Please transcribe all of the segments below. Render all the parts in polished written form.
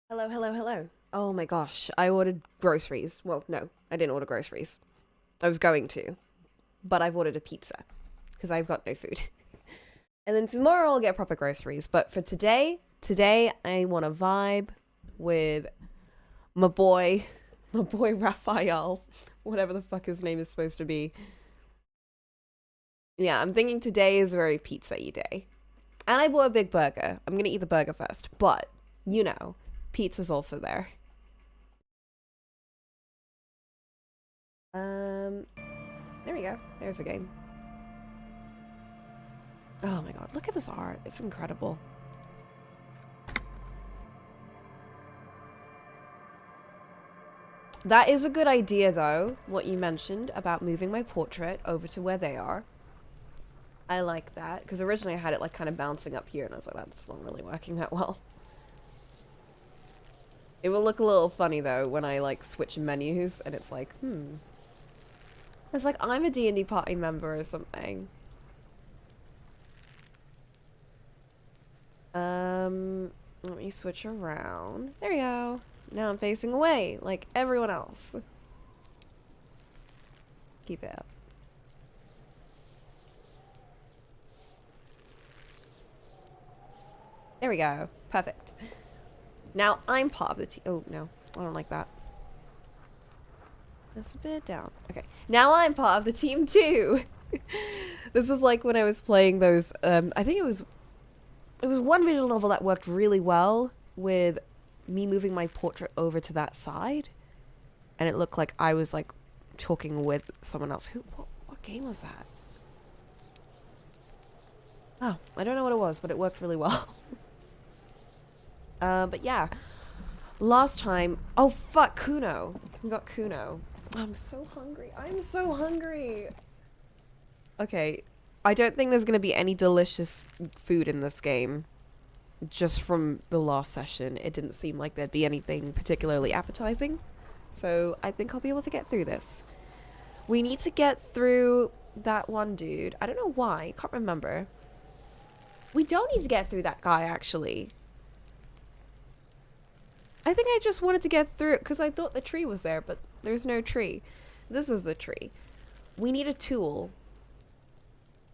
Hello, hello, hello. Oh my gosh, I ordered groceries. Well, no, I didn't order groceries. I was going to, but I've ordered a pizza because I've got no food. And then tomorrow I'll get proper groceries. But for today I want to vibe with my boy, my boy Raphael, whatever the fuck his name is supposed to be. Yeah, I'm thinking today is a very pizza-y day. And I bought a big burger. I'm gonna eat the burger first, but you know, pizza's also there. There we go. There's a game. Oh my god, look at this art. It's incredible. That is a good idea though, what you mentioned about moving my portrait over to where they are. I like that, because originally I had it like kind of bouncing up here and I was like, that's not really working that well. It will look a little funny though when I like switch menus and it's like, It's like I'm a D&D party member or something. Let me switch around. There we go. Now I'm facing away like everyone else. Keep it up. There we go. Perfect. Now I'm part of the team. Oh, no. I don't like that. Just a bit down. Okay. Now I'm part of the team too. This is like when I was playing those, I think it was one visual novel that worked really well with me moving my portrait over to that side. And it looked like I was like talking with someone else. What game was that? Oh, I don't know what it was, but it worked really well. But yeah. Last time, oh fuck, Kuno. We got Kuno. I'm so hungry. I'm so hungry. Okay, I don't think there's gonna be any delicious food in this game. Just from the last session, it didn't seem like there'd be anything particularly appetizing. So I think I'll be able to get through this. We need to get through that one dude. I don't know why. Can't remember. We don't need to get through that guy, actually. I think I just wanted to get through it because I thought the tree was there, but there's no tree. This is the tree. We need a tool.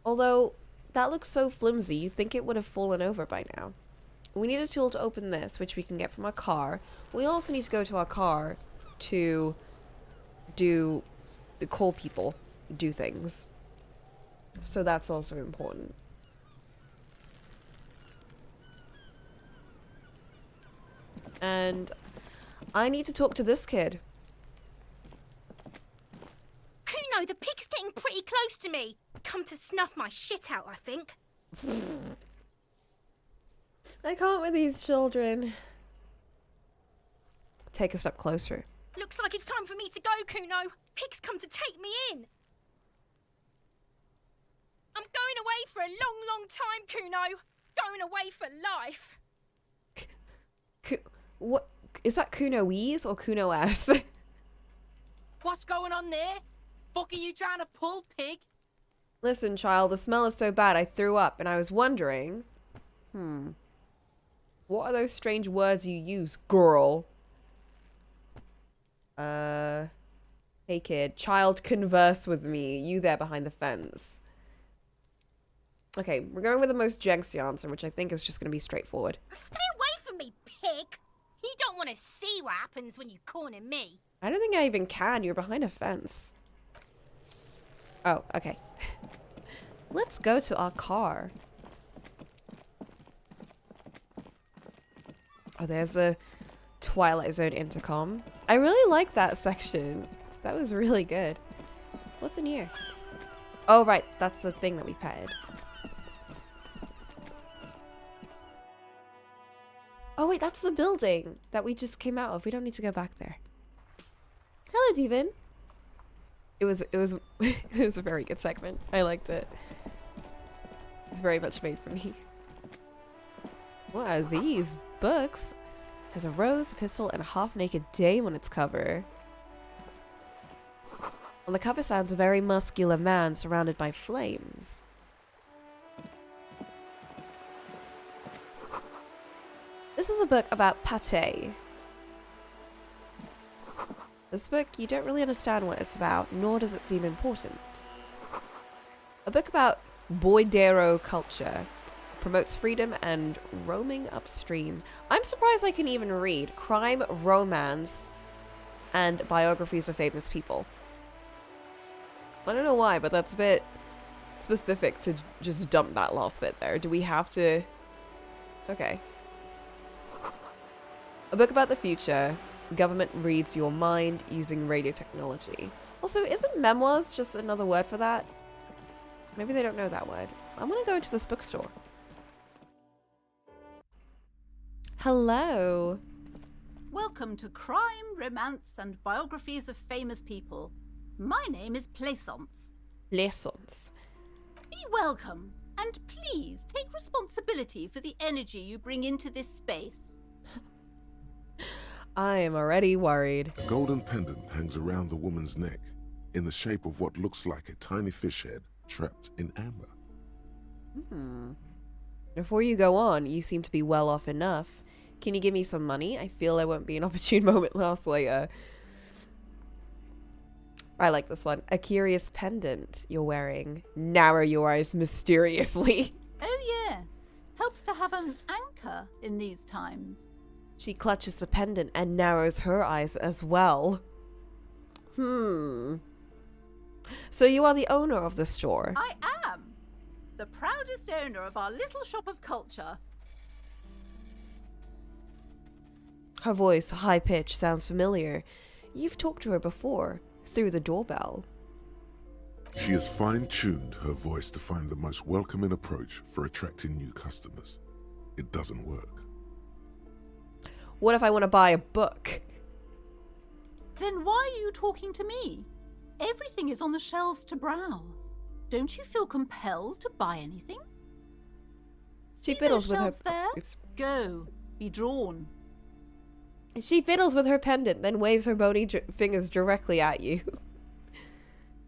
Although, that looks so flimsy, you'd think it would have fallen over by now. We need a tool to open this, which we can get from our car. We also need to go to our car to call people, do things. So that's also important. And I need to talk to this kid. Kuno, the pig's getting pretty close to me. Come to snuff my shit out, I think. I can't with these children. Take a step closer. Looks like it's time for me to go, Kuno. Pig's come to take me in. I'm going away for a long, long time, Kuno. Going away for life. What? Is that Kuno-ese or Kuno-S? What's going on there? Fuck are you trying to pull, pig? Listen, child, the smell is so bad I threw up and I was wondering... What are those strange words you use, girl? Hey kid, child, converse with me. You there behind the fence. Okay, we're going with the most Jenksy answer, which I think is just going to be straightforward. Stay away from me, pig. You don't want to see what happens when you corner me. I don't think I even can. You're behind a fence. Oh, okay. Let's go to our car. Oh, there's a Twilight Zone intercom. I really like that section. That was really good. What's in here? Oh, right. That's the thing that we petted. Oh, wait. That's the building that we just came out of. We don't need to go back there. Hello, Devin. It was it was a very good segment. I liked it. It's very much made for me. What are these books? Has a rose, a pistol, and a half-naked dame on its cover. On the cover stands a very muscular man surrounded by flames. This is a book about pate. This book, you don't really understand what it's about, nor does it seem important. A book about Boydero culture. Promotes freedom and roaming upstream. I'm surprised I can even read crime, romance, and biographies of famous people. I don't know why, but that's a bit specific to just dump that last bit there. Do we have to... Okay. A book about the future. Government reads your mind using radio technology. Also, isn't memoirs just another word for that? Maybe they don't know that word. I'm gonna go into this bookstore. Hello. Welcome to Crime, Romance, and Biographies of Famous People. My name is Plaisance. Lessons. Be welcome, and please take responsibility for the energy you bring into this space. I am already worried. A golden pendant hangs around the woman's neck in the shape of what looks like a tiny fish head trapped in amber. Before you go on, you seem to be well off enough. Can you give me some money? I feel there won't be an opportune moment lost later. I like this one. A curious pendant you're wearing. Narrow your eyes mysteriously. Oh yes, helps to have an anchor in these times. She clutches the pendant and narrows her eyes as well. So you are the owner of the store? I am the proudest owner of our little shop of culture. Her voice, high-pitched, sounds familiar. You've talked to her before, through the doorbell. She has fine-tuned her voice to find the most welcoming approach for attracting new customers. It doesn't work. What if I want to buy a book? Then why are you talking to me? Everything is on the shelves to browse. Don't you feel compelled to buy anything? She See fiddles those with her... shelves there? Oops. Go, be drawn. She fiddles with her pendant, then waves her bony fingers directly at you.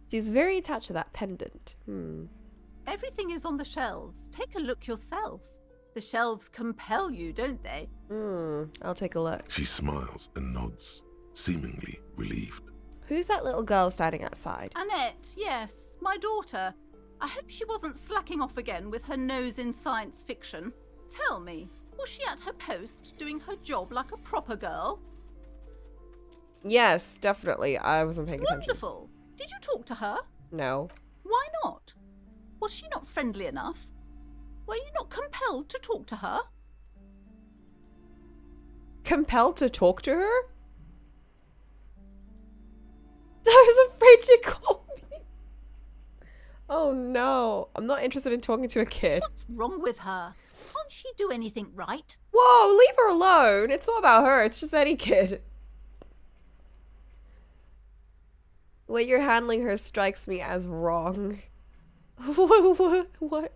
She's very attached to that pendant. Everything is on the shelves. Take a look yourself. The shelves compel you, don't they? I'll take a look. She smiles and nods, seemingly relieved. Who's that little girl standing outside? Annette, yes, my daughter. I hope she wasn't slacking off again with her nose in science fiction. Tell me, was she at her post, doing her job like a proper girl? Yes, definitely. I wasn't paying attention. Wonderful. Did you talk to her? No. Why not? Was she not friendly enough? Were you not compelled to talk to her? Compelled to talk to her? I was afraid she'd call me. Oh no. I'm not interested in talking to a kid. What's wrong with her? Can't she do anything right? Whoa, leave her alone. It's not about her. It's just any kid. The way you're handling her strikes me as wrong. What?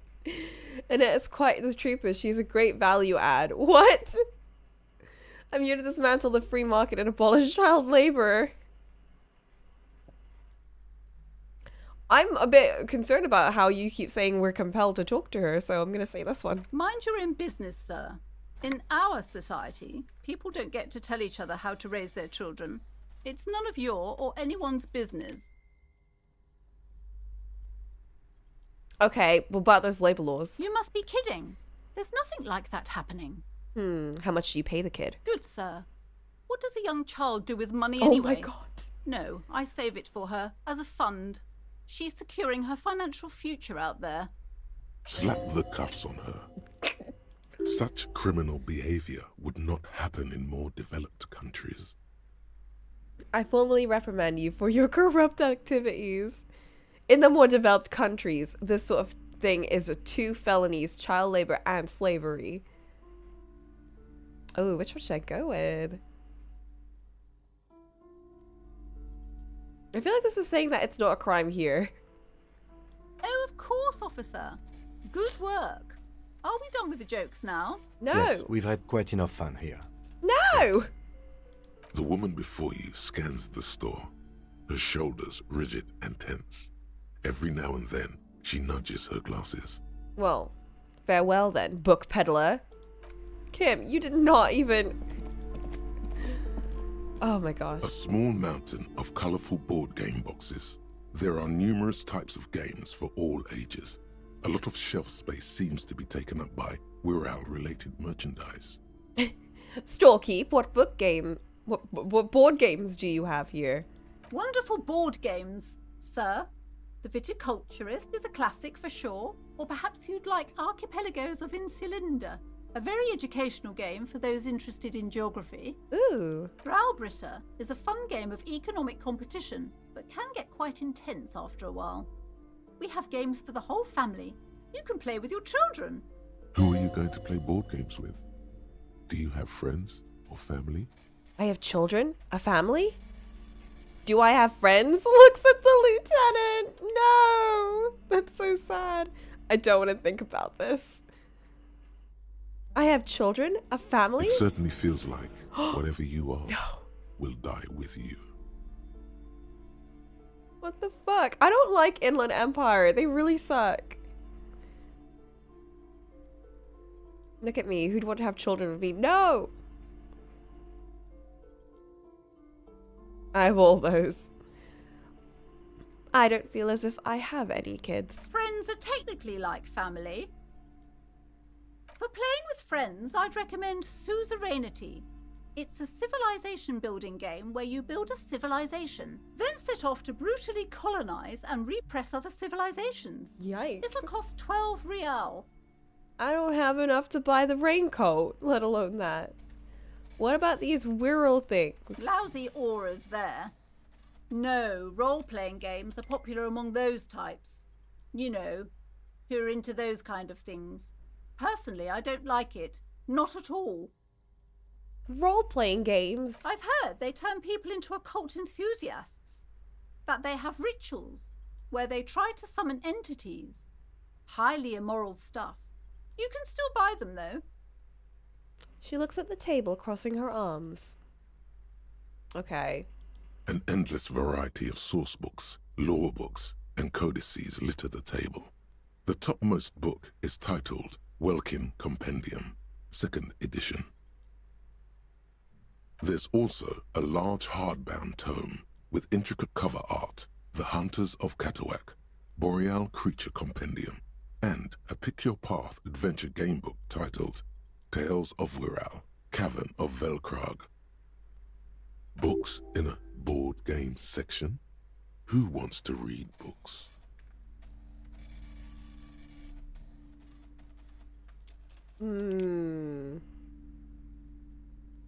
Annette is quite the trooper. She's a great value add. What? I'm here to dismantle the free market and abolish child labor. I'm a bit concerned about how you keep saying we're compelled to talk to her, so I'm going to say this one. Mind your own business, sir. In our society, people don't get to tell each other how to raise their children. It's none of your or anyone's business. Okay, well, but there's labor laws. You must be kidding. There's nothing like that happening. How much do you pay the kid? Good, sir. What does a young child do with money Oh anyway? my god. No, I save it for her as a fund. She's securing her financial future out there. Slap the cuffs on her. Such criminal behavior would not happen in more developed countries. I formally reprimand you for your corrupt activities. In the more developed countries, this sort of thing is 2 felonies, child labor and slavery. Oh, which one should I go with? I feel like this is saying that it's not a crime here. Oh, of course, officer. Good work. Are we done with the jokes now? No. Yes, we've had quite enough fun here. No! The woman before you scans the store, her shoulders rigid and tense. Every now and then, she nudges her glasses. Well, farewell then, book peddler. Kim, you did not even... Oh my gosh. A small mountain of colorful board game boxes. There are numerous types of games for all ages. A lot of shelf space seems to be taken up by Wirral-related merchandise. Storekeep, what board games do you have here? Wonderful board games, sir. The Viticulturist is a classic for sure, or perhaps you'd like Archipelagos of Insulinda, a very educational game for those interested in geography. Ooh. Graubritter is a fun game of economic competition, but can get quite intense after a while. We have games for the whole family. You can play with your children. Who are you going to play board games with? Do you have friends or family? I have children? A family? Do I have friends? Looks at the lieutenant. No. That's so sad. I don't want to think about this. I have children? A family? It certainly feels like whatever you are will die with you. What the fuck? I don't like Inland Empire. They really suck. Look at me. Who'd want to have children with me? No! I have all those. I don't feel as if I have any kids. Friends are technically like family. For playing with friends, I'd recommend Suzerainty. It's a civilization building game where you build a civilization, then set off to brutally colonize and repress other civilizations. Yikes. It'll cost 12 real. I don't have enough to buy the raincoat, let alone that. What about these Wirral things? Lousy auras there. No, role-playing games are popular among those types. You know, who are into those kind of things. Personally, I don't like it. Not at all. Role-playing games? I've heard they turn people into occult enthusiasts. That they have rituals where they try to summon entities. Highly immoral stuff. You can still buy them, though. She looks at the table, crossing her arms. Okay. An endless variety of source books, law books, and codices litter the table. The topmost book is titled Welkin Compendium, 2nd edition. There's also a large hardbound tome with intricate cover art, The Hunters of Catawak, Boreal Creature Compendium, and a Pick Your Path adventure game book titled Tales of Wirral, Cavern of Velkrag. Books in a board game section? Who wants to read books?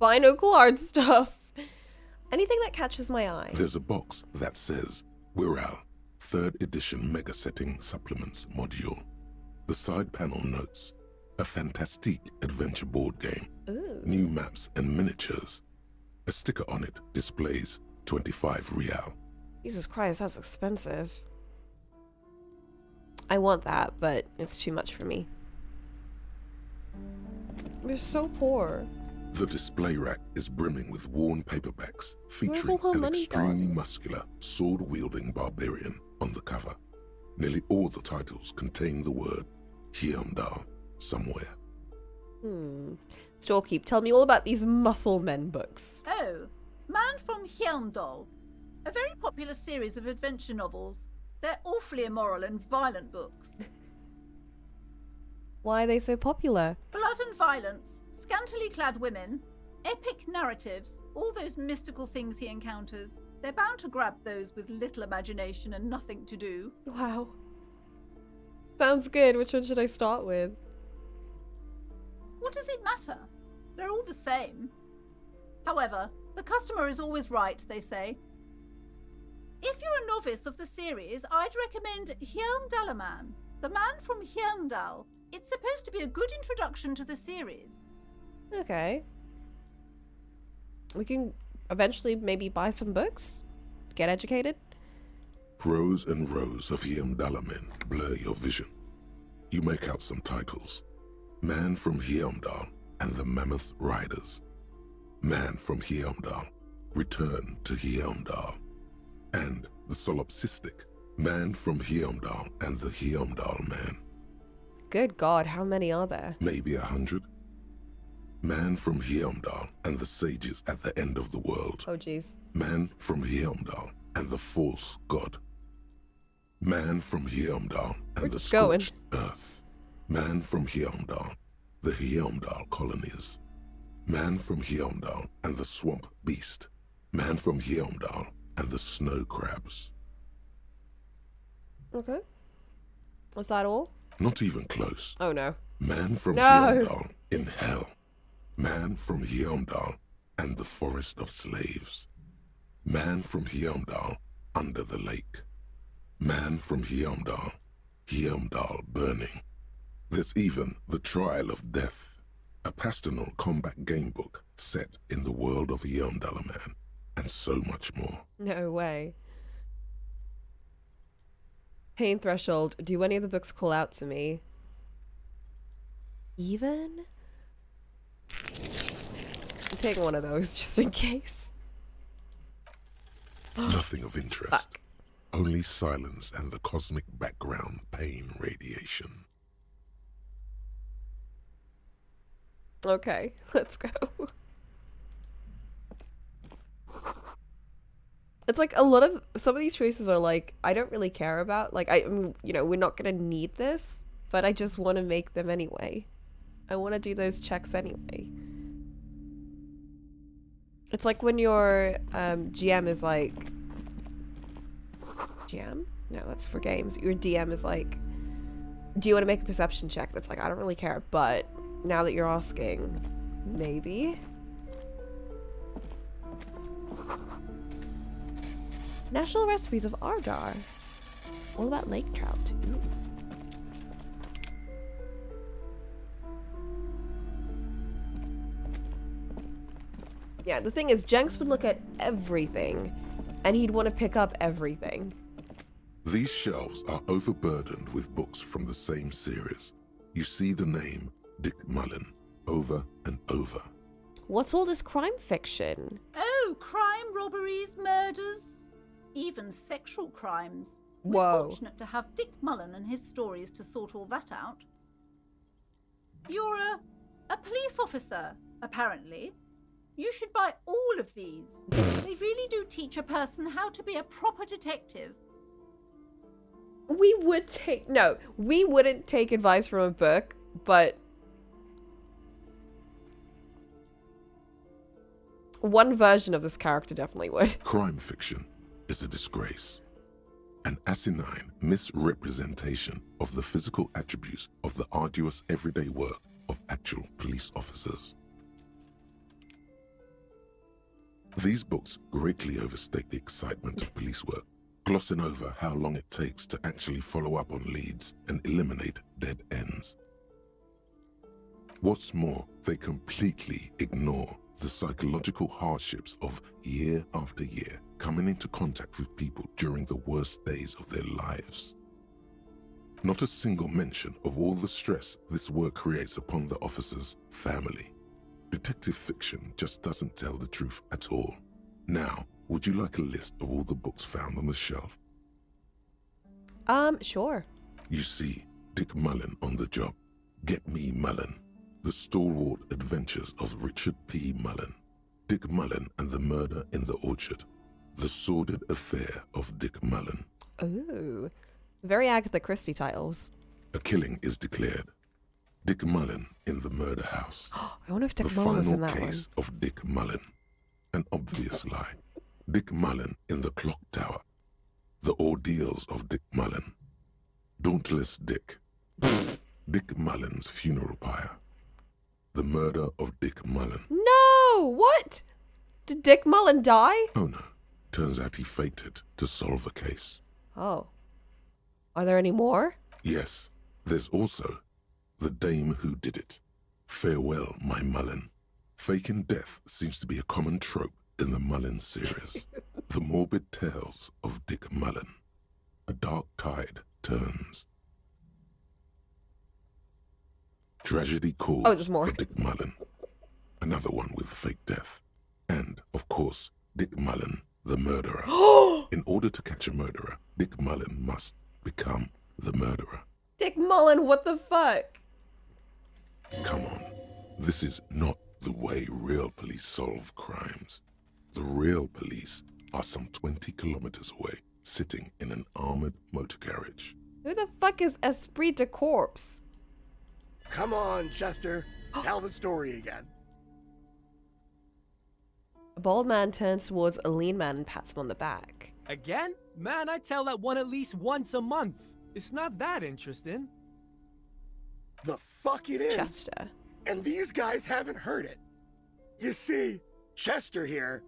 Binocle art stuff. Anything that catches my eye. There's a box that says Wirral, 3rd edition Mega Setting Supplements Module. The side panel notes, a fantastique adventure board game. Ooh. New maps and miniatures. A sticker on it displays 25 real. Jesus Christ, that's expensive. I want that, but it's too much for me. We're so poor. The display rack is brimming with worn paperbacks featuring all her an money extremely gone? muscular, sword-wielding barbarian on the cover. Nearly all the titles contain the word Hyundal somewhere. Storekeep, tell me all about these muscle men books. Oh, Man from Hyundal. A very popular series of adventure novels. They're awfully immoral and violent books. Why are they so popular? Blood and violence, scantily clad women, epic narratives, all those mystical things he encounters. They're bound to grab those with little imagination and nothing to do. Wow. Sounds good. Which one should I start with? What does it matter? They're all the same. However, the customer is always right, they say. If you're a novice of the series, I'd recommend Hyundalaman, the Man from Hyundal. It's supposed to be a good introduction to the series. Okay. We can eventually maybe buy some books? Get educated? Rows and rows of Hyundalamen blur your vision. You make out some titles. Man from Hyundal and the Mammoth Riders. Man from Hyundal, Return to Hyundal. And the solipsistic Man from Hyundal and the Hyundal Man. Good God, how many are there? Maybe 100. Man from Heimdall and the sages at the end of the world. Oh, jeez. Man from Heimdall and the false god. Man from Heimdall We're and the just going. scorched earth. Man from Heimdall, the Heimdall colonies. Man from Heimdall and the swamp beast. Man from Heimdall and the snow crabs. Okay. Was that all? Not even close. Oh, no. Man from No. Heimdall in hell. Man from Heimdall and the forest of slaves. Man from Heimdall under the lake. Man from Heimdall, Heimdall burning. There's even The Trial of Death, a pastoral combat game book set in the world of Heimdall man, and so much more. No way. Pain threshold. Do any of the books call out to me? Even? I'm taking one of those just in case. Nothing of interest. Only silence and the cosmic background pain radiation. Okay, let's go. It's like a lot of some of these choices are like I don't really care about. Like I mean, you know, we're not gonna need this, but I just want to make them anyway. I want to do those checks anyway. It's like when your GM is like GM? No, that's for games. Your DM is like, do you want to make a perception check? And it's like I don't really care, but now that you're asking, maybe. National recipes of Argar. All about lake trout. Ooh. Yeah, the thing is, Jenks would look at everything, and he'd want to pick up everything. These shelves are overburdened with books from the same series. You see the name Dick Mullen over and over. What's all this crime fiction? Oh, crime, robberies, murders, even sexual crimes. We're Whoa. fortunate to have Dick Mullen and his stories to sort all that out. You're a police officer, apparently. You should buy all of these. They really do teach a person how to be a proper detective. We would take... No, we wouldn't take advice from a book, but... one version of this character definitely would. Crime fiction is a disgrace. An asinine misrepresentation of the physical attributes of the arduous everyday work of actual police officers. These books greatly overstate the excitement of police work, glossing over how long it takes to actually follow up on leads and eliminate dead ends. What's more, they completely ignore the psychological hardships of year after year coming into contact with people during the worst days of their lives. Not a single mention of all the stress this work creates upon the officer's family. Detective fiction just doesn't tell the truth at all. Now, would you like a list of all the books found on the shelf? Sure. You see Dick Mullen on the job. Get Me Mullen. The Stalwart Adventures of Richard P. Mullen. Dick Mullen and the Murder in the Orchard. The Sordid Affair of Dick Mullen. Ooh. Very Agatha Christie titles. A killing is declared. Dick Mullen in the Murder House. I wonder if Dick The Mullen was in final that one. case of Dick Mullen. An obvious lie. Dick Mullen in the Clock Tower. The Ordeals of Dick Mullen. Dauntless Dick. Dick Mullen's Funeral Pyre. The Murder of Dick Mullen. No! What? Did Dick Mullen die? Oh no. Turns out he faked it to solve a case. Oh. Are there any more? Yes. There's also The Dame Who Did It. Farewell, My Mullen. Faking death seems to be a common trope in the Mullen series. The morbid tales of Dick Mullen. A dark tide turns. Tragedy calls Oh, there's more. for Dick Mullen. Another one with fake death. And, of course, Dick Mullen, the murderer. In order to catch a murderer, Dick Mullen must become the murderer. Dick Mullen, what the fuck? Come on. This is not The way real police solve crimes. The real police are some 20 kilometers away, sitting in an armored motor carriage. Who the fuck is Esprit de Corps? Come on, Chester. Tell the story again. A bald man turns towards a lean man and pats him on the back. Again? Man, I tell that one at least once a month. It's not that interesting. The fuck it is. Chester. And these guys haven't heard it. You see, Chester here.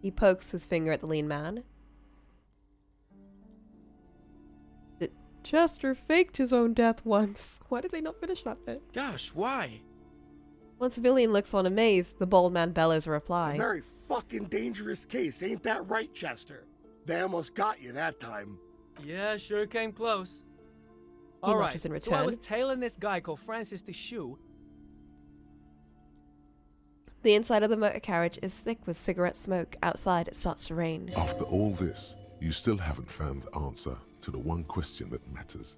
He pokes his finger at the lean man. Chester faked his own death once. Why did they not finish that bit? Gosh, why? One civilian looks on amazed. The bald man bellows a reply. A very fucking dangerous case, ain't that right, Chester? They almost got you that time. Yeah, sure came close. He All right, notches in so I return. was tailing this guy called Francis the Shoe. The inside of the motor carriage is thick with cigarette smoke. Outside, it starts to rain. After all this, you still haven't found the answer to the one question that matters.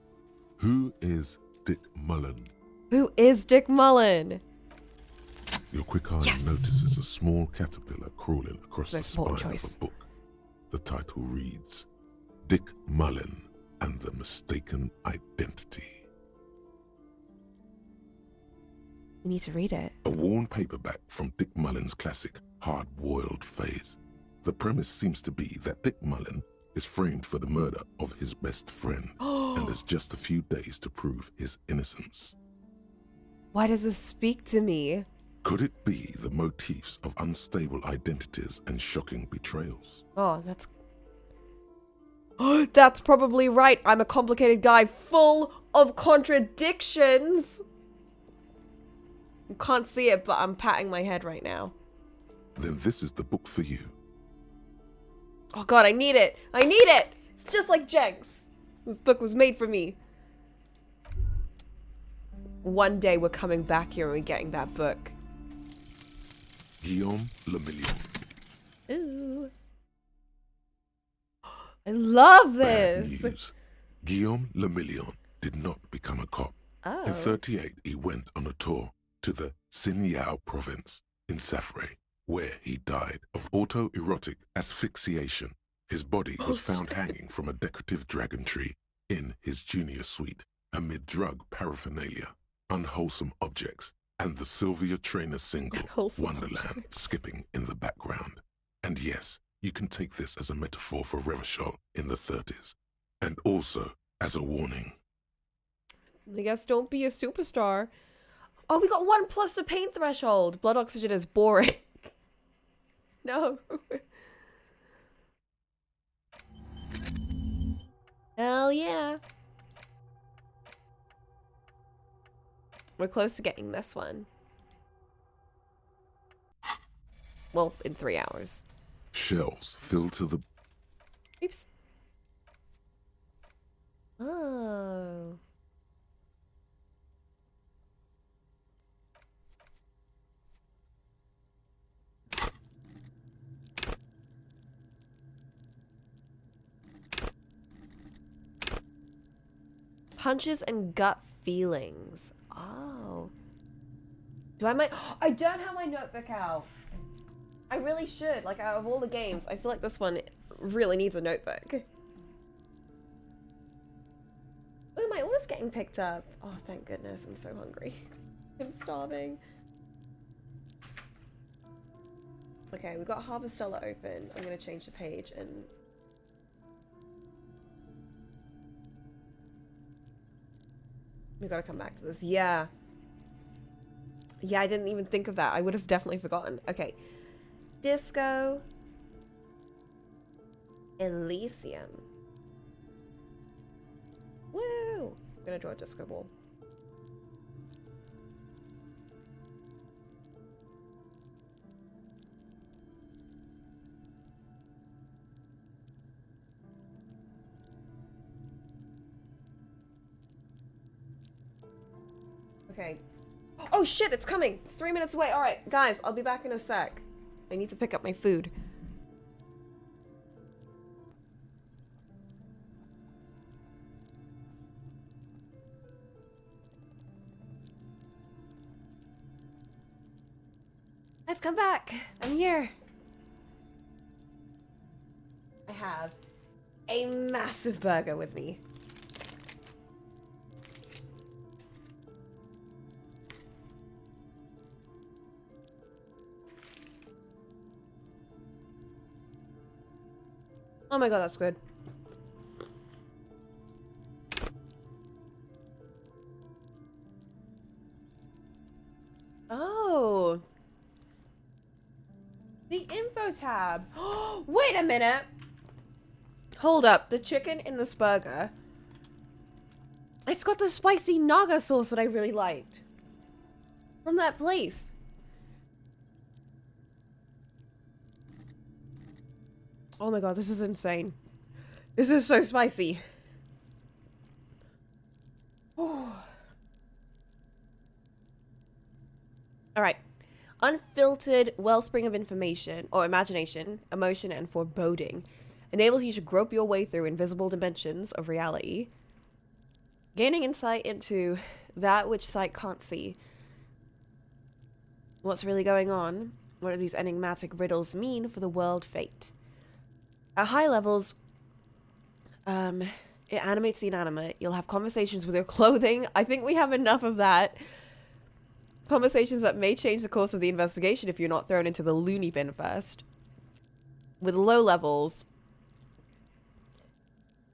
Who is Dick Mullen? Who is Dick Mullen? Your quick eye Yes! notices a small caterpillar crawling across the Most spine important of choice. a book. The title reads, Dick Mullen and the Mistaken Identity. You need to read it. A worn paperback from Dick Mullen's classic Hard-Boiled Phase. The premise seems to be that Dick Mullen is framed for the murder of his best friend and has just a few days to prove his innocence. Why does this speak to me? Could it be the motifs of unstable identities and shocking betrayals? Oh, that's... That's probably right. I'm a complicated guy full of contradictions. You can't see it, but I'm patting my head right now. Then this is the book for you. Oh god, I need it. I need it. It's just like Jenks. This book was made for me. One day we're coming back here and we're getting that book. Guillaume Lemillion. Ooh. I love Bad this. news. Guillaume Lemillion did not become a cop. Oh. In 1938, he went on a tour to the Sinyao province in Safre, where he died of autoerotic asphyxiation. His body was found hanging from a decorative dragon tree in his junior suite amid drug paraphernalia, unwholesome objects, and the Sylvia Trainer single Unwholesome Wonderland objects. skipping in the background. And yes, you can take this as a metaphor for Revachol in the 30s, and also as a warning. I guess don't be a superstar. Oh, we got 1+ the pain threshold. Blood oxygen is boring. No. Hell yeah. We're close to getting this one. Well, in 3 hours. Shelves filled to the Oops. Oh. Punches and gut feelings. Oh. Do I might I don't have my notebook out. I really should. Like, out of all the games, I feel like this one really needs a notebook. Oh, my order's getting picked up. Oh, thank goodness. I'm so hungry. I'm starving. Okay, we've got Harvestella open. I'm going to change the page and... We've got to come back to this. Yeah. Yeah, I didn't even think of that. I would have definitely forgotten. Okay. Disco. Elysium. Woo! I'm gonna draw a disco ball. Okay. Oh shit, it's coming! It's 3 minutes away. Alright, guys, I'll be back in a sec. I need to pick up my food. I've come back. I'm here. I have a massive burger with me. Oh my god, that's good. Oh. The info tab. Wait a minute. Hold up. The chicken in this burger. It's got the spicy naga sauce that I really liked. From that place. Oh my god, this is insane. This is so spicy. Alright. Unfiltered wellspring of information, or imagination, emotion, and foreboding enables you to grope your way through invisible dimensions of reality, gaining insight into that which sight can't see. What's really going on? What do these enigmatic riddles mean for the world fate? At high levels, it animates the inanimate. You'll have conversations with your clothing. I think we have enough of that. Conversations that may change the course of the investigation if you're not thrown into the loony bin first. With low levels,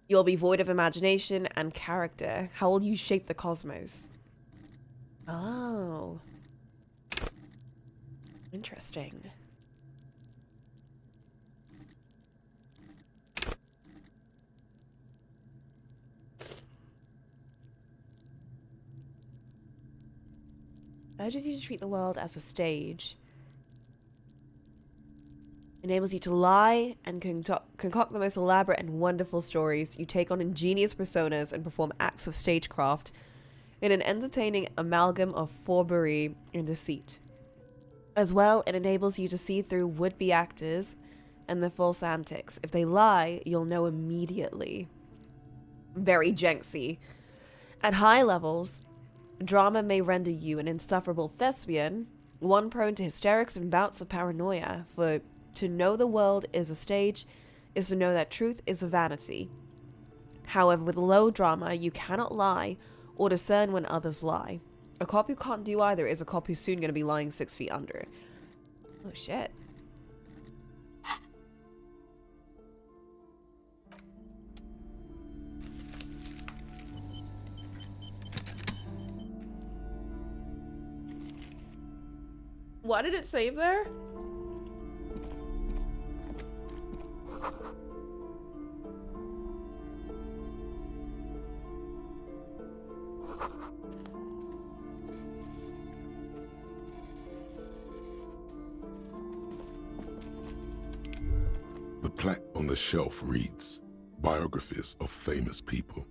you'll be void of imagination and character. How will you shape the cosmos? Oh. Interesting. Urges you to treat the world as a stage. Enables you to lie and concoct the most elaborate and wonderful stories. You take on ingenious personas and perform acts of stagecraft in an entertaining amalgam of fourbery and deceit. As well, it enables you to see through would-be actors and their false antics. If they lie, you'll know immediately. Very Jenksy. At high levels, drama may render you an insufferable thespian, one prone to hysterics and bouts of paranoia, for to know the world is a stage is to know that truth is a vanity. However, with low drama, you cannot lie or discern when others lie. A cop who can't do either is a cop who's soon going to be lying 6 feet under. Oh shit. Why did it save there? The plaque on the shelf reads, Biographies of Famous People.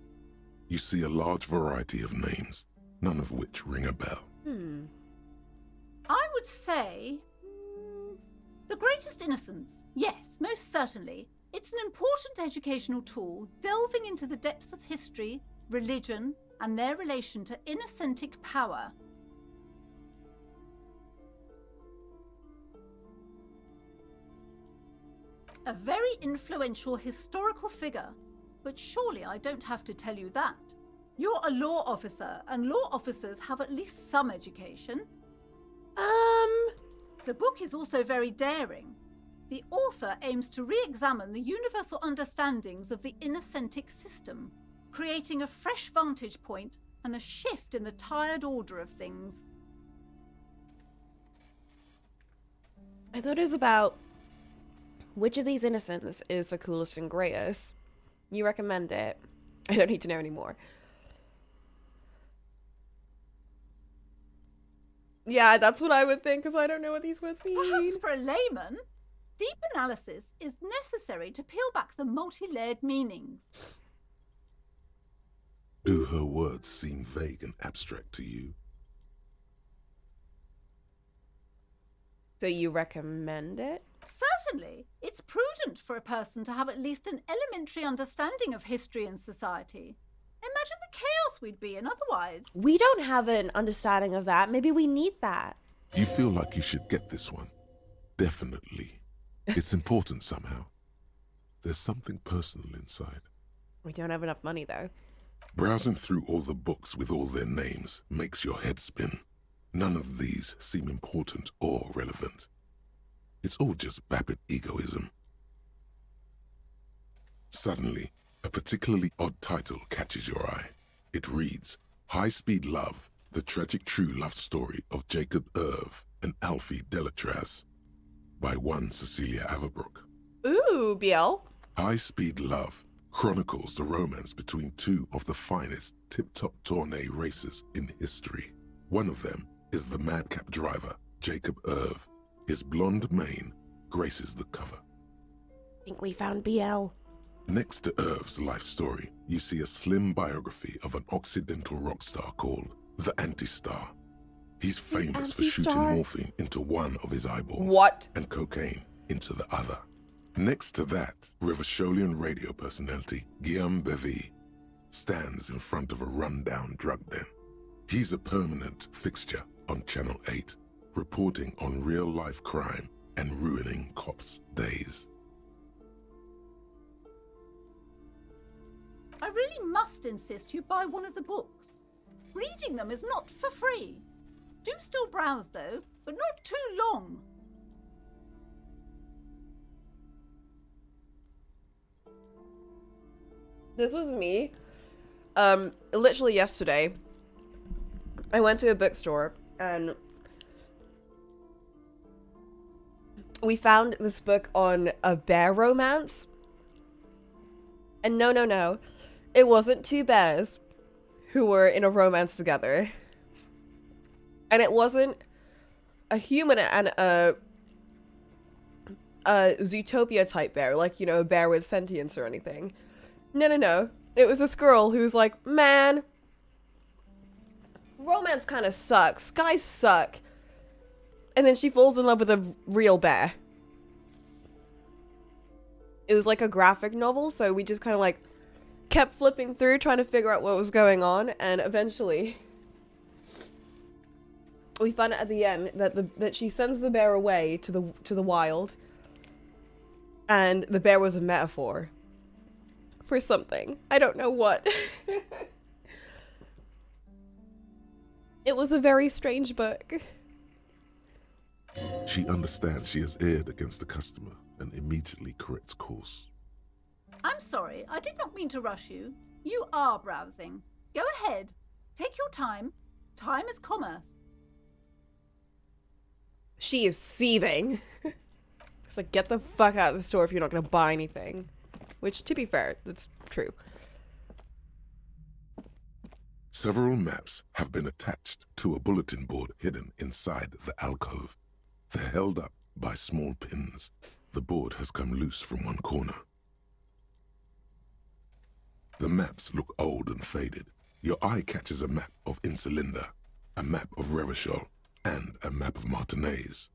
You see a large variety of names, none of which ring a bell. I would say... The Greatest Innocence. Yes, most certainly. It's an important educational tool, delving into the depths of history, religion, and their relation to innocentic power. A very influential historical figure, but surely I don't have to tell you that. You're a law officer, and law officers have at least some education. The book is also very daring. The author aims to re-examine the universal understandings of the innocentic system, creating a fresh vantage point and a shift in the tired order of things. I thought it was about which of these innocents is the coolest and greatest. You recommend it. I don't need to know anymore. Yeah, that's what I would think, because I don't know what these words mean. Perhaps for a layman, deep analysis is necessary to peel back the multi-layered meanings. Do her words seem vague and abstract to you? So you recommend it? Certainly. It's prudent for a person to have at least an elementary understanding of history and society. Imagine the chaos we'd be in otherwise. We don't have an understanding of that. Maybe we need that. You feel like you should get this one. Definitely. It's important somehow. There's something personal inside. We don't have enough money, though. Browsing through all the books with all their names makes your head spin. None of these seem important or relevant. It's all just vapid egoism. Suddenly, a particularly odd title catches your eye. It reads, High Speed Love, the tragic true love story of Jacob Irv and Alfie Delatraz, by one Cecilia Averbrook. Ooh, BL. High Speed Love chronicles the romance between two of the finest tip-top tourney racers in history. One of them is the madcap driver, Jacob Irv. His blonde mane graces the cover. I think we found BL. Next to Irv's life story, you see a slim biography of an Occidental rock star called the Anti-Star. He's famous for shooting Anti-Star? morphine into one of his eyeballs. What? And cocaine into the other. Next to that, Rivasholian radio personality Guillaume Bevy stands in front of a rundown drug den. He's a permanent fixture on Channel 8, reporting on real-life crime and ruining cops' days. I really must insist you buy one of the books. Reading them is not for free. Do still browse, though, but not too long. This was me. Literally yesterday, I went to a bookstore and we found this book on a bear romance. And no. It wasn't two bears who were in a romance together. And it wasn't a human and a Zootopia type bear, like, you know, a bear with sentience or anything. No. It was this girl who's like, man, romance kind of sucks. Guys suck. And then she falls in love with a real bear. It was like a graphic novel, so we just kind of like kept flipping through trying to figure out what was going on, and eventually we found out at the end that she sends the bear away to the wild, and the bear was a metaphor for something. I don't know what. It was a very strange book. She understands she has erred against the customer and immediately corrects course. I'm sorry, I did not mean to rush you. You are browsing. Go ahead. Take your time. Time is commerce. She is seething. It's like, get the fuck out of the store if you're not going to buy anything. Which, to be fair, that's true. Several maps have been attached to a bulletin board hidden inside the alcove. They're held up by small pins. The board has come loose from one corner. The maps look old and faded. Your eye catches a map of Insulinda, a map of Revachol, and a map of Martinez.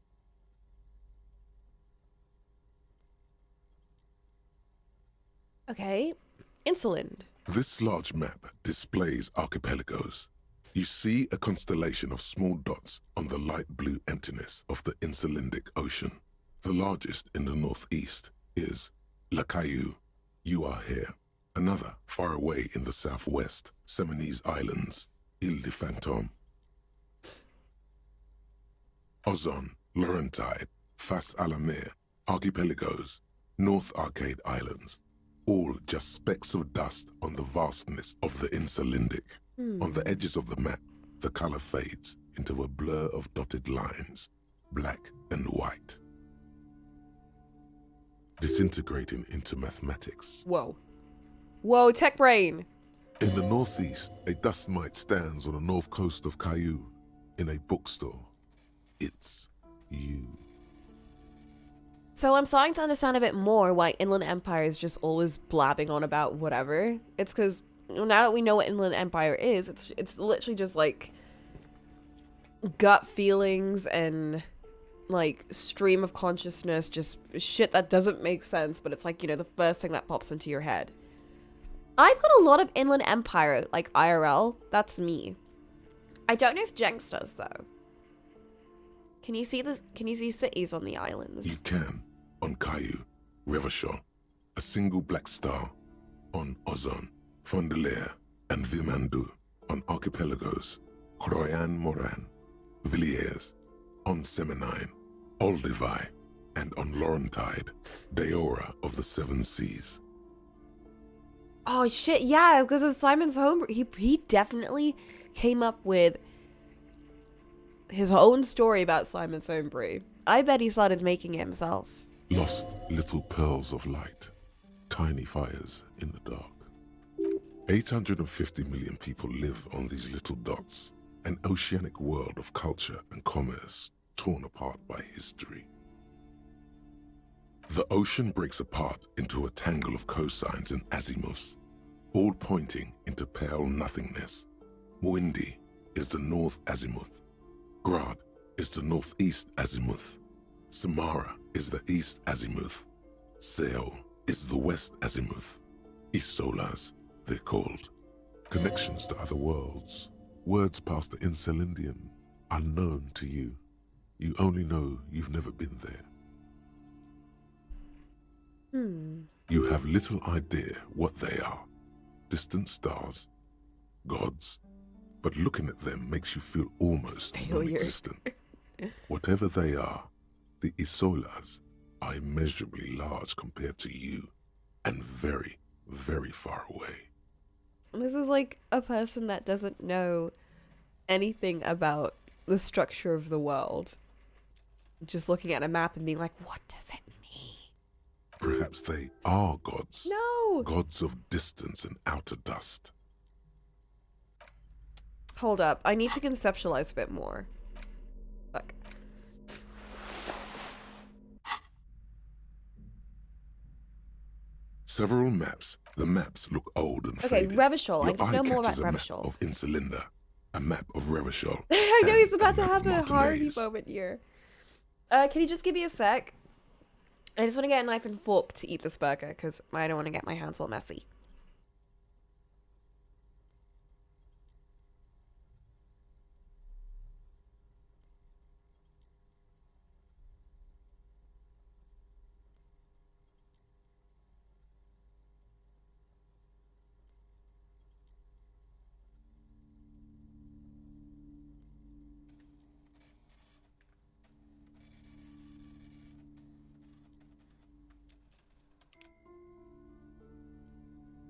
Okay. Insolent. This large map displays archipelagos. You see a constellation of small dots on the light blue emptiness of the Insulindic Ocean. The largest in the northeast is La Caillou. You are here. Another, far away in the southwest, Seminese Islands, Ile de Fantôme. Ozon, Laurentide, Face à la Mer, Archipelagos, North Arcade Islands, all just specks of dust on the vastness of the Insulindic. On the edges of the map, the color fades into a blur of dotted lines, black and white. Disintegrating into mathematics. Whoa. Whoa, tech brain. In the northeast, a dust mite stands on the north coast of Caillou in a bookstore. It's you. So I'm starting to understand a bit more why Inland Empire is just always blabbing on about whatever. It's because now that we know what Inland Empire is, it's literally just like gut feelings and like stream of consciousness, just shit that doesn't make sense, but it's like, you know, the first thing that pops into your head. I've got a lot of Inland Empire, like IRL. That's me. I don't know if Jenks does though. Can you see this? Can you see cities on the islands? You can on Caillou, Revachol, a single black star, on Ozon, Fondelaire, and Vilmandu, on archipelagos, Croyan Moran, Villiers, on Seminine, Olduvai, and on Laurentide, Deora of the Seven Seas. Oh shit, yeah, because of Simon's homebrew. He definitely came up with his own story about Simon's homebrew. I bet he started making it himself. Lost little pearls of light, tiny fires in the dark. 850 million people live on these little dots, an oceanic world of culture and commerce torn apart by history. The ocean breaks apart into a tangle of cosines and azimuths, all pointing into pale nothingness. Windy is the north azimuth. Grad is the northeast azimuth. Samara is the east azimuth. Seo is the west azimuth. Isolas, they're called. Connections to other worlds. Words past the Insulindian, unknown to you. You only know you've never been there. You have little idea what they are. Distant stars, gods, but looking at them makes you feel almost non-existent. Whatever they are, the Isolas are immeasurably large compared to you, and very, very far away. This is like a person that doesn't know anything about the structure of the world. Just looking at a map and being like, what does it mean? Perhaps they are gods. No! Gods of distance and outer dust. Hold up. I need to conceptualize a bit more. Fuck. Several maps. The maps look old and Okay, faded. Revachol. I Your need to eye know more about catches a map Revachol. of Insulinda, a map of Revachol. I know and he's about to map have of a Harvey Martinez. moment here. Can you just give me a sec? I just want to get a knife and fork to eat this burger because I don't want to get my hands all messy.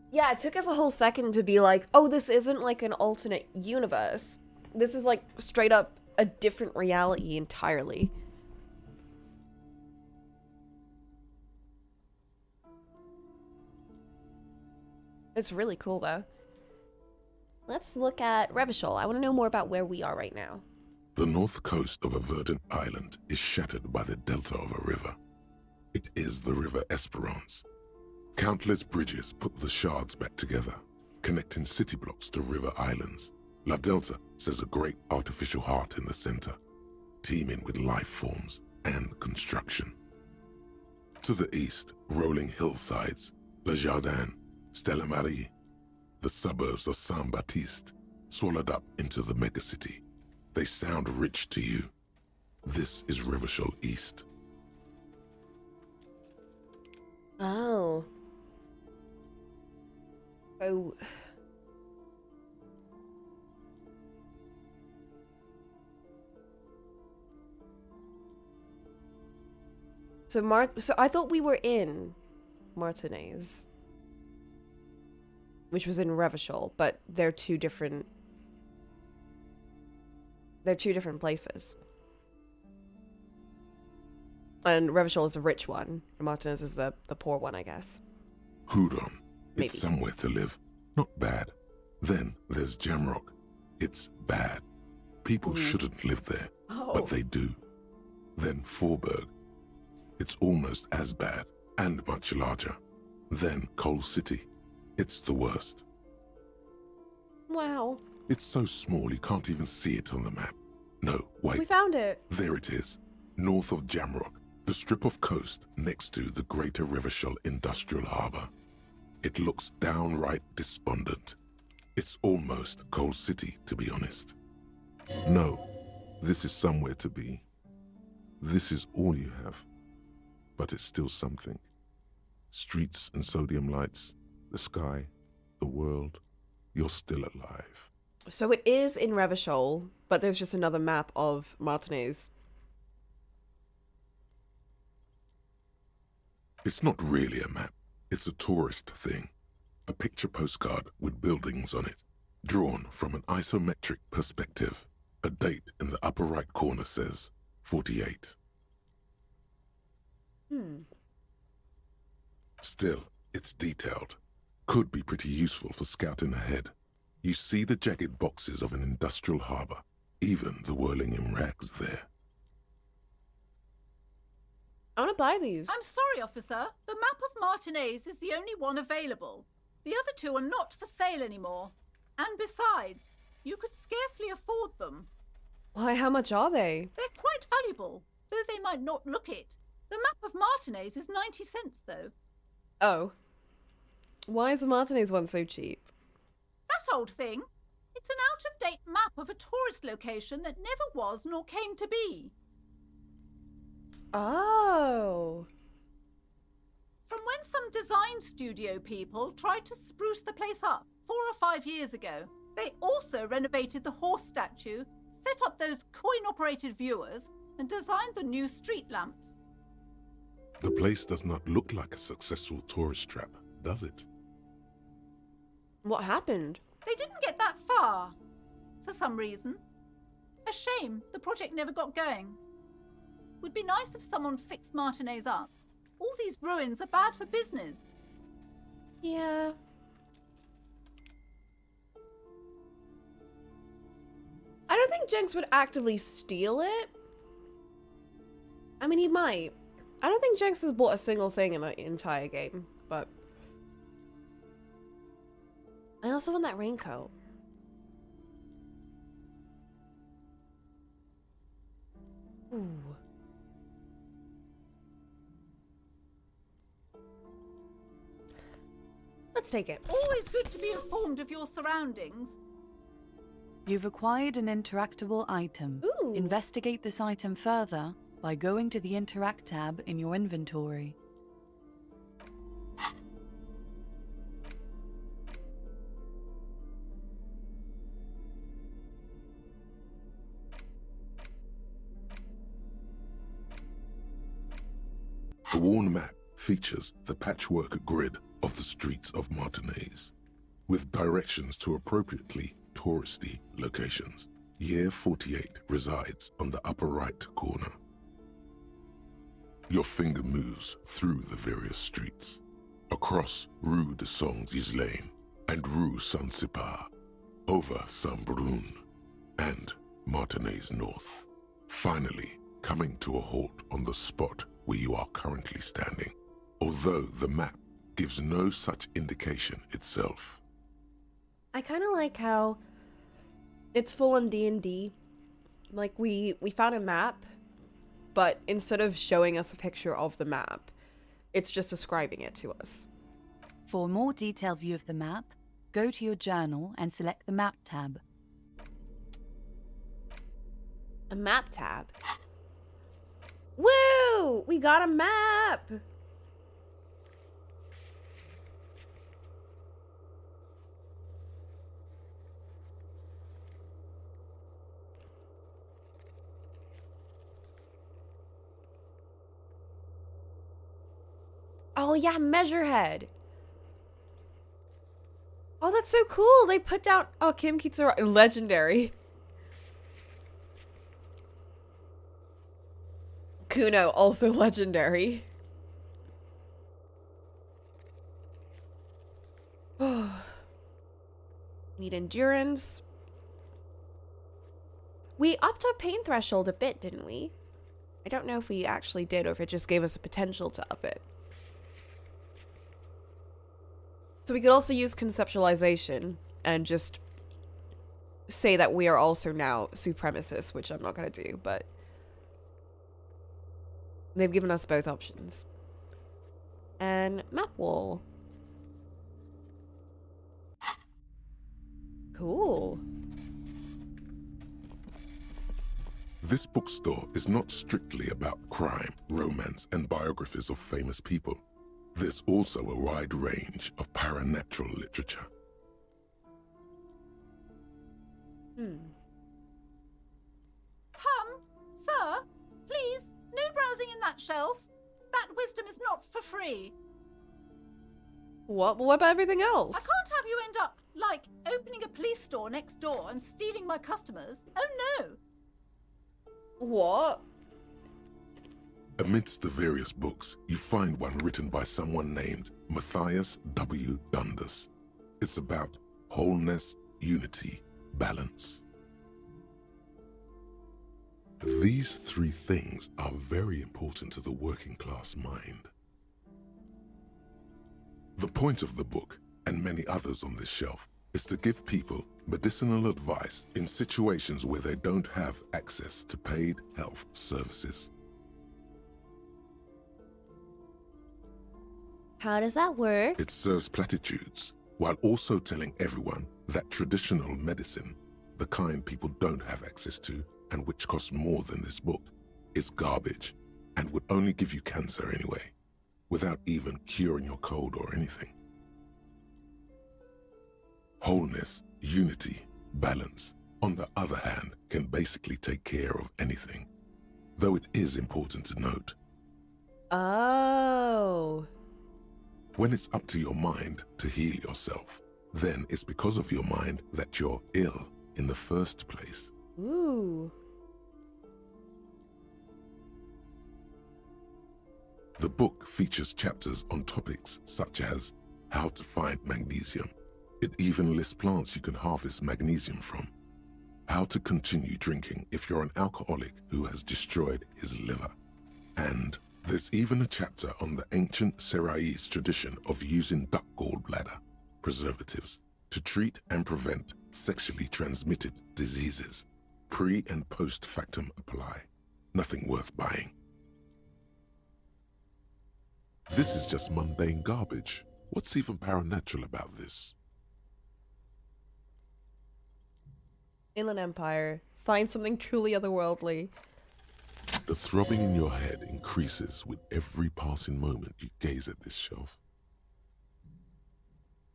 Yeah, it took us a whole second to be like, oh, this isn't like an alternate universe. This is like straight up a different reality entirely. It's really cool though. Let's look at Revachol. I want to know more about where we are right now. The north coast of a verdant island is shattered by the delta of a river. It is the River Esperance. Countless bridges put the shards back together, connecting city blocks to river islands. La Delta says a great artificial heart in the center, teeming with life forms and construction. To the east, rolling hillsides, Le Jardin, Stella Marie, the suburbs of Saint-Baptiste, swallowed up into the megacity. They sound rich to you. This is Revachol East. Oh. Oh. So I thought we were in Martinez, which was in Revachol, but they're two different places. And Revachol is the rich one, and Martinez is the poor one, I guess. Hudon. Maybe. It's somewhere to live. Not bad. Then there's Jamrock. It's bad. People shouldn't live there, but they do. Then Forberg. It's almost as bad, and much larger. Then Coal City. It's the worst. Wow. It's so small you can't even see it on the map. No, wait. We found it. There it is. North of Jamrock. The strip of coast next to the Greater Revachol Industrial Harbour. It looks downright despondent. It's almost Coal City, to be honest. No, this is somewhere to be. This is all you have. But it's still something. Streets and sodium lights, the sky, the world. You're still alive. So it is in Revachol, but there's just another map of Martinez. It's not really a map. It's a tourist thing. A picture postcard with buildings on it, drawn from an isometric perspective. A date in the upper right corner says 48. Still, it's detailed. Could be pretty useful for scouting ahead. You see the jagged boxes of an industrial harbor, even the whirling in rags there. I want to buy these. I'm sorry, officer. The map of Martinez is the only one available. The other two are not for sale anymore. And besides, you could scarcely afford them. Why, how much are they? They're quite valuable, though they might not look it. The map of Martinez is 90 cents, though. Oh. Why is the Martinez one so cheap? That old thing. It's an out-of-date map of a tourist location that never was nor came to be. Oh. From when some design studio people tried to spruce the place up 4 or 5 years ago. They also renovated the horse statue, set up those coin-operated viewers, and designed the new street lamps. The place does not look like a successful tourist trap, does it? What happened? They didn't get that far, for some reason. A shame the project never got going. Would be nice if someone fixed Martinez up. All these ruins are bad for business. Yeah. I don't think Jenks would actively steal it. I mean, he might. I don't think Jenks has bought a single thing in the entire game, but... I also want that raincoat. Ooh. Let's take it. Always good to be informed of your surroundings. You've acquired an interactable item. Ooh. Investigate this item further by going to the Interact tab in your inventory. The worn map features the patchwork grid of the streets of Martinez, with directions to appropriately touristy locations. Year 48 resides on the upper right corner. Your finger moves through the various streets, across Rue de Saint-Ghislain and Rue Saint-Cypar, over Saint-Brun and Martinez North, finally coming to a halt on the spot where you are currently standing, although the map gives no such indication itself. I kind of like how it's full on D&D. Like, we found a map, but instead of showing us a picture of the map, it's just describing it to us. For a more detailed view of the map, go to your journal and select the Map tab. A map tab. Woo! We got a map! Oh yeah, Measurehead. Oh, that's so cool. They put down... Oh, Kim Kitsura. Legendary. Kuno, also legendary. Need endurance. We upped our pain threshold a bit, didn't we? I don't know if we actually did or if it just gave us the potential to up it. So we could also use conceptualization and just say that we are also now supremacists, which I'm not going to do, but they've given us both options. And map wall. Cool. This bookstore is not strictly about crime, romance, and biographies of famous people. There's also a wide range of paranatural literature. Sir, please, no browsing in that shelf. That wisdom is not for free. What about everything else? I can't have you end up, like, opening a police store next door and stealing my customers. Oh no! What? Amidst the various books, you find one written by someone named Matthias W. Dundas. It's about wholeness, unity, balance. These three things are very important to the working class mind. The point of the book, and many others on this shelf, is to give people medicinal advice in situations where they don't have access to paid health services. How does that work? It serves platitudes, while also telling everyone that traditional medicine, the kind people don't have access to and which costs more than this book, is garbage and would only give you cancer anyway, without even curing your cold or anything. Wholeness, unity, balance, on the other hand, can basically take care of anything, though it is important to note. Oh. When it's up to your mind to heal yourself, then it's because of your mind that you're ill in the first place. Ooh. The book features chapters on topics such as how to find magnesium. It even lists plants you can harvest magnesium from. How to continue drinking if you're an alcoholic who has destroyed his liver. And there's even a chapter on the ancient Seraïs tradition of using duck gallbladder preservatives to treat and prevent sexually transmitted diseases. Pre and post factum apply. Nothing worth buying. This is just mundane garbage. What's even paranatural about this? Inland Empire. Find something truly otherworldly. The throbbing in your head increases with every passing moment you gaze at this shelf.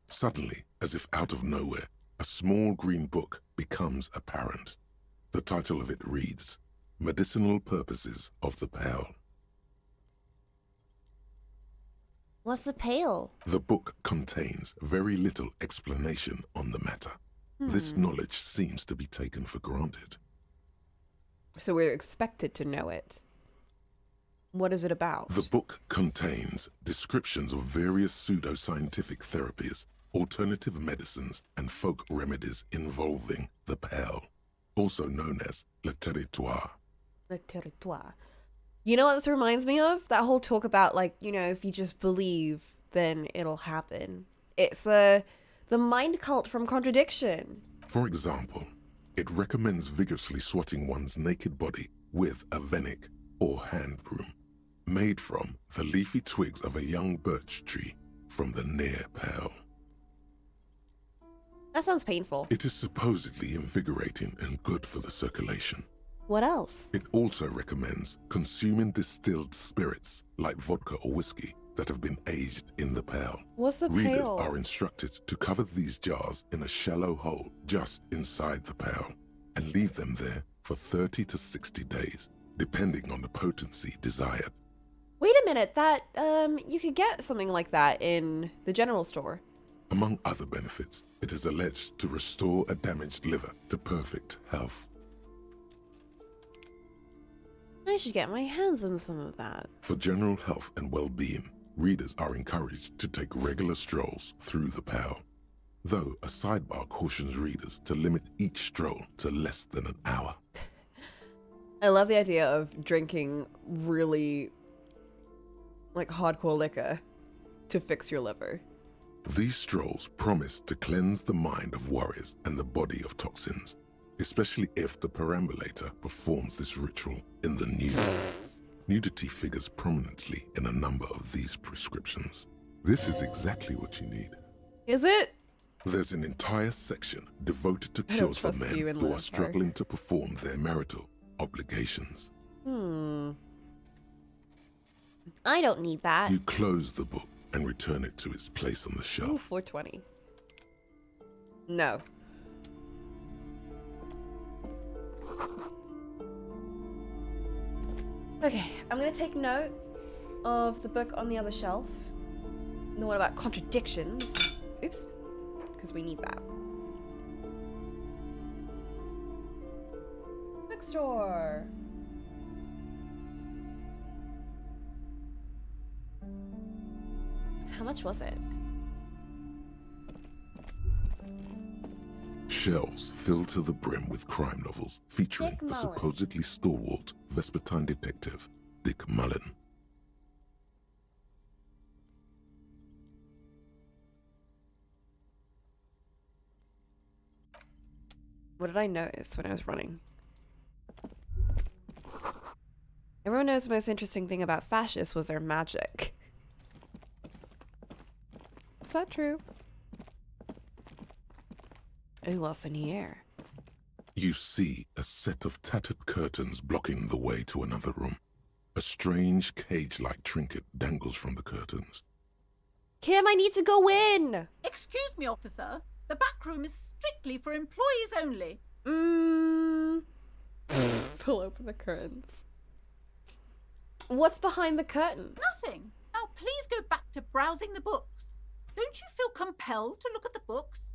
Suddenly, as if out of nowhere, a small green book becomes apparent. The title of it reads, Medicinal Purposes of the Pearl. What's the pail? The book contains very little explanation on the matter. This knowledge seems to be taken for granted. So we're expected to know it. What is it about? The book contains descriptions of various pseudoscientific therapies, alternative medicines, and folk remedies involving the pearl, also known as le territoire. Le territoire. You know what this reminds me of? That whole talk about, like, you know, if you just believe, then it'll happen. It's the mind cult from contradiction. For example, it recommends vigorously swatting one's naked body with a venik or hand broom, made from the leafy twigs of a young birch tree from the near pearl. That sounds painful. It is supposedly invigorating and good for the circulation. What else? It also recommends consuming distilled spirits like vodka or whiskey that have been aged in the pearl. What's the Readers pail? are instructed to cover these jars in a shallow hole just inside the pearl and leave them there for 30 to 60 days, depending on the potency desired. Wait a minute, that, you could get something like that in the general store. Among other benefits, it is alleged to restore a damaged liver to perfect health. I should get my hands on some of that. For general health and well-being, readers are encouraged to take regular strolls through the pearl, though a sidebar cautions readers to limit each stroll to less than an hour. I love the idea of drinking really, like, hardcore liquor to fix your liver. These strolls promise to cleanse the mind of worries and the body of toxins, especially if the perambulator performs this ritual in the nude. Nudity figures prominently in a number of these prescriptions. This is exactly what you need. Is it? There's an entire section devoted to I don't cures for trust men you in who are Empire. struggling to perform their marital obligations. I don't need that. You close the book and return it to its place on the Ooh, shelf. 420. No. Okay, I'm gonna take note of the book on the other shelf. The one about contradictions. Oops. Because we need that. Bookstore. How much was it? Shelves filled to the brim with crime novels featuring Dick the Mullen. supposedly stalwart Vespertine detective, Dick Mullen. What did I notice when I was running? Everyone knows the most interesting thing about fascists was their magic. Is that true? Ooh, what's in here? You see a set of tattered curtains blocking the way to another room. A strange cage-like trinket dangles from the curtains. Kim, I need to go in! Excuse me, officer. The back room is strictly for employees only. Pull open the curtains. What's behind the curtains? Nothing. Now please go back to browsing the books. Don't you feel compelled to look at the books?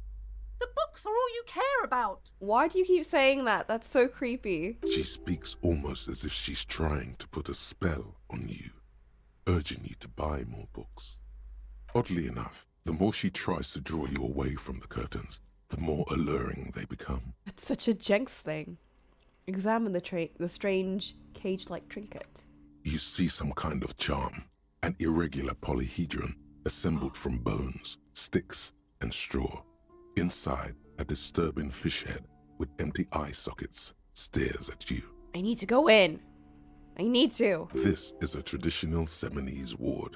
The books are all you care about. Why do you keep saying that? That's so creepy. She speaks almost as if she's trying to put a spell on you, urging you to buy more books. Oddly enough, the more she tries to draw you away from the curtains, the more alluring they become. It's such a Jenks thing. Examine the strange cage-like trinket. You see some kind of charm, an irregular polyhedron assembled from bones, sticks, and straw. Inside, a disturbing fish head with empty eye sockets stares at you. I need to go in. I need to. This is a traditional Seminese ward,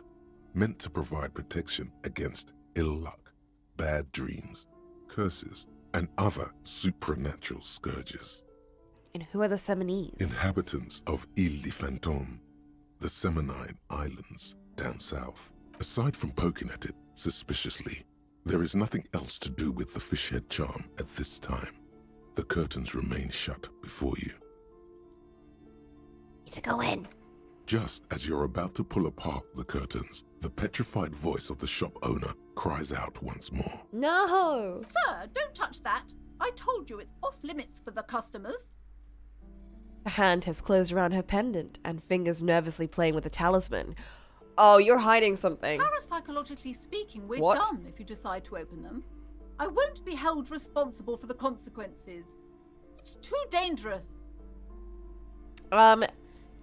meant to provide protection against ill luck, bad dreams, curses, and other supernatural scourges. And who are the Seminese? Inhabitants of Ile de Fantôme, the Seminine Islands down south. Aside from poking at it suspiciously, there is nothing else to do with the fish head charm at this time. The curtains remain shut before you. Need to go in. Just as you're about to pull apart the curtains, the petrified voice of the shop owner cries out once more. No! Sir, don't touch that. I told you it's off limits for the customers. A hand has closed around her pendant and fingers nervously playing with the talisman. Oh, you're hiding something. Parapsychologically speaking, we're What? done if you decide to open them. I won't be held responsible for the consequences. It's too dangerous.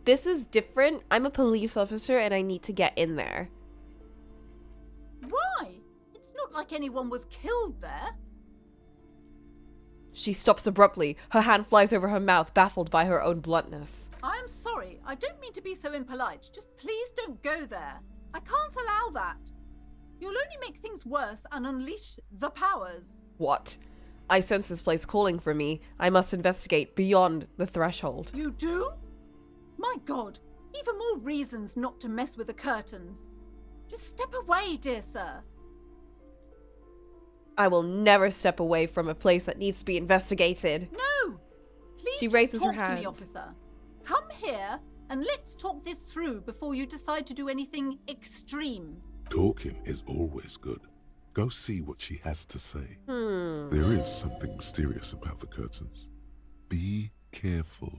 This is different. I'm a police officer and I need to get in there. Why? It's not like anyone was killed there. She stops abruptly. Her hand flies over her mouth, baffled by her own bluntness. I'm sorry. I don't mean to be so impolite. Just please don't go there. I can't allow that. You'll only make things worse and unleash the powers. What? I sense this place calling for me. I must investigate beyond the threshold. You do? My God. Even more reasons not to mess with the curtains. Just step away, dear sir. I will never step away from a place that needs to be investigated. No! Please She raises her talk to me, hand. officer. Come here and let's talk this through before you decide to do anything extreme. Talking is always good. Go see what she has to say. There is something mysterious about the curtains. Be careful.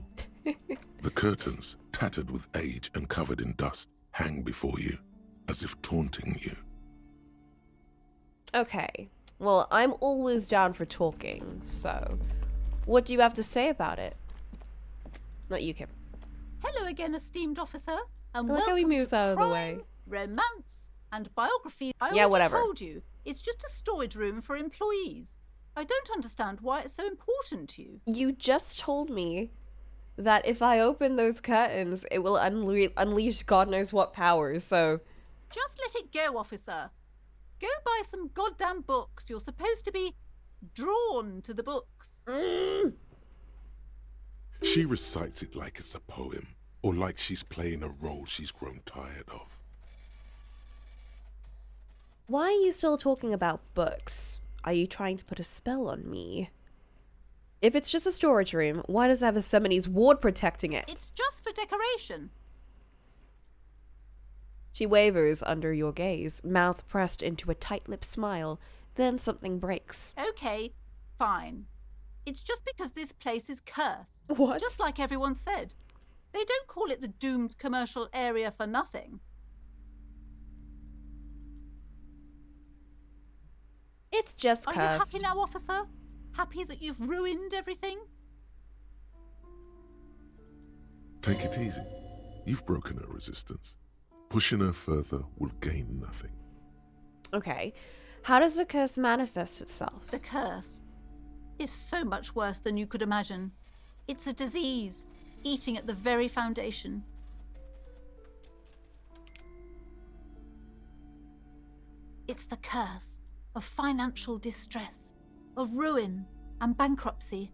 The curtains, tattered with age and covered in dust, hang before you, as if taunting you. Okay. Well, I'm always down for talking, so what do you have to say about it? Not you, Kim. Hello again, esteemed officer, and I like how he welcome moves to out of the crime, way. romance, and biography. I Yeah, already whatever. told you, it's just a storage room for employees. I don't understand why it's so important to you. You just told me that if I open those curtains, it will unleash God knows what powers, so... Just let it go, officer. Go buy some goddamn books. You're supposed to be drawn to the books. She recites it like it's a poem, or like she's playing a role she's grown tired of. Why are you still talking about books? Are you trying to put a spell on me? If it's just a storage room, why does it have a Summonese ward protecting it? It's just for decoration. She wavers under your gaze, mouth pressed into a tight-lipped smile. Then something breaks. Okay, fine. It's just because this place is cursed. What? Just like everyone said. They don't call it the doomed commercial area for nothing. It's just Are cursed. you happy now, officer? Happy that you've ruined everything? Take it easy. You've broken her resistance. Pushing her further will gain nothing. Okay. How does the curse manifest itself? The curse is so much worse than you could imagine. It's a disease, eating at the very foundation. It's the curse of financial distress, of ruin and bankruptcy.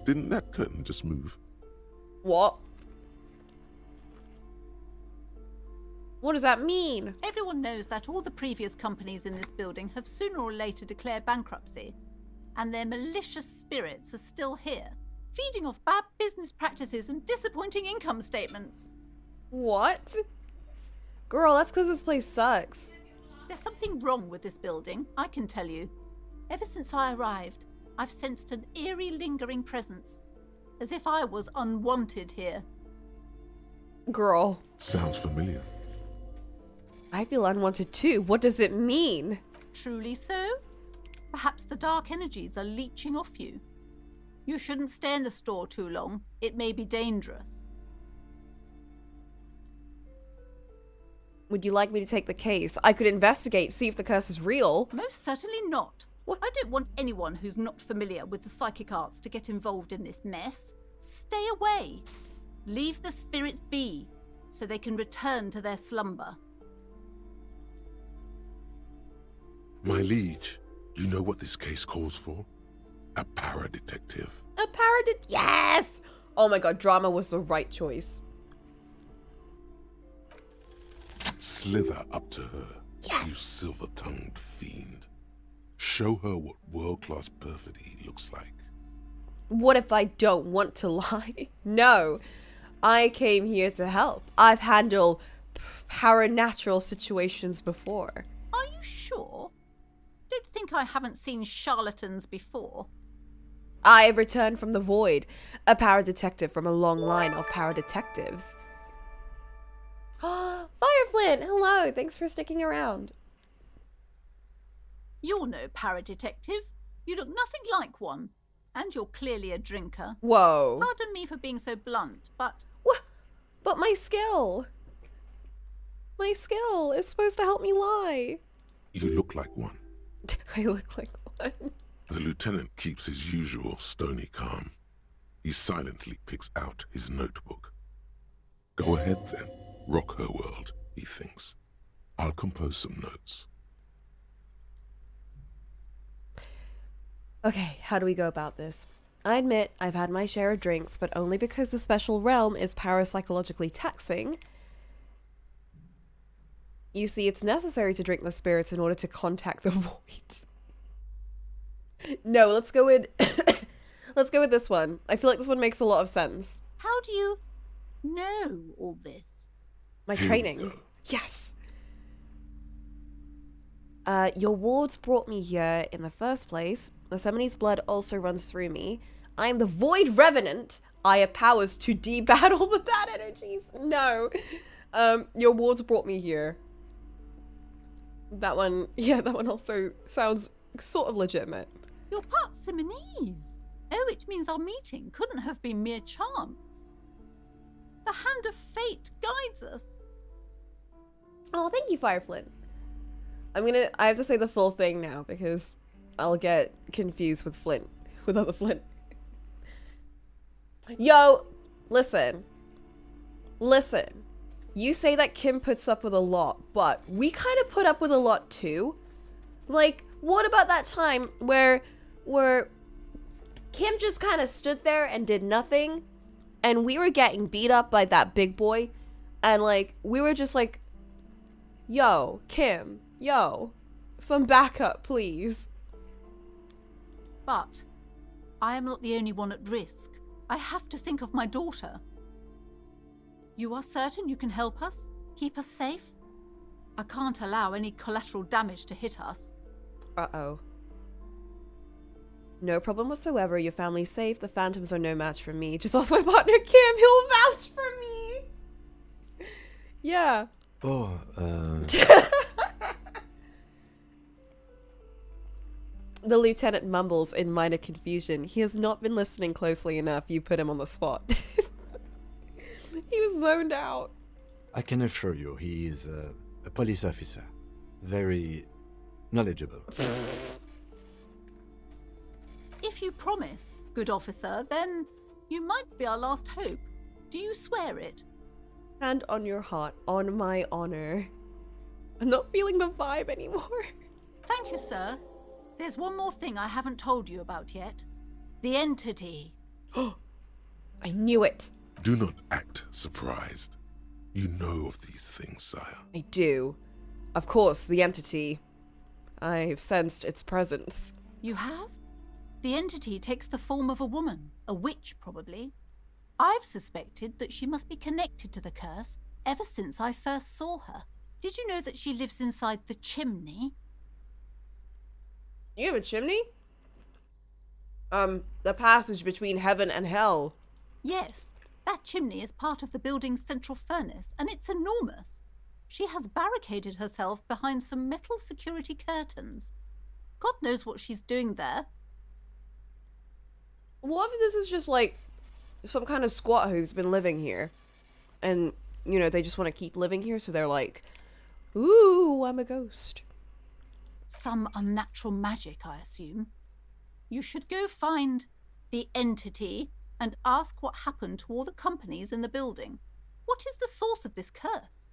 Didn't that curtain just move? What? What does that mean? Everyone knows that all the previous companies in this building have sooner or later declared bankruptcy, and their malicious spirits are still here, feeding off bad business practices and disappointing income statements. What? Girl, that's because this place sucks. There's something wrong with this building, I can tell you. Ever since I arrived, I've sensed an eerie, lingering presence, as if I was unwanted here. Girl, Sounds familiar. I feel unwanted too. What does it mean? Truly so? Perhaps the dark energies are leeching off you. You shouldn't stay in the store too long. It may be dangerous. Would you like me to take the case? I could investigate, see if the curse is real. Most certainly not. What? I don't want anyone who's not familiar with the psychic arts to get involved in this mess. Stay away. Leave the spirits be, so they can return to their slumber. My liege, you know what this case calls for? A para-detective. A paradise. Yes! Oh my god, drama was the right choice. Slither up to her, Yes! you silver-tongued fiend. Show her what world-class perfidy looks like. What if I don't want to lie? No. I came here to help. I've handled paranatural situations before. Are you sure? Don't think I haven't seen charlatans before. I have returned from the void, a paradetective from a long line of paradetectives. Fireflint, hello. Thanks for sticking around. You're no paradetective. You look nothing like one. And you're clearly a drinker. Whoa. Pardon me for being so blunt, but... What? But my skill. My skill is supposed to help me lie. You look like one. I look like one. The lieutenant keeps his usual stony calm. He silently picks out his notebook. Go ahead then. Rock her world, he thinks. I'll compose some notes. Okay, how do we go about this? I admit I've had my share of drinks, but only because the special realm is parapsychologically taxing. You see, it's necessary to drink the spirits in order to contact the void. No, let's go with let's go with this one. I feel like this one makes a lot of sense. How do you know all this? My Here we training. go. Yes. Your wards brought me here in the first place. The Summonese blood also runs through me. I am the Void Revenant. I have powers to de-battle the bad energies. No. Your wards brought me here. That one, yeah, that one also sounds sort of legitimate. You're part Simonese. Oh, it means our meeting couldn't have been mere chance. The hand of fate guides us. Oh, thank you, Fireflint. I have to say the full thing now because I'll get confused with Flint, with other Flint. Yo, listen. Listen. You say that Kim puts up with a lot, but we kind of put up with a lot too. Like, what about that time where where Kim just kind of stood there and did nothing, and we were getting beat up by that big boy, and like we were just like, yo, Kim, yo, some backup, please. But I am not the only one at risk. I have to think of my daughter. You are certain you can help us? Keep us safe? I can't allow any collateral damage to hit us. Uh-oh. No problem whatsoever. Your family's safe. The phantoms are no match for me. Just ask my partner Kim. He'll vouch for me. Yeah. Oh, The lieutenant mumbles in minor confusion. He has not been listening closely enough. You put him on the spot. He was zoned out. I can assure you he is a police officer. Very knowledgeable. If you promise, good officer, then you might be our last hope. Do you swear it? Hand on your heart, on my honor. I'm not feeling the vibe anymore. Thank you, sir. There's one more thing I haven't told you about yet. The entity. I knew it. Do not act surprised. You know of these things, sire. I do. Of course, the entity. I've sensed its presence. You have? The entity takes the form of a woman, a witch probably. I've suspected that she must be connected to the curse ever since I first saw her. Did you know that she lives inside the chimney? You have a chimney? The passage between heaven and hell. Yes, that chimney is part of the building's central furnace, and it's enormous. She has barricaded herself behind some metal security curtains. God knows what she's doing there. What if this is just like some kind of squat who's been living here? And, you know, they just want to keep living here, so they're like, ooh, I'm a ghost. Some unnatural magic, I assume. You should go find the entity and ask what happened to all the companies in the building. What is the source of this curse?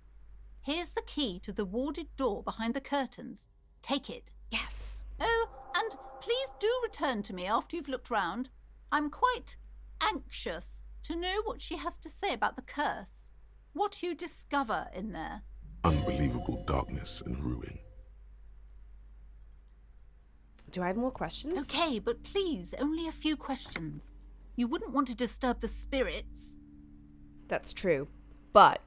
Here's the key to the warded door behind the curtains. Take it. Yes. Oh, and please do return to me after you've looked round. I'm quite anxious to know what she has to say about the curse. What you discover in there. Unbelievable darkness and ruin. Do I have more questions? Okay, but please, only a few questions. You wouldn't want to disturb the spirits. That's true. But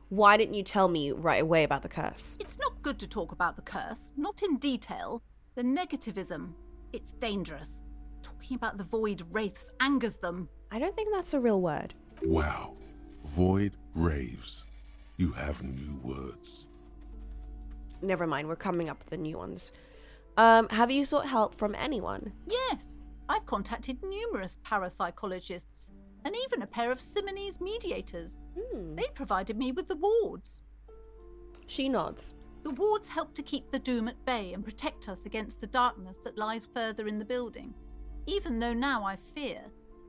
why didn't you tell me right away about the curse? It's not good to talk about the curse, not in detail. The negativism, it's dangerous. Talking about the void wraiths angers them. I don't think that's a real word. Wow. Void raves. You have new words. Never mind, we're coming up with the new ones. Have you sought help from anyone? Yes, I've contacted numerous parapsychologists and even a pair of Simonese mediators. They provided me with the wards. She nods. The wards help to keep the doom at bay and protect us against the darkness that lies further in the building, even though now I fear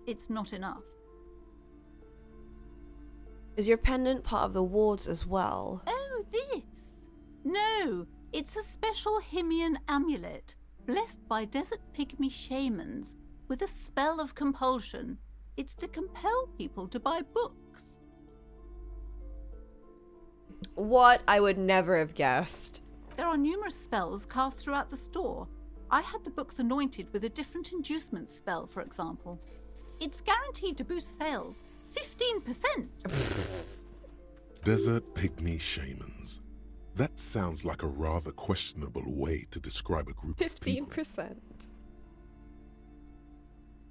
it's not enough. Is your pendant part of the wards as well? Oh, this? No, it's a special Himian amulet, blessed by desert pygmy shamans, with a spell of compulsion. It's to compel people to buy books. What? I would never have guessed. There are numerous spells cast throughout the store. I had the books anointed with a different inducement spell, for example. It's guaranteed to boost sales 15%. Desert pygmy shamans. That sounds like a rather questionable way to describe a group of people. 15%.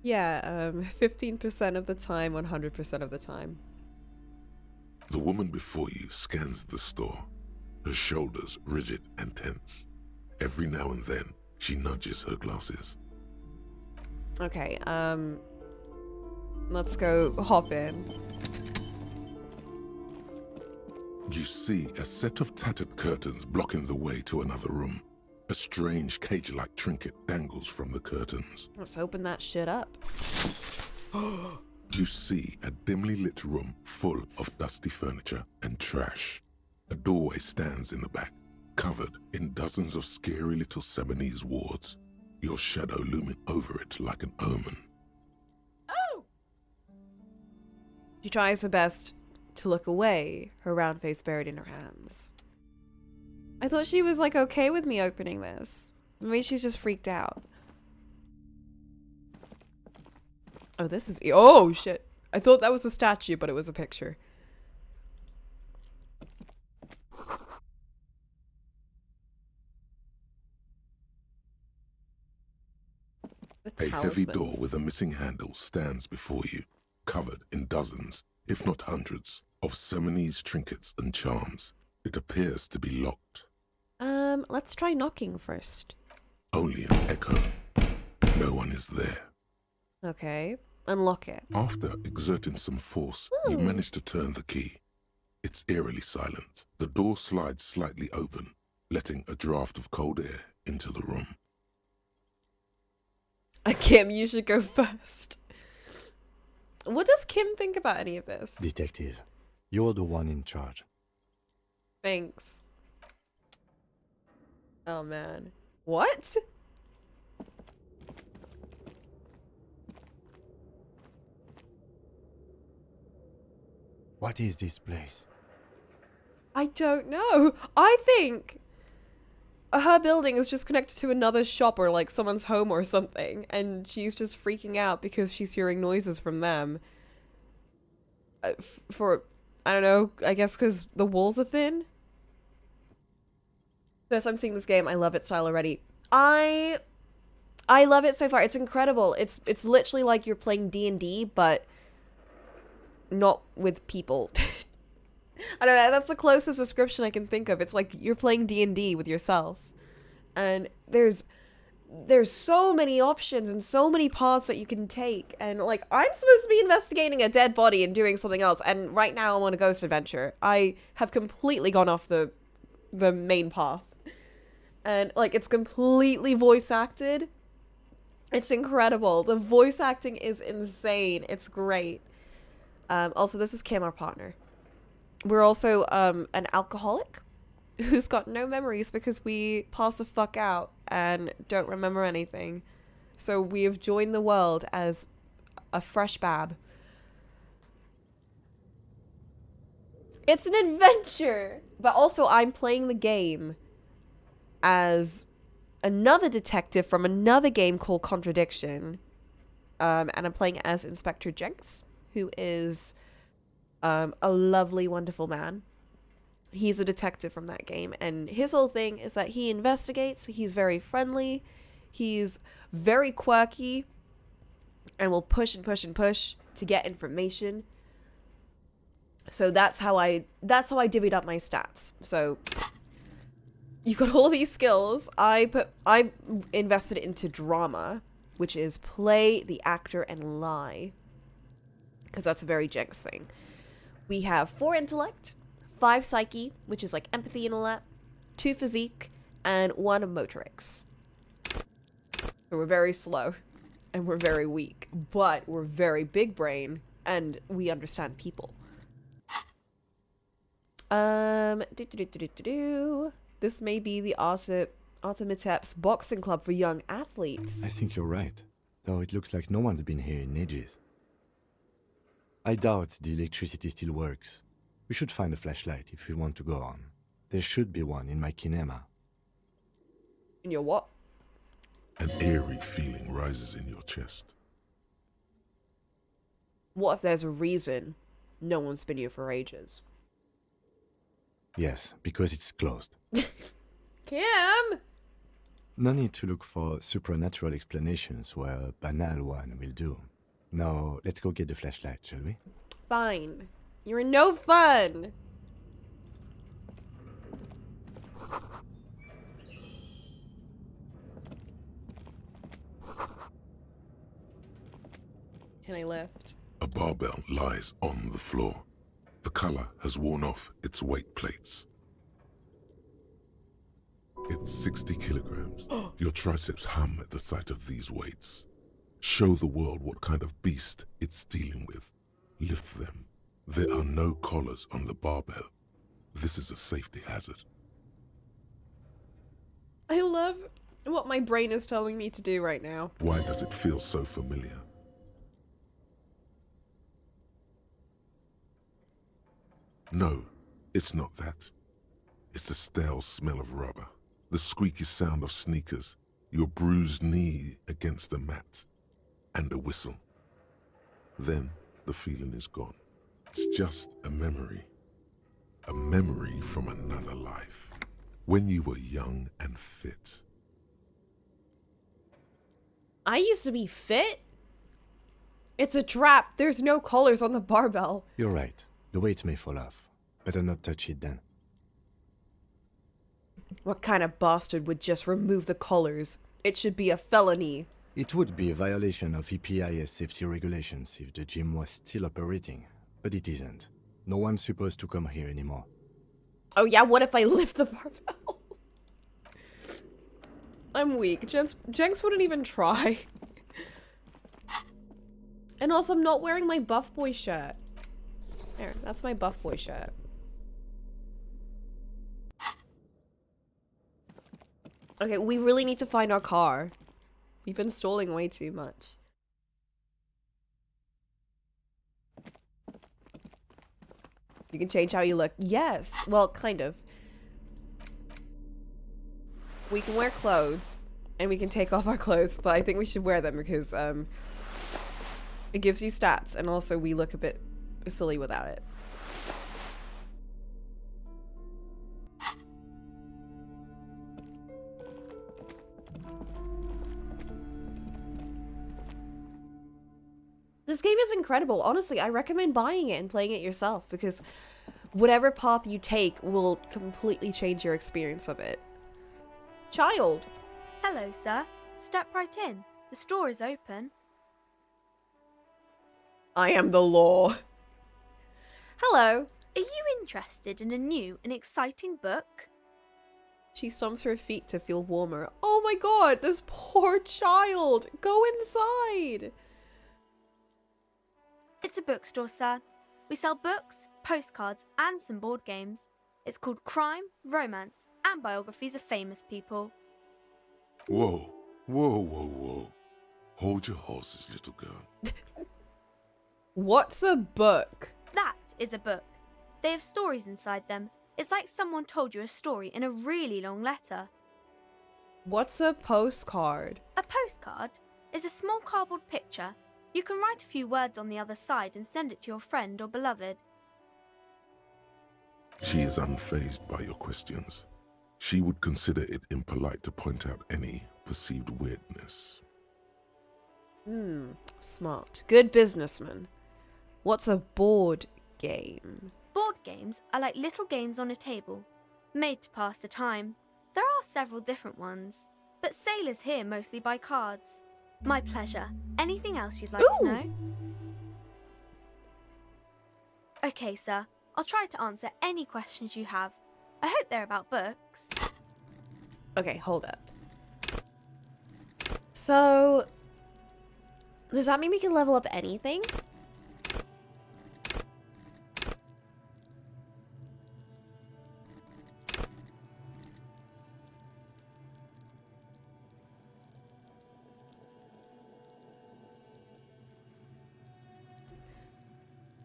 Yeah, 15% of the time, 100% of the time. The woman before you scans the store, her shoulders rigid and tense. Every now and then, she nudges her glasses. Okay, let's go hop in. You see a set of tattered curtains blocking the way to another room. A strange cage-like trinket dangles from the curtains. Let's open that shit up. You see a dimly lit room full of dusty furniture and trash. A doorway stands in the back, covered in dozens of scary little Simonese wards. your shadow looming over it like an omen. Oh! She tries her best to look away, her round face buried in her hands. I thought she was like okay with me opening this. Maybe she's just freaked out. Oh, this is... Oh, shit. I thought that was a statue, but it was a picture. A heavy door with a missing handle stands before you, covered in dozens, if not hundreds, of Seminese trinkets and charms. It appears to be locked. Let's try knocking first. Only an echo. No one is there. Okay. Unlock it. After exerting some force, you manage to turn the key. It's eerily silent. The door slides slightly open, letting a draft of cold air into the room. Kim, you should go first. What does Kim think about any of this? Detective, you're the one in charge. Thanks. Oh, man. What? What is this place? I don't know. I think her building is just connected to another shop or like someone's home or something, and she's just freaking out because she's hearing noises from them. For, I don't know, I guess because the walls are thin? First I'm seeing this game, I love its style already. I love it so far. It's incredible. It's literally like you're playing D&D, but not with people. I don't know, that's the closest description I can think of. It's like you're playing D&D with yourself. And there's so many options and so many paths that you can take. And like, I'm supposed to be investigating a dead body and doing something else. And right now I'm on a ghost adventure. I have completely gone off the main path. And like, it's completely voice acted. It's incredible. The voice acting is insane. It's great. Also, this is Kim, our partner. We're also an alcoholic who's got no memories because we pass the fuck out and don't remember anything. So we have joined the world as a fresh bab. It's an adventure! But also I'm playing the game as another detective from another game called Contradiction. And I'm playing as Inspector Jenks, who is a lovely, wonderful man. He's a detective from that game, and his whole thing is that he investigates. He's very friendly. He's very quirky, and will push and push and push to get information. So that's how I divvied up my stats. So you got all these skills. I invested into drama, which is play the actor and lie, because that's a very Jenks thing. We have 4 intellect, 5 psyche, which is like empathy and all that, 2 physique, and 1 motorics. So we're very slow, and we're very weak, but we're very big brain, and we understand people. This may be the Artemitep's boxing club for young athletes. I think you're right, though it looks like no one's been here in ages. I doubt the electricity still works. We should find a flashlight if we want to go on. There should be one in my kinema. In your what? An eerie feeling rises in your chest. What if there's a reason no one's been here for ages? Yes, because it's closed. Kim! No need to look for supernatural explanations where a banal one will do. Now, let's go get the flashlight, shall we? Fine. You're no fun! Can I lift? A barbell lies on the floor. The color has worn off its weight plates. It's 60 kilograms. Your triceps hum at the sight of these weights. Show the world what kind of beast it's dealing with. Lift them. There are no collars on the barbell. This is a safety hazard. I love what my brain is telling me to do right now. Why does it feel so familiar? No, it's not that. It's the stale smell of rubber, the squeaky sound of sneakers, your bruised knee against the mat, and a whistle. Then the feeling is gone. It's just a memory from another life, when you were young and fit. I used to be fit? It's a trap. There's no collars on the barbell. You're right. The weight may fall off. Better not touch it then. What kind of bastard would just remove the collars? It should be a felony. It would be a violation of EPIS safety regulations if the gym was still operating, but it isn't. No one's supposed to come here anymore. Oh yeah, what if I lift the barbell? I'm weak. Jenks wouldn't even try. And also, I'm not wearing my buff boy shirt. There, that's my buff boy shirt. Okay, we really need to find our car. We've been stalling way too much. You can change how you look. Yes. Well, kind of. We can wear clothes, and we can take off our clothes, but I think we should wear them because it gives you stats, and also we look a bit silly without it. This game is incredible. Honestly, I recommend buying it and playing it yourself because whatever path you take will completely change your experience of it. Child. Hello, sir. Step right in. The store is open. I am the law. Hello. Are you interested in a new and exciting book? She stomps her feet to feel warmer. Oh my god, this poor child. Go inside. It's a bookstore, sir. We sell books, postcards, and some board games. It's called Crime, Romance, and Biographies of Famous People. Whoa, whoa, whoa, whoa. Hold your horses, little girl. What's a book? That is a book. They have stories inside them. It's like someone told you a story in a really long letter. What's a postcard? A postcard is a small cardboard picture. You can write a few words on the other side and send it to your friend or beloved. She is unfazed by your questions. She would consider it impolite to point out any perceived weirdness. Smart. Good businessman. What's a board game? Board games are like little games on a table, made to pass the time. There are several different ones, but sailors here mostly buy cards. My pleasure. Anything else you'd like to know? Okay, sir. I'll try to answer any questions you have. I hope they're about books. Okay, hold up. So, does that mean we can level up anything?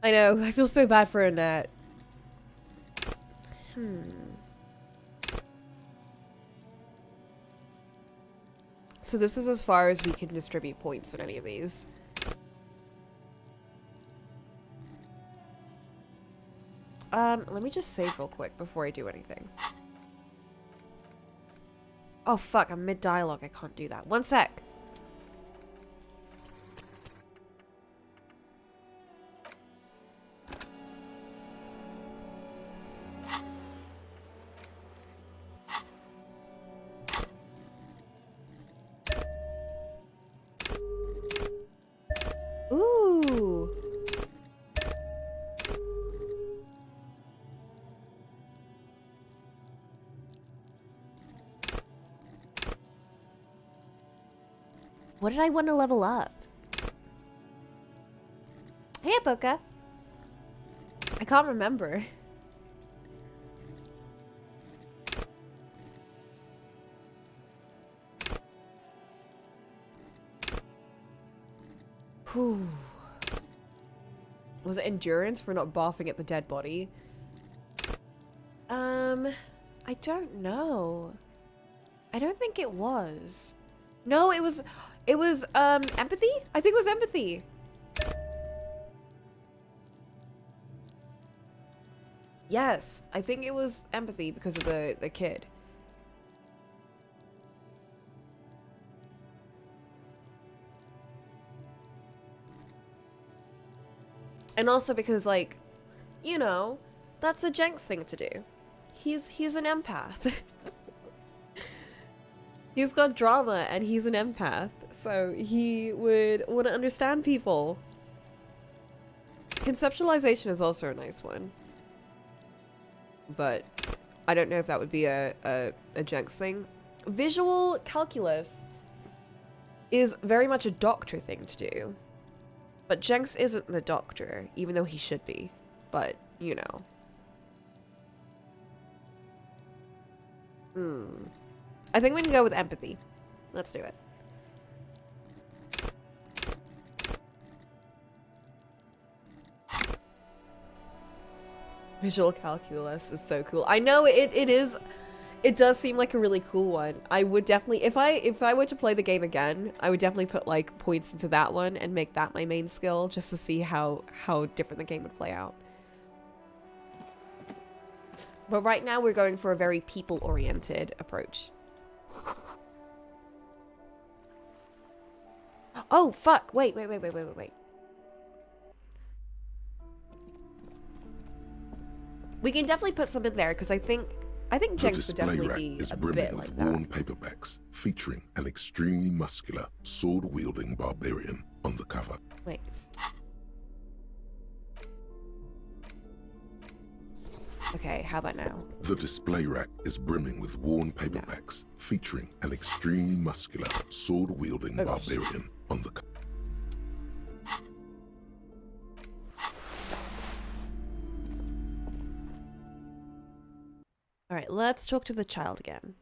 I know, I feel so bad for Annette. So this is as far as we can distribute points in any of these. Let me just save real quick before I do anything. Oh fuck, I'm mid-dialogue, I can't do that. One sec. Ooh. What did I want to level up? Hey, Apoka. I can't remember. Whew. Was it endurance for not barfing at the dead body? I don't know. I don't think it was. No, it was empathy? I think it was empathy. Yes, I think it was empathy because of the kid. And also because, like, you know, that's a Jenks thing to do. He's an empath. He's got drama and he's an empath, so he would want to understand people. Conceptualization is also a nice one. But I don't know if that would be a Jenks thing. Visual calculus is very much a doctor thing to do. But Jenks isn't the doctor, even though he should be. But, you know. I think we can go with empathy. Let's do it. Visual calculus is so cool. I know it does seem like a really cool one. I would definitely, if I were to play the game again, I would definitely put like points into that one and make that my main skill just to see how different the game would play out. But right now we're going for a very people-oriented approach. Oh, fuck. Wait. We can definitely put some in there because I think Jenks would definitely be a bit like that. Worn paperbacks featuring an extremely muscular, sword-wielding barbarian on the cover. Wait. Okay, how about now? The display rack is brimming with worn paperbacks featuring an extremely muscular, sword-wielding barbarian on the cover. All right, let's talk to the child again.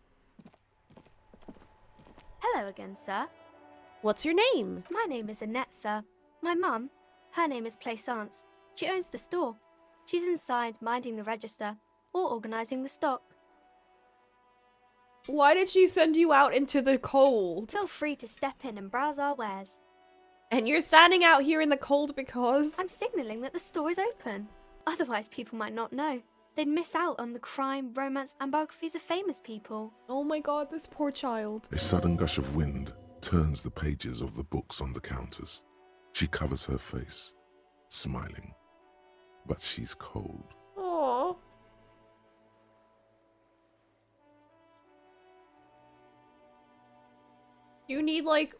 Hello again, sir. What's your name? My name is Annette, sir. My mum, her name is Plaisance. She owns the store. She's inside minding the register or organising the stock. Why did she send you out into the cold? Feel free to step in and browse our wares. And you're standing out here in the cold because? I'm signalling that the store is open. Otherwise, people might not know. They'd miss out on the crime, romance, and biographies of famous people. Oh my god, this poor child. A sudden gush of wind turns the pages of the books on the counters. She covers her face, smiling. But she's cold. Aww. You need, like,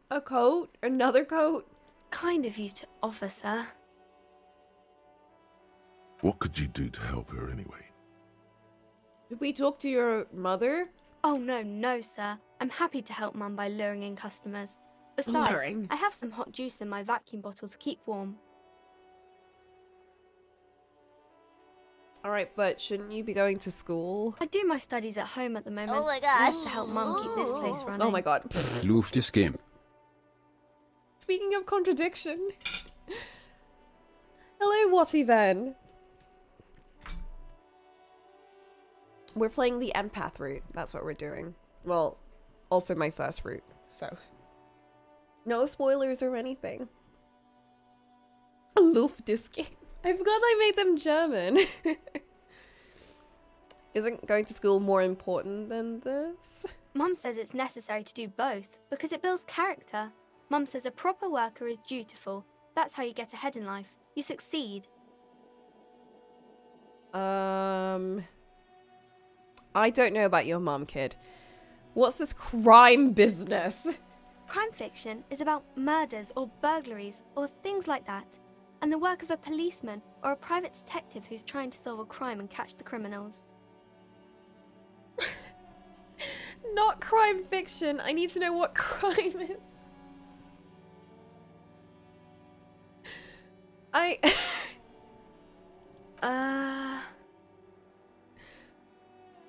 a coat? Another coat? Kind of you to offer, sir. What could you do to help her anyway? Did we talk to your mother? Oh, no, sir. I'm happy to help Mum by luring in customers. Besides, Luring? I have some hot juice in my vacuum bottle to keep warm. Alright, but shouldn't you be going to school? I do my studies at home at the moment. Oh my I gosh. have to help Mum keep this place running. Oh my god. Luft is game. Speaking of contradiction. Hello, Watty Ven. We're playing the empath route. That's what we're doing. Well, also my first route, so. No spoilers or anything. Luft is game. I forgot I made them German. Isn't going to school more important than this? Mum says it's necessary to do both because it builds character. Mum says a proper worker is dutiful. That's how you get ahead in life. You succeed. I don't know about your mom, kid. What's this crime business? Crime fiction is about murders or burglaries or things like that, and the work of a policeman or a private detective who's trying to solve a crime and catch the criminals. Not crime fiction. I need to know what crime is.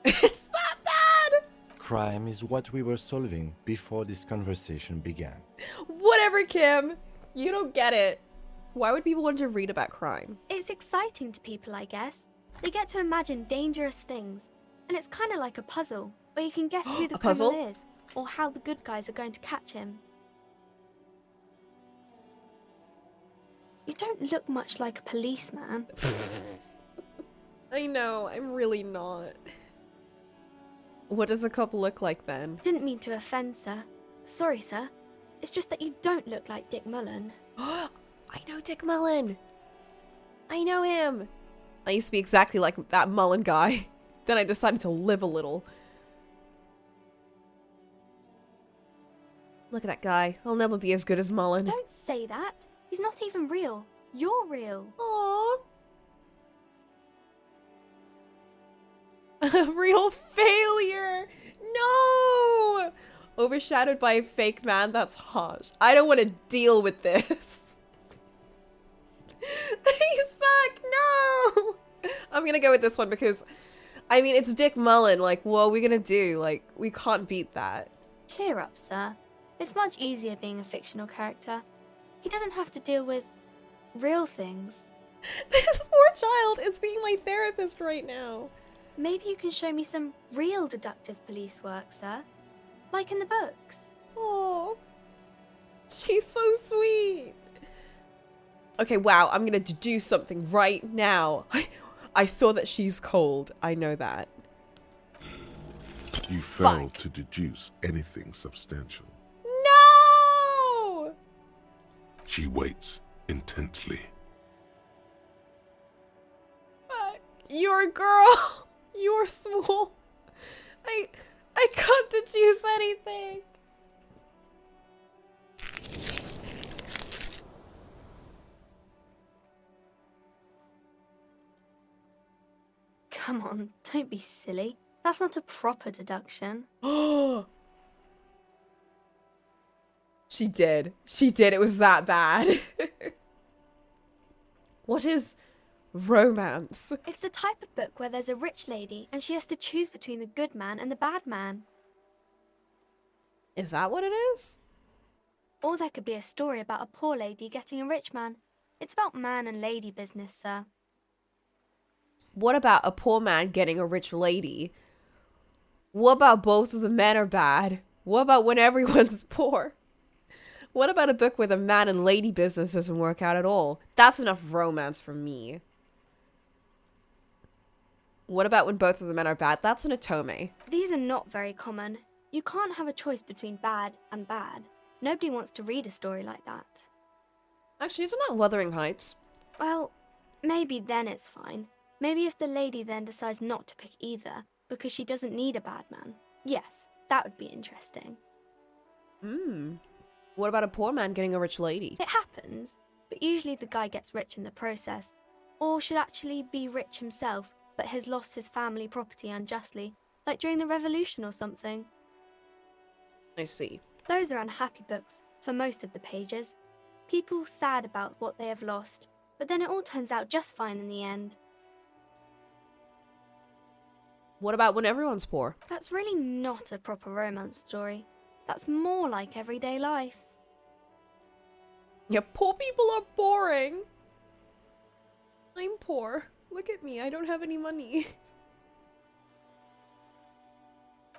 It's that bad! Crime is what we were solving before this conversation began. Whatever, Kim. You don't get it. Why would people want to read about crime? It's exciting to people, I guess. They get to imagine dangerous things. And it's kind of like a puzzle, where you can guess who the A puzzle? criminal is, or how the good guys are going to catch him. You don't look much like a policeman. I know, I'm really not. What does a cop look like then? Didn't mean to offend, sir. Sorry, sir. It's just that you don't look like Dick Mullen. I know Dick Mullen. I know him. I used to be exactly like that Mullen guy. Then I decided to live a little. Look at that guy. I'll never be as good as Mullen. Don't say that. He's not even real. You're real. Aww. A real failure. No. Overshadowed by a fake man. That's harsh. I don't want to deal with this. You suck. No. I'm gonna go with this one because, I mean, it's Dick Mullen. Like, what are we gonna do? Like, we can't beat that. Cheer up, sir. It's much easier being a fictional character. He doesn't have to deal with real things. This poor child is being my therapist right now. Maybe you can show me some real deductive police work, sir. Like in the books. Oh, she's so sweet. Okay, wow, I'm gonna do something right now. I saw that she's cold. I know that. You failed to deduce anything substantial. No! She waits intently. You're a girl. You're small. I can't deduce anything. Come on, don't be silly. That's not a proper deduction. She did. She did. It was that bad. What is romance? It's the type of book where there's a rich lady and she has to choose between the good man and the bad man. Is that what it is? Or there could be a story about a poor lady getting a rich man. It's about man and lady business, sir. What about a poor man getting a rich lady? What about both of the men are bad? What about when everyone's poor? What about a book where the man and lady business doesn't work out at all? That's enough romance for me. What about when both of the men are bad? That's an otome. These are not very common. You can't have a choice between bad and bad. Nobody wants to read a story like that. Actually, isn't that Wuthering Heights? Well, maybe then it's fine. Maybe if the lady then decides not to pick either, because she doesn't need a bad man. Yes, that would be interesting. What about a poor man getting a rich lady? It happens, but usually the guy gets rich in the process. Or should actually be rich himself, but has lost his family property unjustly, like during the revolution or something. I see. Those are unhappy books, for most of the pages. People sad about what they have lost, but then it all turns out just fine in the end. What about when everyone's poor? That's really not a proper romance story. That's more like everyday life. Yeah, poor people are boring. I'm poor. Look at me, I don't have any money.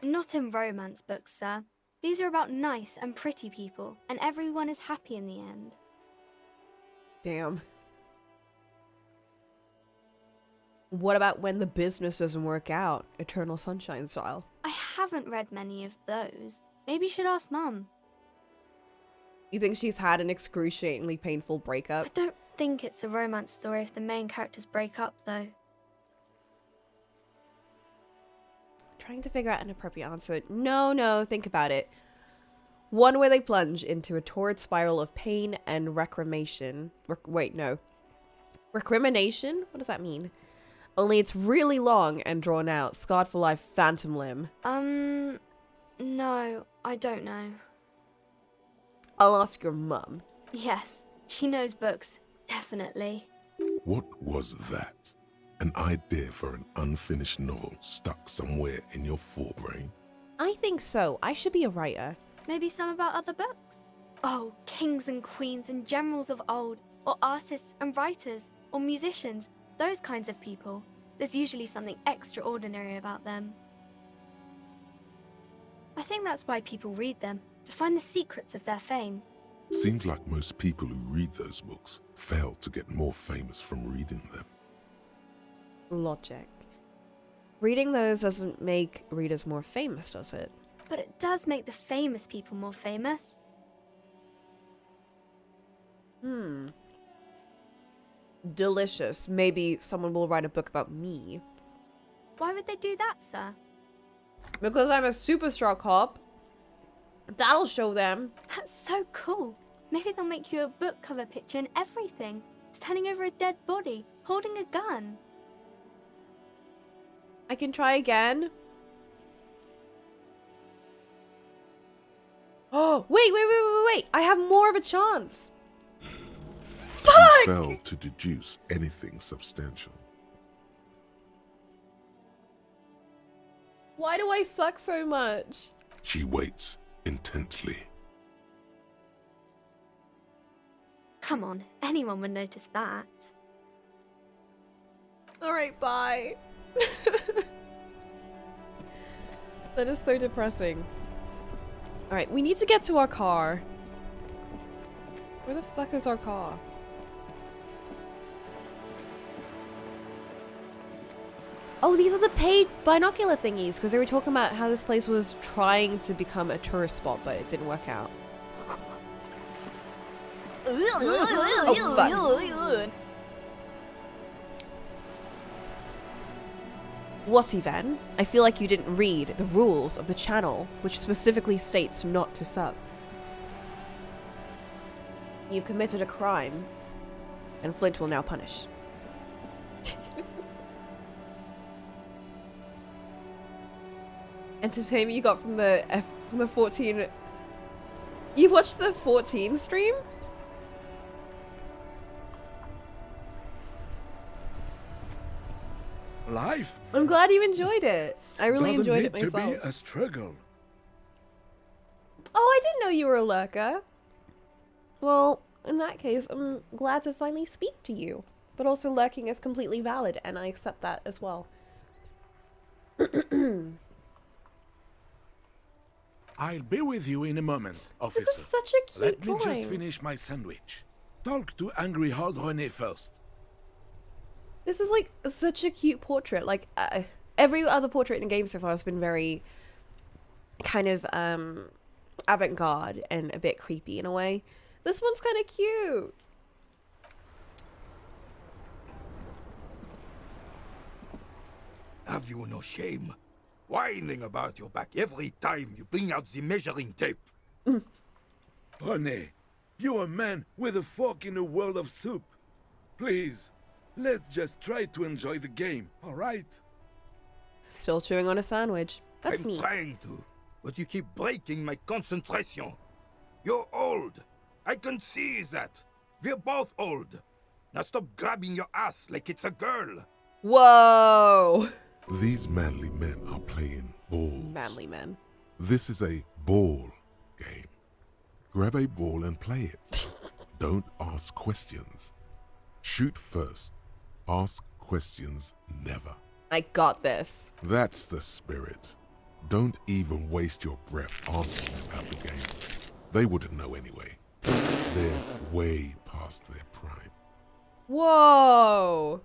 Not in romance books, sir. These are about nice and pretty people, and everyone is happy in the end. Damn. What about when the business doesn't work out? Eternal Sunshine style. I haven't read many of those. Maybe you should ask Mum. You think she's had an excruciatingly painful breakup? I don't think it's a romance story if the main characters break up, though. Trying to figure out an appropriate answer. No, think about it. One where they plunge into a torrid spiral of pain and recrimination. Recrimination? What does that mean? Only it's really long and drawn out. Scarred for life, phantom limb. No, I don't know. I'll ask your mum. Yes, she knows books, definitely. What was that? An idea for an unfinished novel stuck somewhere in your forebrain? I think so. I should be a writer. Maybe some about other books? Oh, kings and queens and generals of old, or artists and writers, or musicians, those kinds of people. There's usually something extraordinary about them. I think that's why people read them, to find the secrets of their fame. Seems like most people who read those books fail to get more famous from reading them. Logic. Reading those doesn't make readers more famous, does it? But it does make the famous people more famous. Delicious. Maybe someone will write a book about me. Why would they do that, sir? Because I'm a superstar cop. That'll show them. That's so cool. Maybe they'll make you a book cover picture and everything. Standing over a dead body, holding a gun. I can try again. Oh, wait. I have more of a chance. He failed to deduce anything substantial. Why do I suck so much? She waits intently. Come on, anyone would notice that. Alright, bye. That is so depressing. Alright, we need to get to our car. Where the fuck is our car? Oh, these are the paid binocular thingies, because they were talking about how this place was trying to become a tourist spot, but it didn't work out. Oh, fuck. What even? I feel like you didn't read the rules of the channel, which specifically states not to sub. You've committed a crime, and Flint will now punish. Entertainment you got from the 14. You watched the 14 stream? Life. I'm glad you enjoyed it. I really doesn't enjoyed it need myself. to be a struggle. Oh, I didn't know you were a lurker. Well, in that case, I'm glad to finally speak to you. But also lurking is completely valid, and I accept that as well. I'll be with you in a moment, officer. This is such a cute Let me drawing. just finish my sandwich. Talk to Angry Hard René first. This is like such a cute portrait. Like every other portrait in the game so far has been very kind of avant-garde and a bit creepy in a way. This one's kind of cute. Have you no shame? Whining about your back every time you bring out the measuring tape. René, you're a man with a fork in a world of soup. Please, let's just try to enjoy the game, alright? Still chewing on a sandwich. That's I'm me. trying to, but you keep breaking my concentration. You're old. I can see that. We're both old. Now stop grabbing your ass like it's a girl. Whoa! These manly men are playing balls. Manly men. This is a ball game. Grab a ball and play it. Don't ask questions. Shoot first. Ask questions never. I got this. That's the spirit. Don't even waste your breath asking about the game. They wouldn't know anyway. They're way past their prime. Whoa!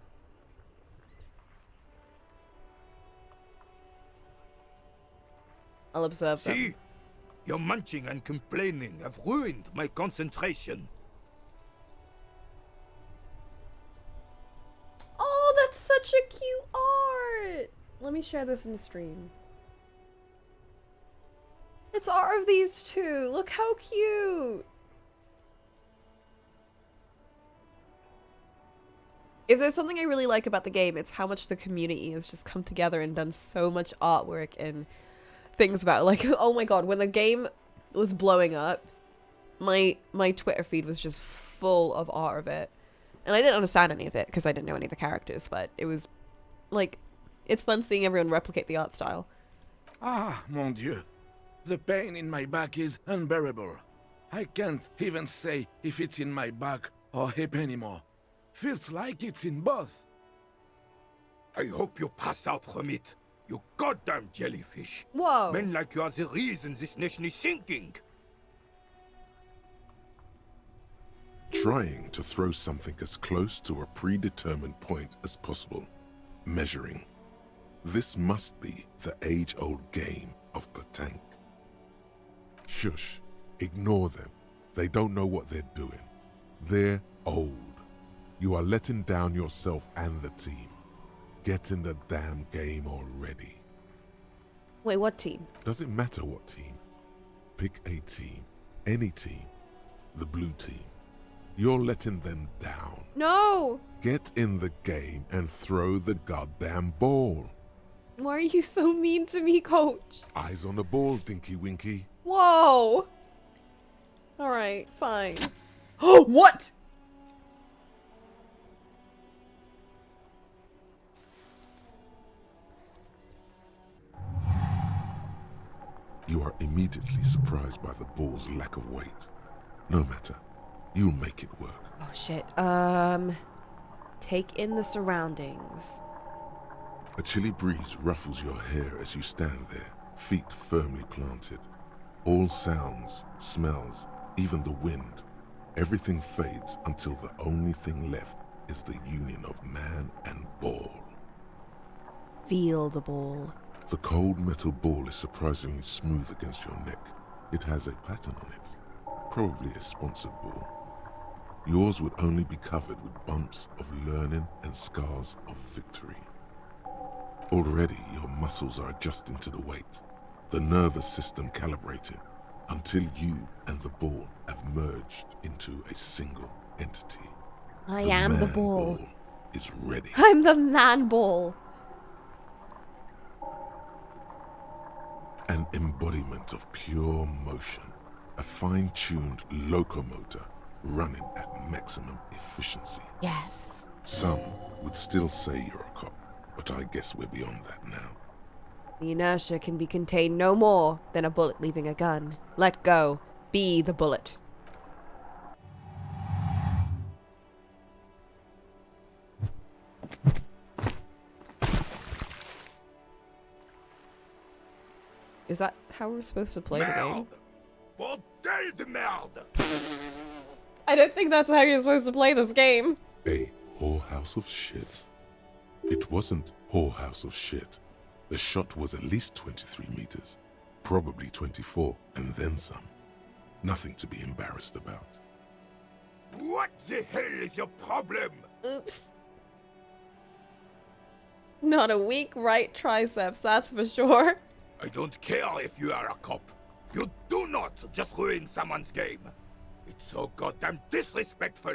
I'll observe them. See? Your munching and complaining have ruined my concentration. Oh, that's such a cute art! Let me share this in stream. It's art of these two. Look how cute! If there's something I really like about the game, it's how much the community has just come together and done so much artwork and things about it. Like, oh my god, when the game was blowing up, my Twitter feed was just full of art of it. And I didn't understand any of it because I didn't know any of the characters, but it was like, it's fun seeing everyone replicate the art style. Ah, mon Dieu. The pain in my back is unbearable. I can't even say if it's in my back or hip anymore. Feels like it's in both. I hope you pass out from it, you goddamn jellyfish. Whoa. Men like you are the reason this nation is sinking. Trying to throw something as close to a predetermined point as possible. Measuring. This must be the age-old game of petanque. Shush. Ignore them. They don't know what they're doing. They're old. You are letting down yourself and the team. Get in the damn game already. Wait, what team? Doesn't matter what team. Pick a team. Any team. The blue team. You're letting them down. No! Get in the game and throw the goddamn ball. Why are you so mean to me, coach? Eyes on the ball, Dinky Winky. Whoa! Alright, fine. Oh, what?! You are immediately surprised by the ball's lack of weight. No matter. You'll make it work. Oh shit. Take in the surroundings. A chilly breeze ruffles your hair as you stand there, feet firmly planted. All sounds, smells, even the wind, everything fades until the only thing left is the union of man and ball. Feel the ball. The cold metal ball is surprisingly smooth against your neck. It has a pattern on it, probably a sponsored ball. Yours would only be covered with bumps of learning and scars of victory. Already your muscles are adjusting to the weight, the nervous system calibrating, until you and the ball have merged into a single entity. I am the man ball. Is ready. I'm the man ball. An embodiment of pure motion, a fine-tuned locomotor running at maximum efficiency. Yes. Some would still say you're a cop, but I guess we're beyond that now. The inertia can be contained no more than a bullet leaving a gun. Let go. Be the bullet. Is that how we're supposed to play the game? Bordel de merde! I don't think that's how you're supposed to play this game. A whorehouse of shit. It wasn't whorehouse of shit. The shot was at least 23 meters, probably 24, and then some. Nothing to be embarrassed about. What the hell is your problem? Oops. Not a weak right triceps, that's for sure. I don't care if you are a cop. You do not just ruin someone's game. It's so goddamn disrespectful.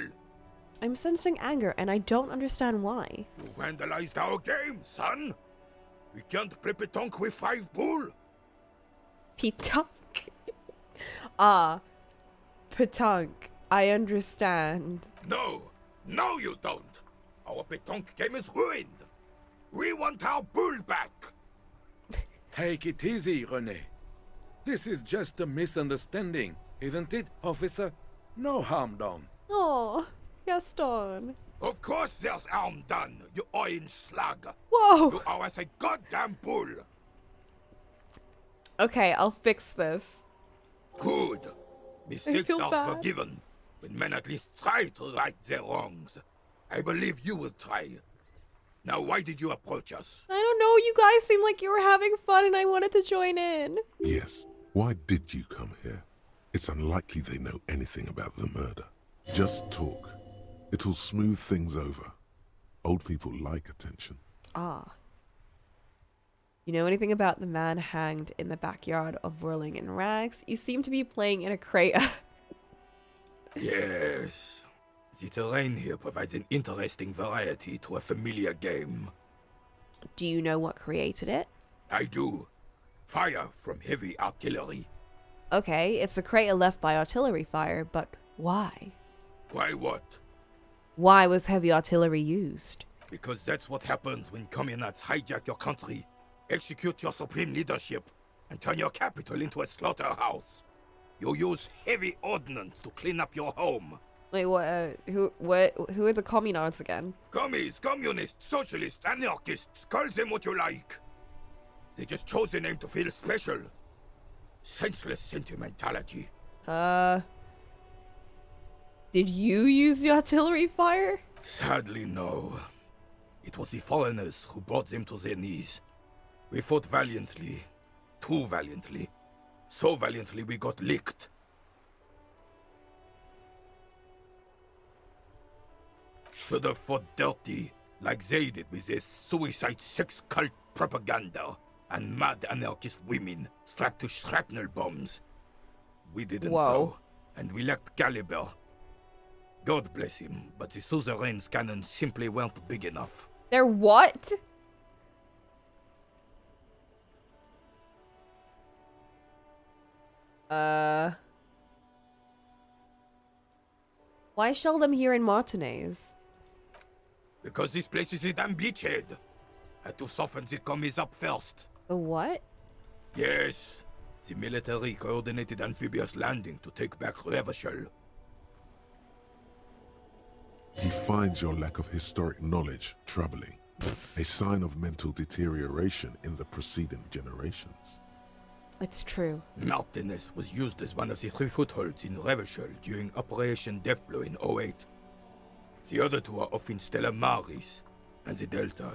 I'm sensing anger, and I don't understand why. You vandalized our game, son. We can't play petanque with 5 bull. Petanque. Ah. Petanque. I understand. No. No, you don't. Our petanque game is ruined. We want our bull back. Take it easy, René. This is just a misunderstanding, isn't it, officer? No harm done. Oh, Gaston. Of course there's harm done, you orange slug. Whoa. You owe us a goddamn bull. Okay, I'll fix this. Good. Mistakes are bad. forgiven when men at least try to right their wrongs. I believe you will try. Now, why did you approach us? I don't know, you guys seemed like you were having fun and I wanted to join in. Yes, why did you come here? It's unlikely they know anything about the murder. Just talk. It'll smooth things over. Old people like attention. Ah. You know anything about the man hanged in the backyard of Whirling in Rags? You seem to be playing in a crater. Yes. The terrain here provides an interesting variety to a familiar game. Do you know what created it? I do. Fire from heavy artillery. Okay, it's a crater left by artillery fire, but why? Why what? Why was heavy artillery used? Because that's what happens when communards hijack your country, execute your supreme leadership, and turn your capital into a slaughterhouse. You use heavy ordnance to clean up your home. Wait, what? Who are the communards again? Commies, communists, socialists, anarchists, call them what you like. They just chose the name to feel special. Senseless sentimentality. Did you use the artillery fire? Sadly, no. It was the foreigners who brought them to their knees. We fought valiantly. Too valiantly. So valiantly we got licked. Should have fought dirty, like they did with their suicide sex cult propaganda and mad anarchist women strapped to shrapnel bombs. We didn't so, and we lacked caliber. God bless him, but the suzerain's cannons simply weren't big enough. They're what? Why shell them here in Martinez? Because this place is a damn beachhead. Had to soften the commies up first. The what? Yes. The military coordinated amphibious landing to take back Revachol. He finds your lack of historic knowledge troubling, a sign of mental deterioration in the preceding generations. It's true. Martinez was used as one of the 3 footholds in Revachol during Operation Deathblow in 08. The other 2 are off in Stella Maris and the Delta.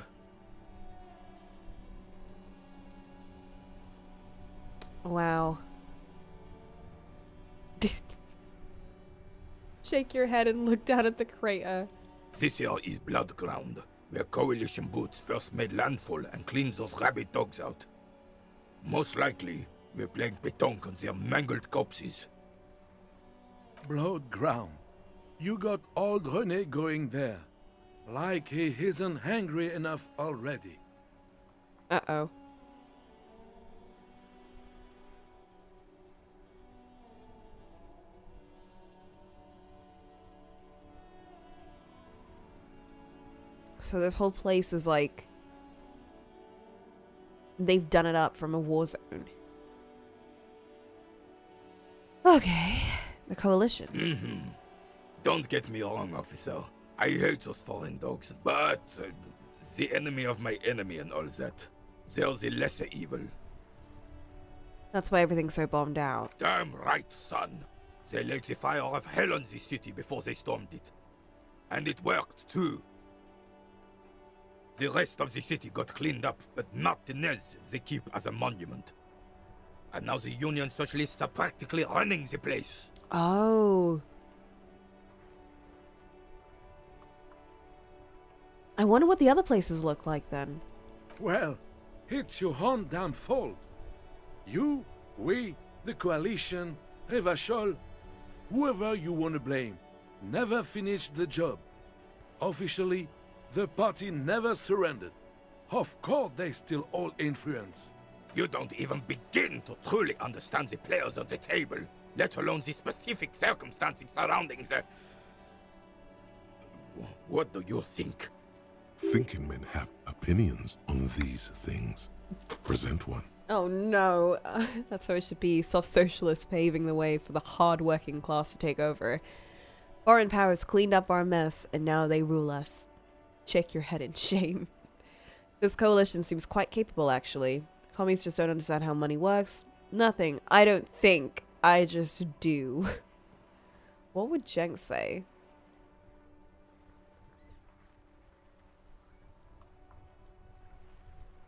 Wow. Shake your head and look down at the crater. This here is Blood Ground, where coalition boots first made landfall and cleaned those rabid dogs out. Most likely, we're playing pétanque on their mangled corpses. Blood Ground. You got old René going there. Like he isn't hungry enough already. Uh-oh. So this whole place is like... they've done it up from a war zone. Okay. The coalition. Don't get me wrong, officer. I hate those foreign dogs, but the enemy of my enemy and all that. They're the lesser evil. That's why everything's so bombed out. Damn right, son. They laid the fire of hell on this city before they stormed it. And it worked, too. The rest of the city got cleaned up, but Martinez they keep as a monument. And now the Union Socialists are practically running the place. Oh. I wonder what the other places look like then. Well, it's your own damn fault. You, we, the coalition, Revachol, whoever you want to blame, never finished the job. Officially, the party never surrendered. Of course they still hold influence. You don't even begin to truly understand the players at the table, let alone the specific circumstances surrounding the... What do you think? Thinking men have opinions on these things. Present one. Oh no. That's how it should be. Soft socialists paving the way for the hard-working class to take over. Foreign powers cleaned up our mess, and now they rule us. Shake your head in shame. This coalition seems quite capable, actually. Commies just don't understand how money works. Nothing. I don't think. I just do. What would Jenks say?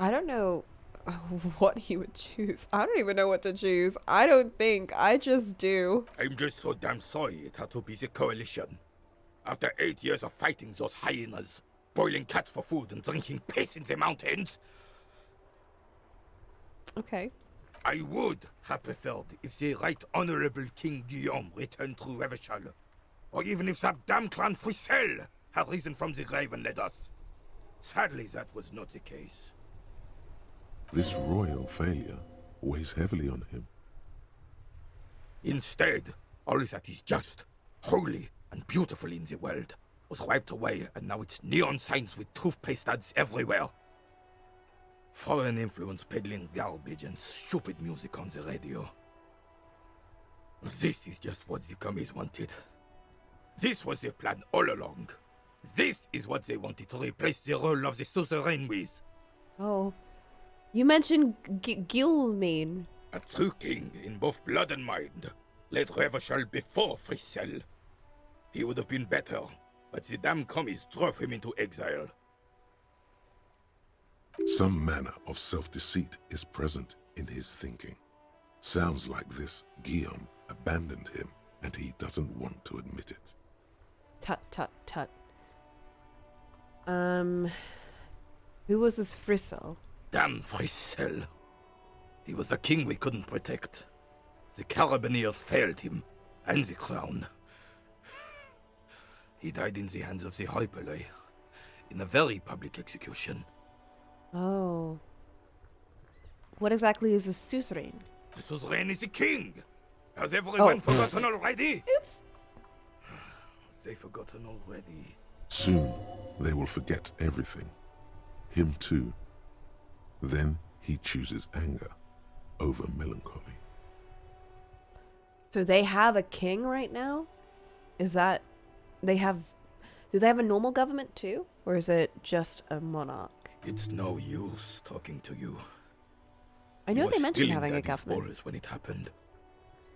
I don't know what he would choose. I don't even know what to choose. I don't think. I just do. I'm just so damn sorry it had to be the coalition. After 8 years of fighting those hyenas, boiling cats for food and drinking piss in the mountains. Okay. I would have preferred if the Right Honorable King Guillaume returned through Revachol, or even if that damn clan Frisel had risen from the grave and led us. Sadly, that was not the case. This royal failure weighs heavily on him. Instead, all that is just, holy, and beautiful in the world was wiped away, and now it's neon signs with toothpaste ads everywhere. Foreign influence peddling garbage and stupid music on the radio. This is just what the commies wanted. This was their plan all along. This is what they wanted to replace the role of the suzerain with. Oh. You mentioned Gilmain. A true king in both blood and mind. Led Revachol before Fricelle. He would have been better, but the damn commies drove him into exile. Some manner of self-deceit is present in his thinking. Sounds like this Guillaume abandoned him, and he doesn't want to admit it. Tut, tut, tut. Who was this Frissel? Damn Fricelle. He was the king we couldn't protect. The Carabineers failed him, and the crown. He died in the hands of the Hyperlay, in a very public execution. Oh. What exactly is a suzerain? The suzerain is the king! Has everyone forgotten already? Oops! They've forgotten already. Soon, they will forget everything. Him too. Then he chooses anger over melancholy. So they have a king right now? Is that... Do they have a normal government too? Or is it just a monarch? It's no use talking to you. I know they mentioned having a Daddy's government. orders when it happened.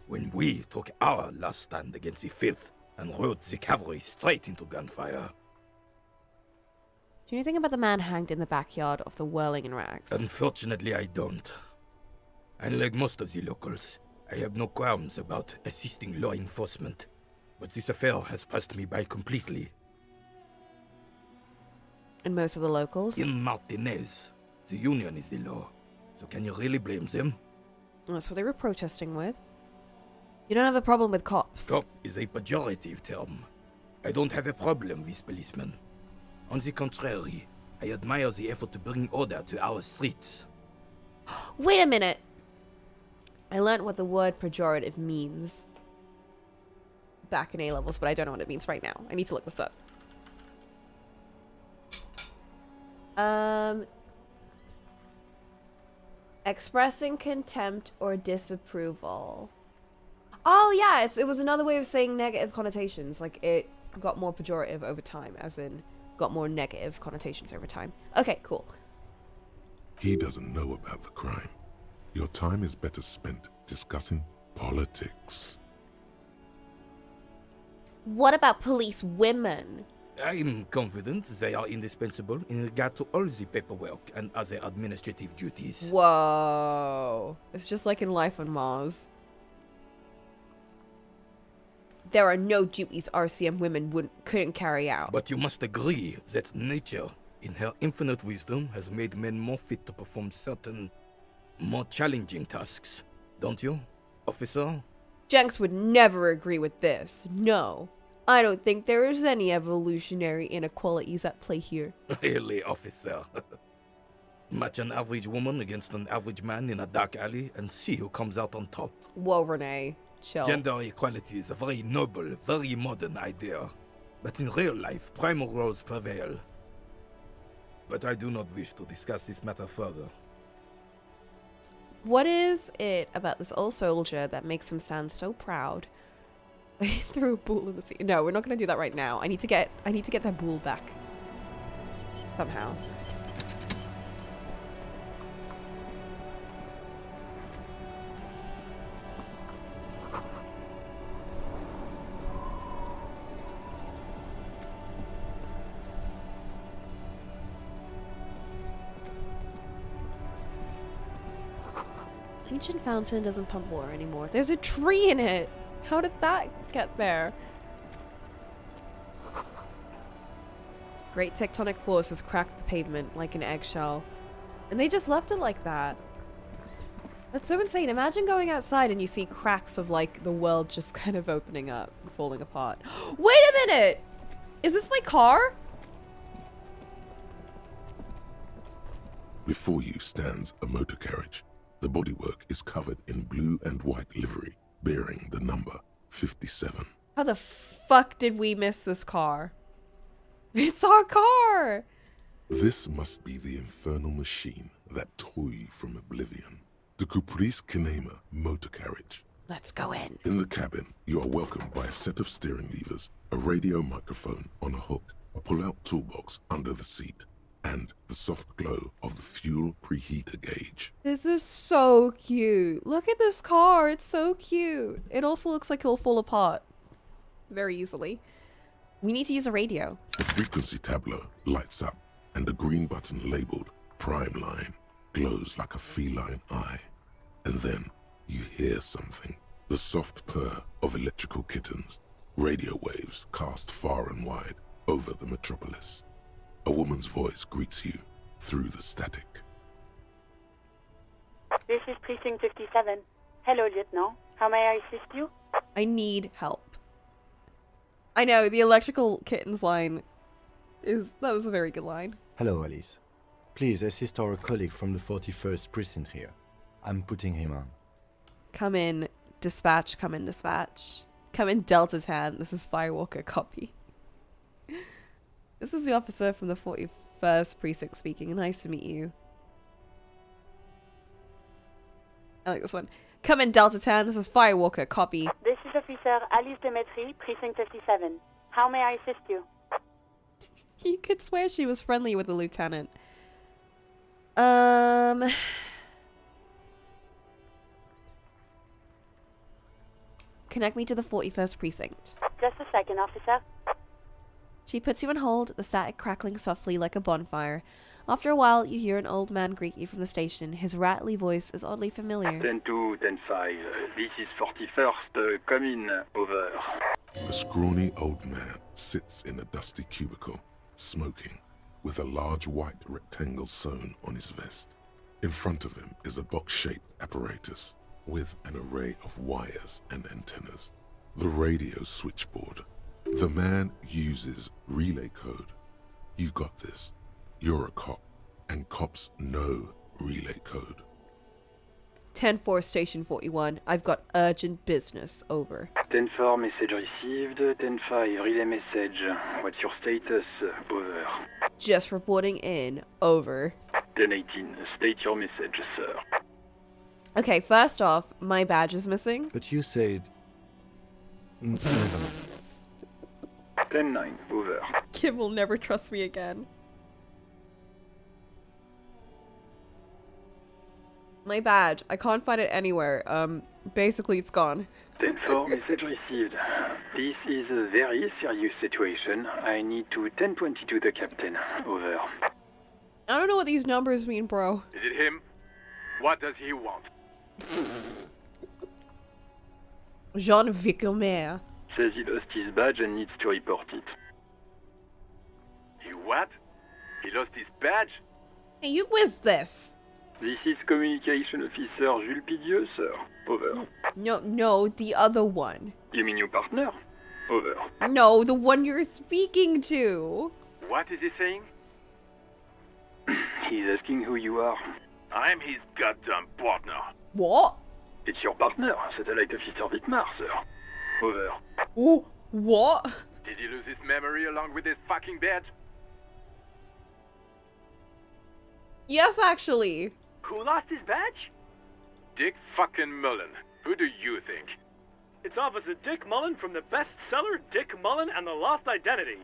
When we took our last stand against the filth and rode the cavalry straight into gunfire. Do you know anything about the man hanged in the backyard of the Whirling in Rags? Unfortunately, I don't. Unlike most of the locals, I have no qualms about assisting law enforcement. But this affair has passed me by completely. And most of the locals? In Martinez, the union is the law. So can you really blame them? That's what they were protesting with. You don't have a problem with cops. Cop is a pejorative term. I don't have a problem with policemen. On the contrary, I admire the effort to bring order to our streets. Wait a minute! I learned what the word pejorative means back in A-levels, but I don't know what it means right now. I need to look this up. Expressing contempt or disapproval. Oh yeah, it was another way of saying negative connotations. Like it got more pejorative over time, as in got more negative connotations over time. Okay, cool. He doesn't know about the crime. Your time is better spent discussing politics. What about police women? I'm confident they are indispensable in regard to all the paperwork and other administrative duties. Whoa. It's just like in Life on Mars. There are no duties RCM women couldn't carry out. But you must agree that nature, in her infinite wisdom, has made men more fit to perform certain, more challenging tasks. Don't you, officer? Jenks would never agree with this. No. I don't think there is any evolutionary inequalities at play here. Really, officer. Match an average woman against an average man in a dark alley and see who comes out on top. Whoa, Renee. Chill. Gender equality is a very noble, very modern idea. But in real life, primal roles prevail. But I do not wish to discuss this matter further. What is it about this old soldier that makes him stand so proud? He threw a bull in the sea. No, we're not going to do that right now. I need to get that bull back. Somehow. Ancient fountain doesn't pump water anymore. There's a tree in it! How did that get there? Great tectonic force has cracked the pavement like an eggshell. And they just left it like that. That's so insane. Imagine going outside and you see cracks of like the world just kind of opening up and falling apart. Wait a minute! Is this my car? Before you stands a motor carriage. The bodywork is covered in blue and white livery, bearing the number 57. How the fuck did we miss this car? It's our car! This must be the infernal machine that tore you from oblivion. The Caprice Kinema motor carriage. Let's go in. In the cabin, you are welcomed by a set of steering levers, a radio microphone on a hook, a pull-out toolbox under the seat, and the soft glow of the fuel preheater gauge. This is so cute. Look at this car. It's so cute. It also looks like it'll fall apart very easily. We need to use a radio. The frequency tableau lights up, and the green button labeled Prime Line glows like a feline eye. And then you hear something. The soft purr of electrical kittens. Radio waves cast far and wide over the metropolis. A woman's voice greets you through the static. This is Precinct 57. Hello, Lieutenant. How may I assist you? I need help. I know, the electrical kittens line that was a very good line. Hello, Alice. Please assist our colleague from the 41st precinct here. I'm putting him on. Come in, dispatch. Come in, dispatch. Come in, Delta's hand. This is Firewalker, copy. This is the officer from the 41st precinct speaking. Nice to meet you. I like this one. Come in, Delta 10. This is Firewalker, copy. This is Officer Alice Demetri, Precinct 57. How may I assist you? You could swear she was friendly with the lieutenant. Connect me to the 41st precinct. Just a second, officer. She puts you on hold, the static crackling softly like a bonfire. After a while, you hear an old man greet you from the station. His rattly voice is oddly familiar. 10-2, 10-5. This is 41st. Come in. Over. A scrawny old man sits in a dusty cubicle, smoking, with a large white rectangle sewn on his vest. In front of him is a box-shaped apparatus with an array of wires and antennas. The radio switchboard. The man uses relay code. You got this. You're a cop, and cops know relay code. 10-4, Station 41. I've got urgent business. Over. 10-4, message received. 10-5, relay message. What's your status? Over. Just reporting in. Over. 10-18, state your message, sir. Okay, first off, my badge is missing. But you said... 10-9, over. Kim will never trust me again. My badge. I can't find it anywhere. Basically it's gone. 10-4, message received. This is a very serious situation. I need to 10-22 the captain. Over. I don't know what these numbers mean, bro. Is it him? What does he want? Jean Vicomere. Says he lost his badge and needs to report it. He what? He lost his badge? Hey, you whiz this. This is Communication Officer Jules Pidieu, sir. Over. No, the other one. You mean your partner? Over. No, the one you're speaking to. What is he saying? He's asking who you are. I'm his goddamn partner. What? It's your partner, Satellite Officer Vitmar, sir. Over. Oh, what? Did he lose his memory along with his fucking badge? Yes, actually. Who lost his badge? Dick fucking Mullen. Who do you think? It's Officer Dick Mullen from the bestseller Dick Mullen and the Lost Identity.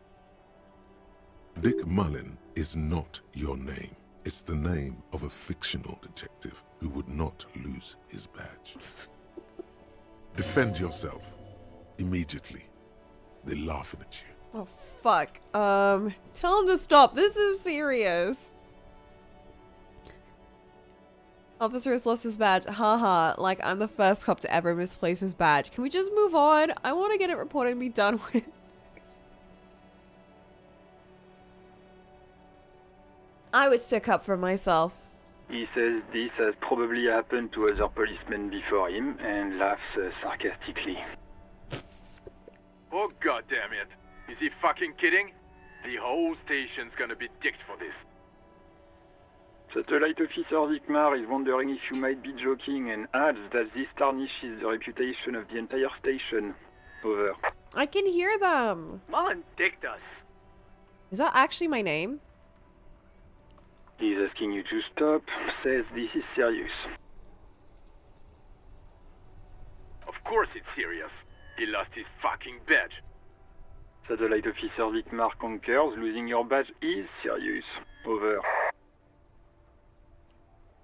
Dick Mullen is not your name. It's the name of a fictional detective who would not lose his badge. Defend yourself. Immediately. They're laughing at you. Oh, fuck. Tell him to stop. This is serious. Officer has lost his badge. Haha, like I'm the first cop to ever misplace his badge. Can we just move on? I want to get it reported and be done with. I would stick up for myself. He says this has probably happened to other policemen before him and laughs sarcastically. Oh god damn it. Is he fucking kidding? The whole station's gonna be dicked for this. Satellite Officer Vicmar is wondering if you might be joking and adds that this tarnishes the reputation of the entire station. Over. I can hear them. Mullen dicked us. Is that actually my name? He's asking you to stop, says this is serious. Of course it's serious. He lost his fucking badge. Satellite Officer Vicmar concurs. Losing your badge is serious. Over.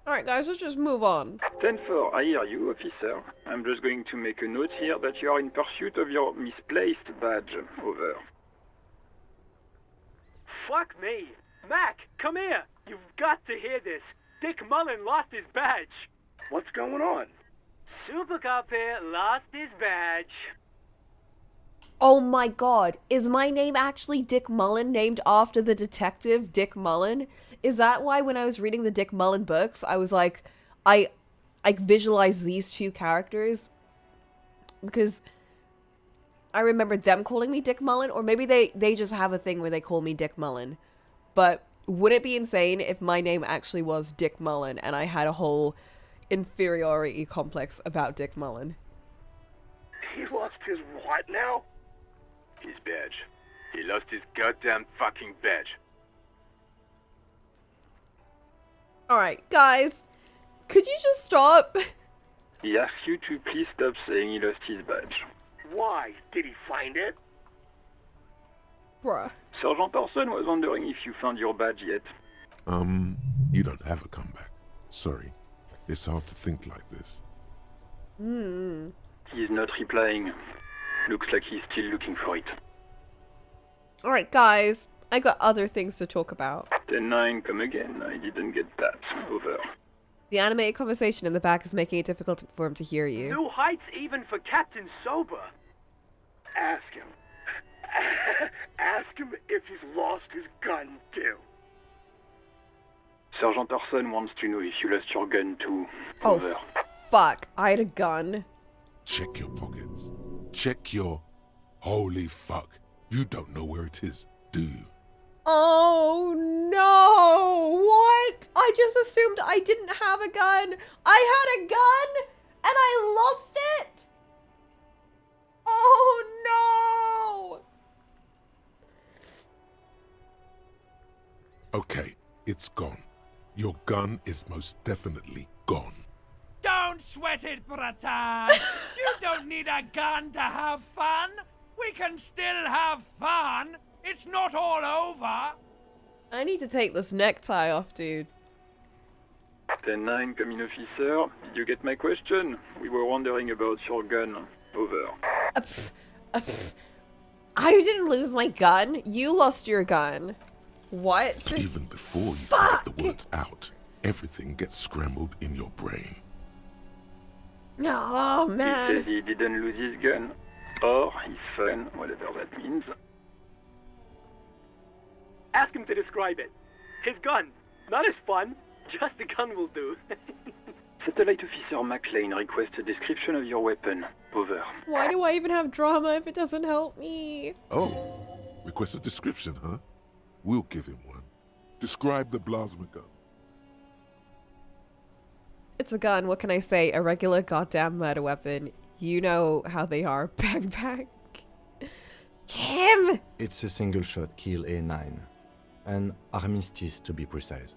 Alright guys, let's just move on. 10-4, I hear you, officer. I'm just going to make a note here that you are in pursuit of your misplaced badge. Over. Fuck me. Mac, come here. You've got to hear this. Dick Mullen lost his badge. What's going on? Super Cop here lost his badge. Oh my god, is my name actually Dick Mullen, named after the detective Dick Mullen? Is that why when I was reading the Dick Mullen books, I was like, I visualized these two characters? Because I remember them calling me Dick Mullen, or maybe they just have a thing where they call me Dick Mullen. But would it be insane if my name actually was Dick Mullen and I had a whole inferiority complex about Dick Mullen? He lost his what now? His badge. He lost his goddamn fucking badge. Alright, guys. Could you just stop? He asks you to please stop saying he lost his badge. Why? Did he find it? Bruh. Sergeant Orson was wondering if you found your badge yet. You don't have a comeback. Sorry. It's hard to think like this. He's not replying. Looks like he's still looking for it. Alright, guys. I got other things to talk about. 10-9, come again. I didn't get that. Over. The animated conversation in the back is making it difficult for him to hear you. New heights even for Captain Sober. Ask him. Ask him if he's lost his gun, too. Sergeant Orson wants to know if you lost your gun too. Oh, Over. fuck. I had a gun. Check your pockets. Check your... Holy fuck. You don't know where it is, do you? Oh, no. What? I just assumed I didn't have a gun. I had a gun and I lost it. Oh, no. Okay, it's gone. Your gun is most definitely gone. Don't sweat it, Bratan. You don't need a gun to have fun. We can still have fun. It's not all over. I need to take this necktie off, dude. 10-9, come in, officer. Did you get my question? We were wondering about your gun. Over. I didn't lose my gun. You lost your gun. What? Even before you get the words out, everything gets scrambled in your brain. Oh, man. He says he didn't lose his gun. Or his fun, whatever that means. Ask him to describe it. His gun. Not his fun. Just the gun will do. Satellite Officer McLean requests a description of your weapon. Over. Why do I even have drama if it doesn't help me? Oh, request a description, huh? We'll give him one. Describe the plasma gun. It's a gun. What can I say? A regular goddamn murder weapon. You know how they are. Bang, bang. Kim! It's a single-shot kill A9. An armistice, to be precise.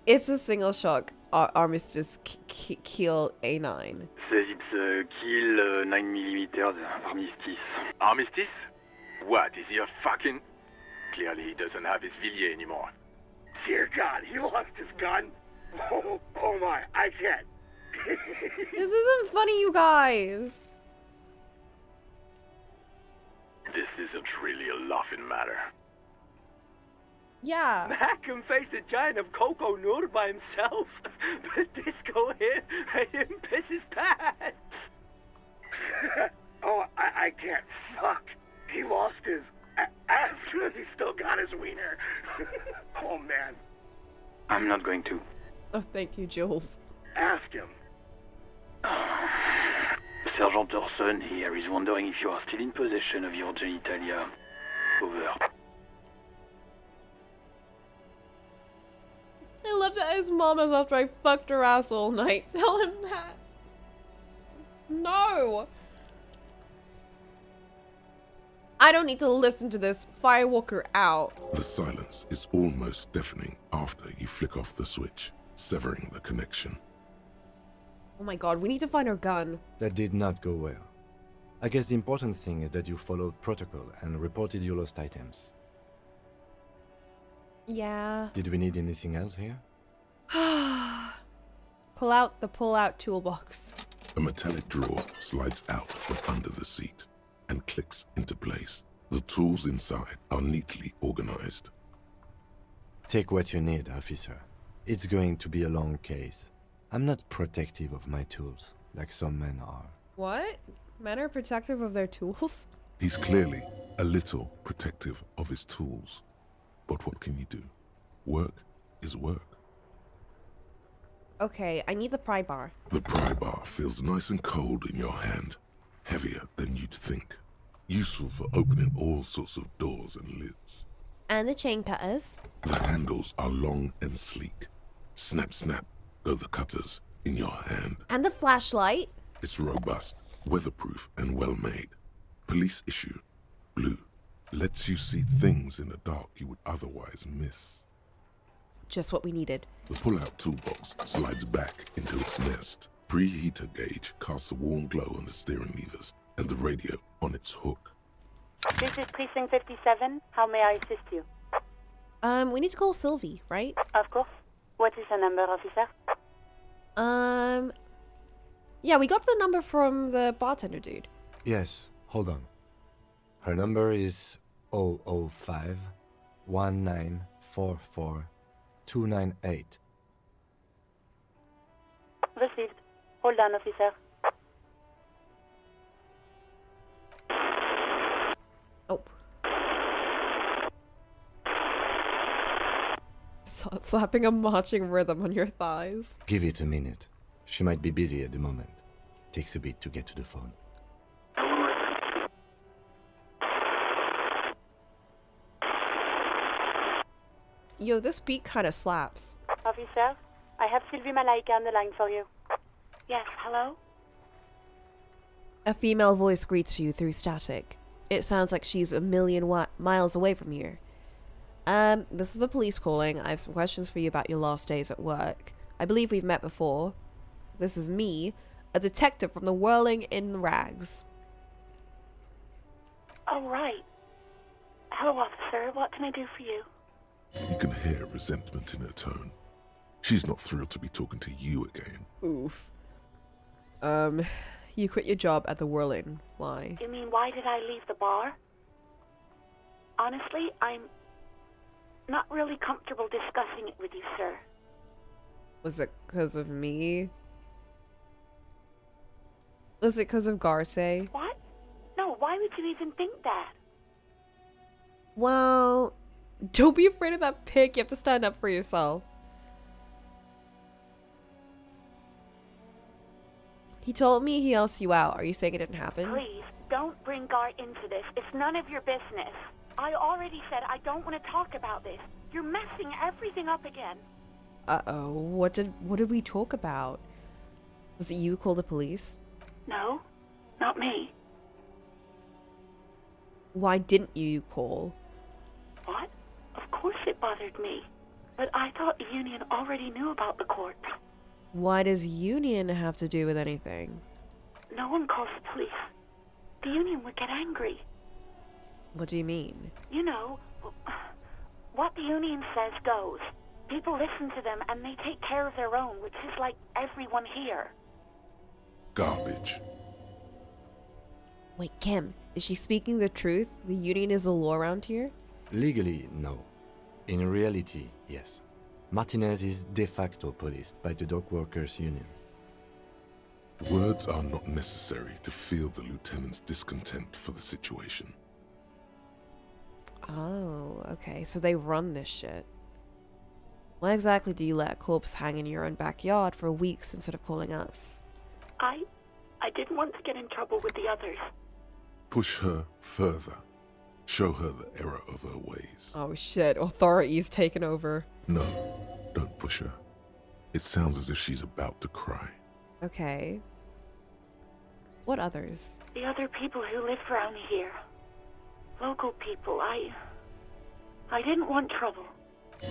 It's a single shot armistice kill A9. Says it's a kill 9mm armistice. Armistice? What, is he a fucking... Clearly he doesn't have his Villiers anymore. Dear God, he lost his gun. Oh my, I can't. This isn't funny, you guys. This isn't really a laughing matter. Yeah. Mac can face a giant of Coco Noor by himself, but Disco here made him piss his pants. Oh, I can't. Fuck. He lost his... Ask him if he still got his wiener. Oh, man. I'm not going to. Oh, thank you, Jules. Ask him. Sergeant Orson here is wondering if you are still in possession of your genitalia. Over. I left at his mama's after I fucked her ass all night. Tell him that. No. I don't need to listen to this. Firewalker out. The silence is almost deafening after you flick off the switch, severing the connection. Oh my god, we need to find her gun. That did not go well. I guess the important thing is that you followed protocol and reported your lost items. Yeah. Did we need anything else here? Pull out the pull-out toolbox. A metallic drawer slides out from under the seat and clicks into place. The tools inside are neatly organized. Take what you need, officer. It's going to be a long case. I'm not protective of my tools, like some men are. What? Men are protective of their tools? He's clearly a little protective of his tools. But what can you do? Work is work. Okay, I need the pry bar. The pry bar feels nice and cold in your hand, heavier than you'd think. Useful for opening all sorts of doors and lids. And the chain cutters. The handles are long and sleek. Snap, snap, go the cutters in your hand. And the flashlight. It's robust, weatherproof, and well made. Police issue, blue. Lets you see things in the dark you would otherwise miss. Just what we needed. The pull-out toolbox slides back into its nest. Preheater gauge casts a warm glow on the steering levers and the radio on its hook. This is Precinct 57. How may I assist you? We need to call Sylvie, right? Of course. What is the number, officer? Yeah, we got the number from the bartender dude. Yes, hold on. Her number is 005 1944 298. Received. Hold on, officer. Oh. Slapping a marching rhythm on your thighs. Give it a minute. She might be busy at the moment. Takes a bit to get to the phone. Yo, this beat kind of slaps. Officer, I have Sylvie Malaika on the line for you. Yes, hello? A female voice greets you through static. It sounds like she's a million miles away from here. This is the police calling. I have some questions for you about your last days at work. I believe we've met before. This is me, a detective from the Whirling in Rags. Oh, right. Hello, officer. What can I do for you? You can hear resentment in her tone. She's not thrilled to be talking to you again. Oof. You quit your job at the Whirling. Why? You mean, why did I leave the bar? Honestly, I'm not really comfortable discussing it with you, sir. Was it because of me? Was it because of Garce? What? No, why would you even think that? Well, don't be afraid of that pig. You have to stand up for yourself. He told me he asked you out. Are you saying it didn't happen? Please, don't bring Gar into this. It's none of your business. I already said I don't want to talk about this. You're messing everything up again. Uh-oh. What did we talk about? Was it you who called the police? No, not me. Why didn't you call? What? Of course it bothered me. But I thought the union already knew about the court. Why does union have to do with anything? No one calls the police. The union would get angry. What do you mean? You know, what the union says goes. People listen to them and they take care of their own, which is like everyone here. Garbage. Wait, Kim, is she speaking the truth? The union is the law around here? Legally, no. In reality, yes. Martinez is de facto policed by the dock workers union. Words are not necessary to feel the lieutenant's discontent for the situation. Oh, okay, so they run this shit. Why exactly do you let a corpse hang in your own backyard for weeks instead of calling us? I didn't want to get in trouble with the others. Push her further. Show her the error of her ways. Oh shit, authority's taken over. No, don't push her. It sounds as if she's about to cry. Okay. What others? The other people who live around here. Local people. I didn't want trouble.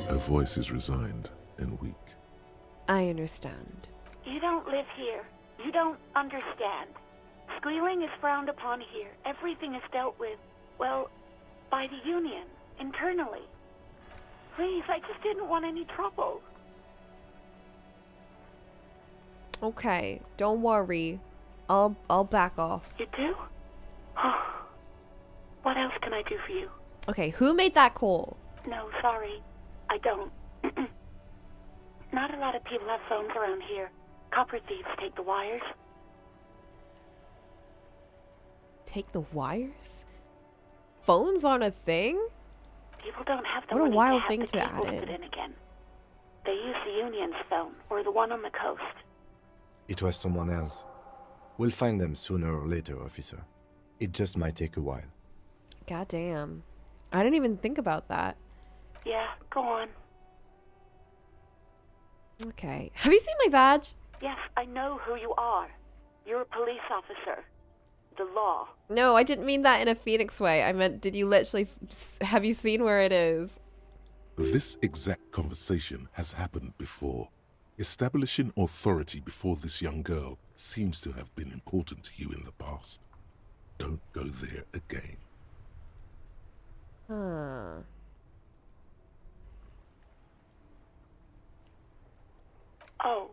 Her voice is resigned and weak. I understand. You don't live here. You don't understand. Squealing is frowned upon here. Everything is dealt with, well, by the Union, internally. Please, I just didn't want any trouble. Okay, don't worry. I'll back off. You do? What else can I do for you? Okay, who made that call? No, sorry. I don't. Not a lot of people have phones around here. Copper thieves take the wires. Take the wires? Phones aren't a thing? People don't have the What a money wild to have thing the to cable add put in. in again. They use the Union's phone, or the one on the coast. It was someone else. We'll find them sooner or later, officer. It just might take a while. Goddamn. I didn't even think about that. Yeah, go on. Okay. Have you seen my badge? Yes, I know who you are. You're a police officer. The law. No, I didn't mean that in a Phoenix way. I meant, did you literally... have you seen where it is? This exact conversation has happened before. Establishing authority before this young girl seems to have been important to you in the past. Don't go there again. Huh. Oh,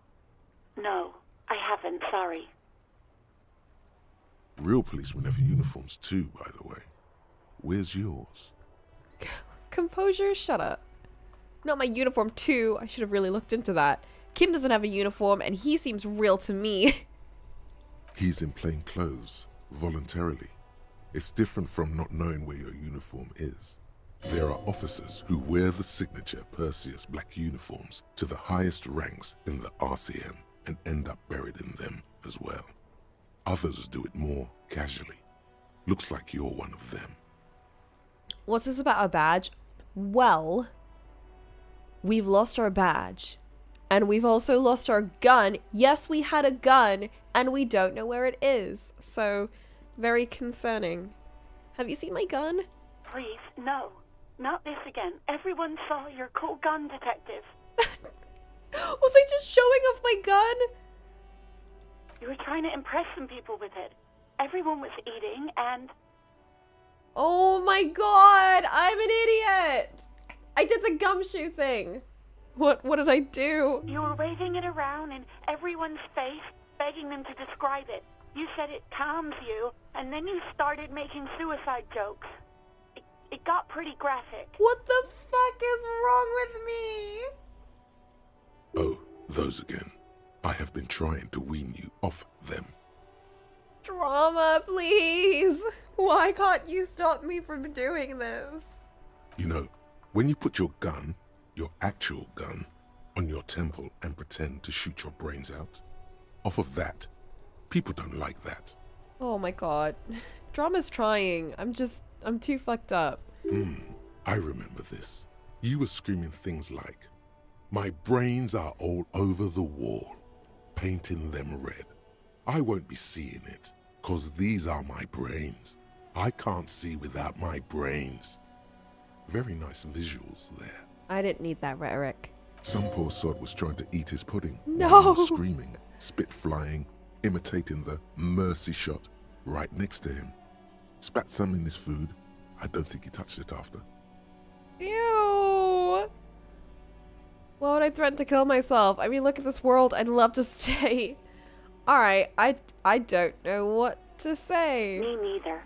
no, I haven't, sorry. Real policemen have uniforms too, by the way. Where's yours? Composure, shut up. Not my uniform too. I should have really looked into that. Kim doesn't have a uniform and he seems real to me. He's in plain clothes, voluntarily. It's different from not knowing where your uniform is. There are officers who wear the signature Perseus black uniforms to the highest ranks in the RCM and end up buried in them as well. Others do it more casually. Looks like you're one of them. What's this about a badge? Well, we've lost our badge. And we've also lost our gun. Yes, we had a gun, and we don't know where it is. So, very concerning. Have you seen my gun? Please, no. Not this again. Everyone saw your cool gun detective. Was I just showing off my gun? You were trying to impress some people with it. Everyone was eating and... Oh my god, I'm an idiot! I did the gumshoe thing. What did I do? You were waving it around in everyone's face, begging them to describe it. You said it calms you, and then you started making suicide jokes. It got pretty graphic. What the fuck is wrong with me? Oh, those again. I have been trying to wean you off them. Drama, please. Why can't you stop me from doing this? You know, when you put your gun, your actual gun, on your temple and pretend to shoot your brains out, off of that, people don't like that. Oh my god. Drama's trying. I'm too fucked up. I remember this. You were screaming things like, "My brains are all over the wall, painting them red. I won't be seeing it, 'cause these are my brains. I can't see without my brains." Very nice visuals there. I didn't need that rhetoric. Some poor sod was trying to eat his pudding. No! While he was screaming, spit flying, imitating the mercy shot right next to him. Spat some in his food. I don't think he touched it after. Ew! Why would I threaten to kill myself? I mean, look at this world. I'd love to stay. Alright, I don't know what to say. Me neither.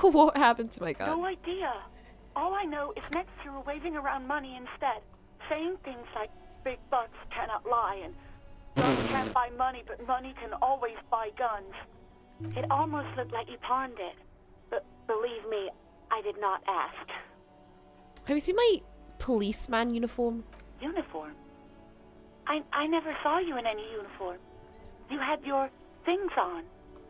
What happened to my gun? No idea. All I know is next you were waving around money instead, saying things like, "Big bucks cannot lie," and "Guns can't buy money, but money can always buy guns." It almost looked like you pawned it. But believe me, I did not ask. Have you seen my policeman uniform? Uniform? I never saw you in any uniform. You had your things on.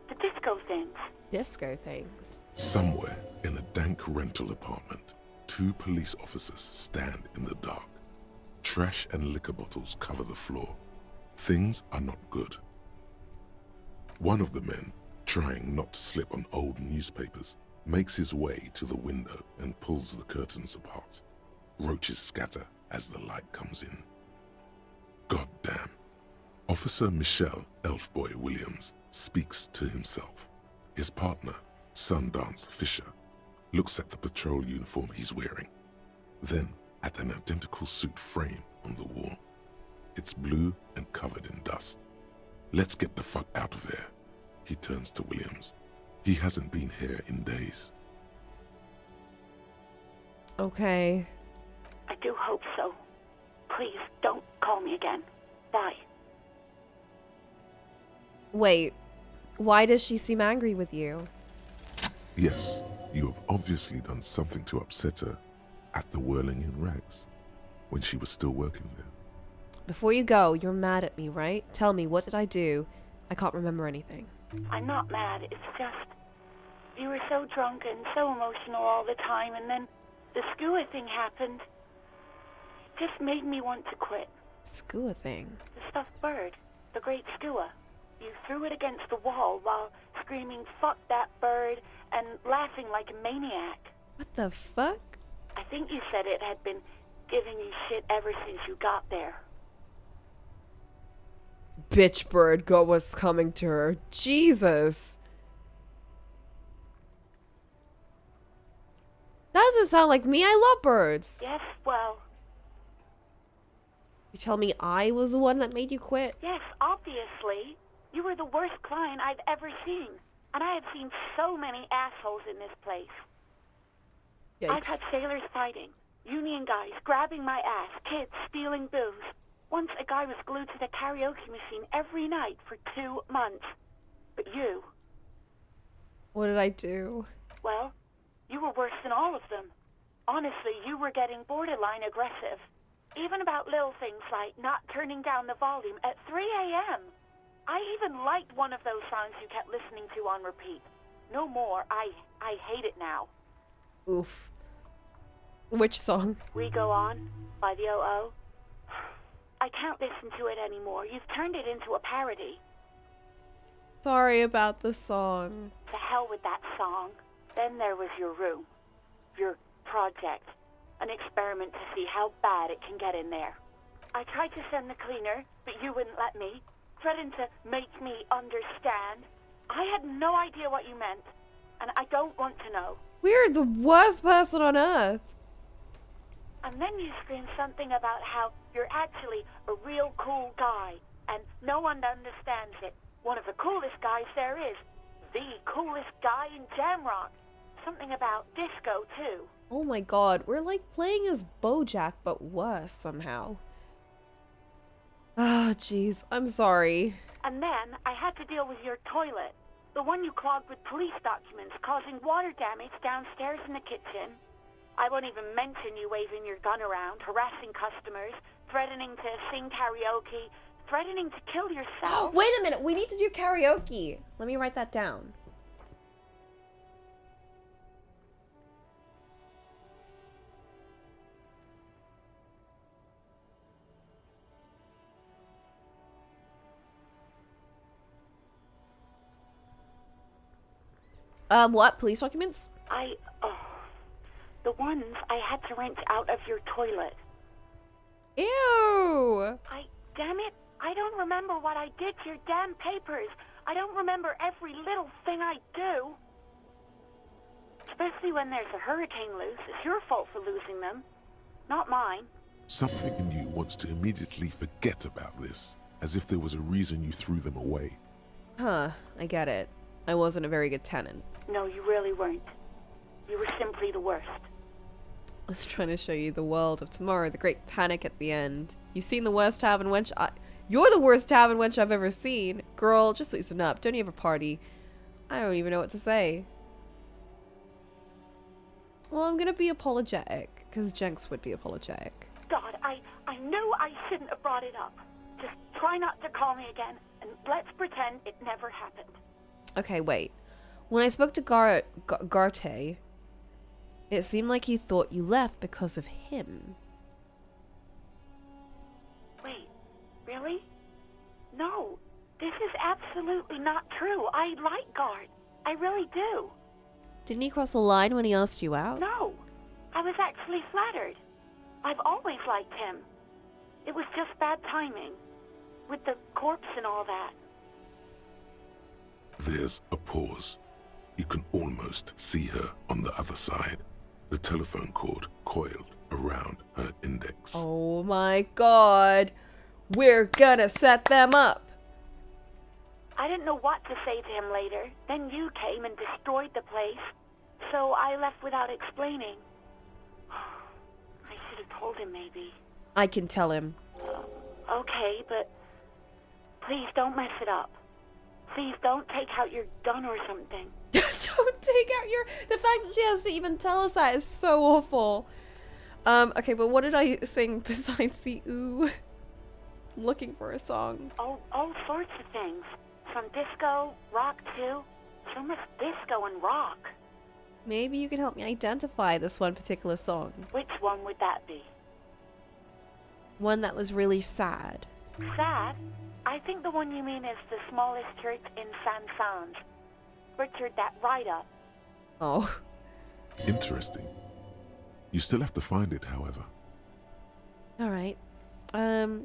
The disco things. Disco things? Somewhere in a dank rental apartment, 2 police officers stand in the dark. Trash and liquor bottles cover the floor. Things are not good. One of the men, trying not to slip on old newspapers, makes his way to the window and pulls the curtains apart. Roaches scatter as the light comes in. Goddamn. Officer Michelle Elfboy Williams speaks to himself. His partner, Sundance Fisher, looks at the patrol uniform he's wearing, then at an identical suit frame on the wall. It's blue and covered in dust. Let's get the fuck out of there. He turns to Williams. He hasn't been here in days. Okay. I do hope so. Please, don't call me again. Bye. Wait, why does she seem angry with you? Yes, you have obviously done something to upset her at the Whirling in Rags, when she was still working there. Before you go, you're mad at me, right? Tell me, what did I do? I can't remember anything. I'm not mad, it's just... You were so drunk and so emotional all the time, and then the skua thing happened. It just made me want to quit. Skua thing? The stuffed bird. The great skua. You threw it against the wall while screaming, "Fuck that bird," and laughing like a maniac. What the fuck? I think you said it had been giving you shit ever since you got there. Bitch bird got what's coming to her. Jesus. That doesn't sound like me. I love birds. Yes, well... You tell me I was the one that made you quit? Yes, obviously. You were the worst client I've ever seen. And I have seen so many assholes in this place. Yikes. I've had sailors fighting, union guys grabbing my ass, kids stealing booze. Once a guy was glued to the karaoke machine every night for 2 months. But you... What did I do? Well, you were worse than all of them. Honestly, you were getting borderline aggressive. Even about little things like not turning down the volume at 3 a.m. I even liked one of those songs you kept listening to on repeat. No more. I hate it now. Oof. Which song? We Go On by the O.O. I can't listen to it anymore. You've turned it into a parody. Sorry about the song. To hell with that song. Then there was your room. Your project. An experiment to see how bad it can get in there. I tried to send the cleaner, but you wouldn't let me. Threatened to make me understand. I had no idea what you meant, and I don't want to know. We're the worst person on earth. And then you screamed something about how you're actually a real cool guy, and no one understands it. One of the coolest guys there is. The coolest guy in Jamrock. Something about disco, too. Oh my god, we're like playing as BoJack, but worse somehow. Ah, jeez, I'm sorry. And then I had to deal with your toilet. The one you clogged with police documents, causing water damage downstairs in the kitchen. I won't even mention you waving your gun around, harassing customers, threatening to sing karaoke, threatening to kill yourself. Wait a minute, we need to do karaoke. Let me write that down. What? Police documents? The ones I had to wrench out of your toilet. Ew! Damn it, I don't remember what I did to your damn papers. I don't remember every little thing I do. Especially when there's a hurricane loose. It's your fault for losing them, not mine. Something in you wants to immediately forget about this, as if there was a reason you threw them away. Huh, I get it. I wasn't a very good tenant. No, you really weren't. You were simply the worst. I was trying to show you the world of tomorrow, the great panic at the end. You've seen the worst tavern wench You're the worst tavern wench I've ever seen. Girl, just loosen up. Don't you have a party? I don't even know what to say. Well, I'm gonna be apologetic, because Jenks would be apologetic. God, I knew I shouldn't have brought it up. Just try not to call me again, and let's pretend it never happened. Okay, wait. When I spoke to Garte, it seemed like he thought you left because of him. Wait, really? No, this is absolutely not true. I like Guard. I really do. Didn't he cross the line when he asked you out? No, I was actually flattered. I've always liked him. It was just bad timing. With the corpse and all that. There's a pause. You can almost see her on the other side. The telephone cord coiled around her index. Oh my god. We're gonna set them up. I didn't know what to say to him later. Then you came and destroyed the place. So I left without explaining. I should have told him maybe. I can tell him. Okay, but please don't mess it up. Please don't take out your gun or something. Don't take out your... The fact that she has to even tell us that is so awful. Okay, but what did I sing besides the ooh? I'm looking for a song. All sorts of things. From disco, rock too. So much disco and rock. Maybe you can help me identify this one particular song. Which one would that be? One that was really sad. Sad? I think the one you mean is the smallest church in Saint-Saëns. Richard, that write-up. Oh. Interesting. You still have to find it, however. Alright.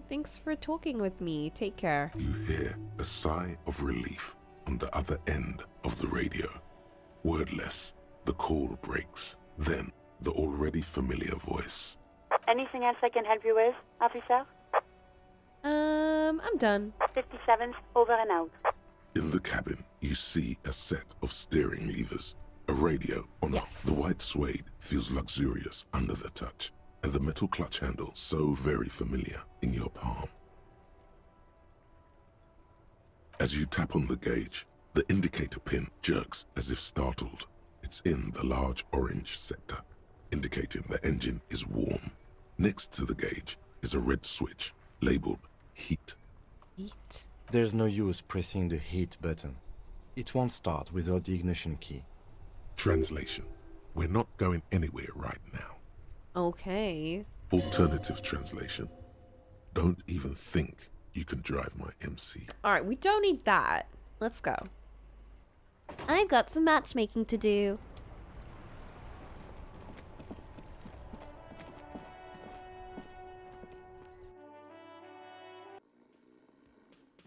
Thanks for talking with me. Take care. You hear a sigh of relief on the other end of the radio. Wordless, the call breaks. Then, the already familiar voice. Anything else I can help you with, officer? I'm done. 57's over and out. In the cabin, you see a set of steering levers. A radio on it. The white suede feels luxurious under the touch, and the metal clutch handle so very familiar in your palm. As you tap on the gauge, the indicator pin jerks as if startled. It's in the large orange sector, indicating the engine is warm. Next to the gauge is a red switch labeled heat. Heat? There's no use pressing the heat button. It won't start without the ignition key. Translation: we're not going anywhere right now. Okay. Alternative translation: don't even think you can drive my MC. Alright, we don't need that. Let's go. I've got some matchmaking to do.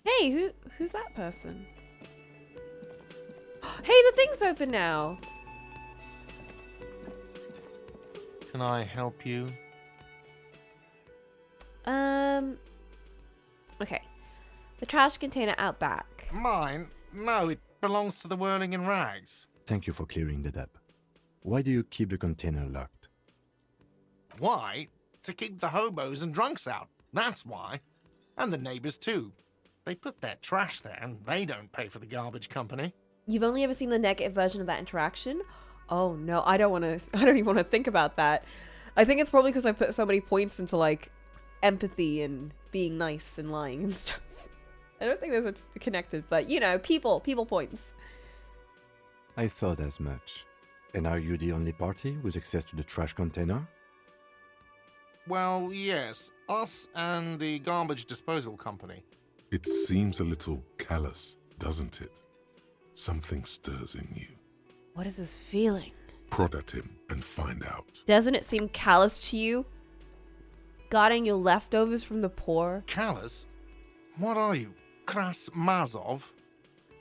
Hey, who's that person? Hey, the thing's open now. Can I help you? Okay. The trash container out back. Mine? No, it belongs to the Whirling in Rags. Thank you for clearing that up. Why do you keep the container locked? Why? To keep the hobos and drunks out. That's why. And the neighbors too. They put their trash there and they don't pay for the garbage company. You've only ever seen the negative version of that interaction? Oh no, I don't even want to think about that. I think it's probably because I put so many points into like empathy and being nice and lying and stuff. I don't think those are connected, but you know, people points. I thought as much. And are you the only party with access to the trash container? Well, yes. Us and the garbage disposal company. It seems a little callous, doesn't it? Something stirs in you. What is this feeling? Prod at him and find out. Doesn't it seem callous to you? Guarding your leftovers from the poor? Callous? What are you, Kras Mazov?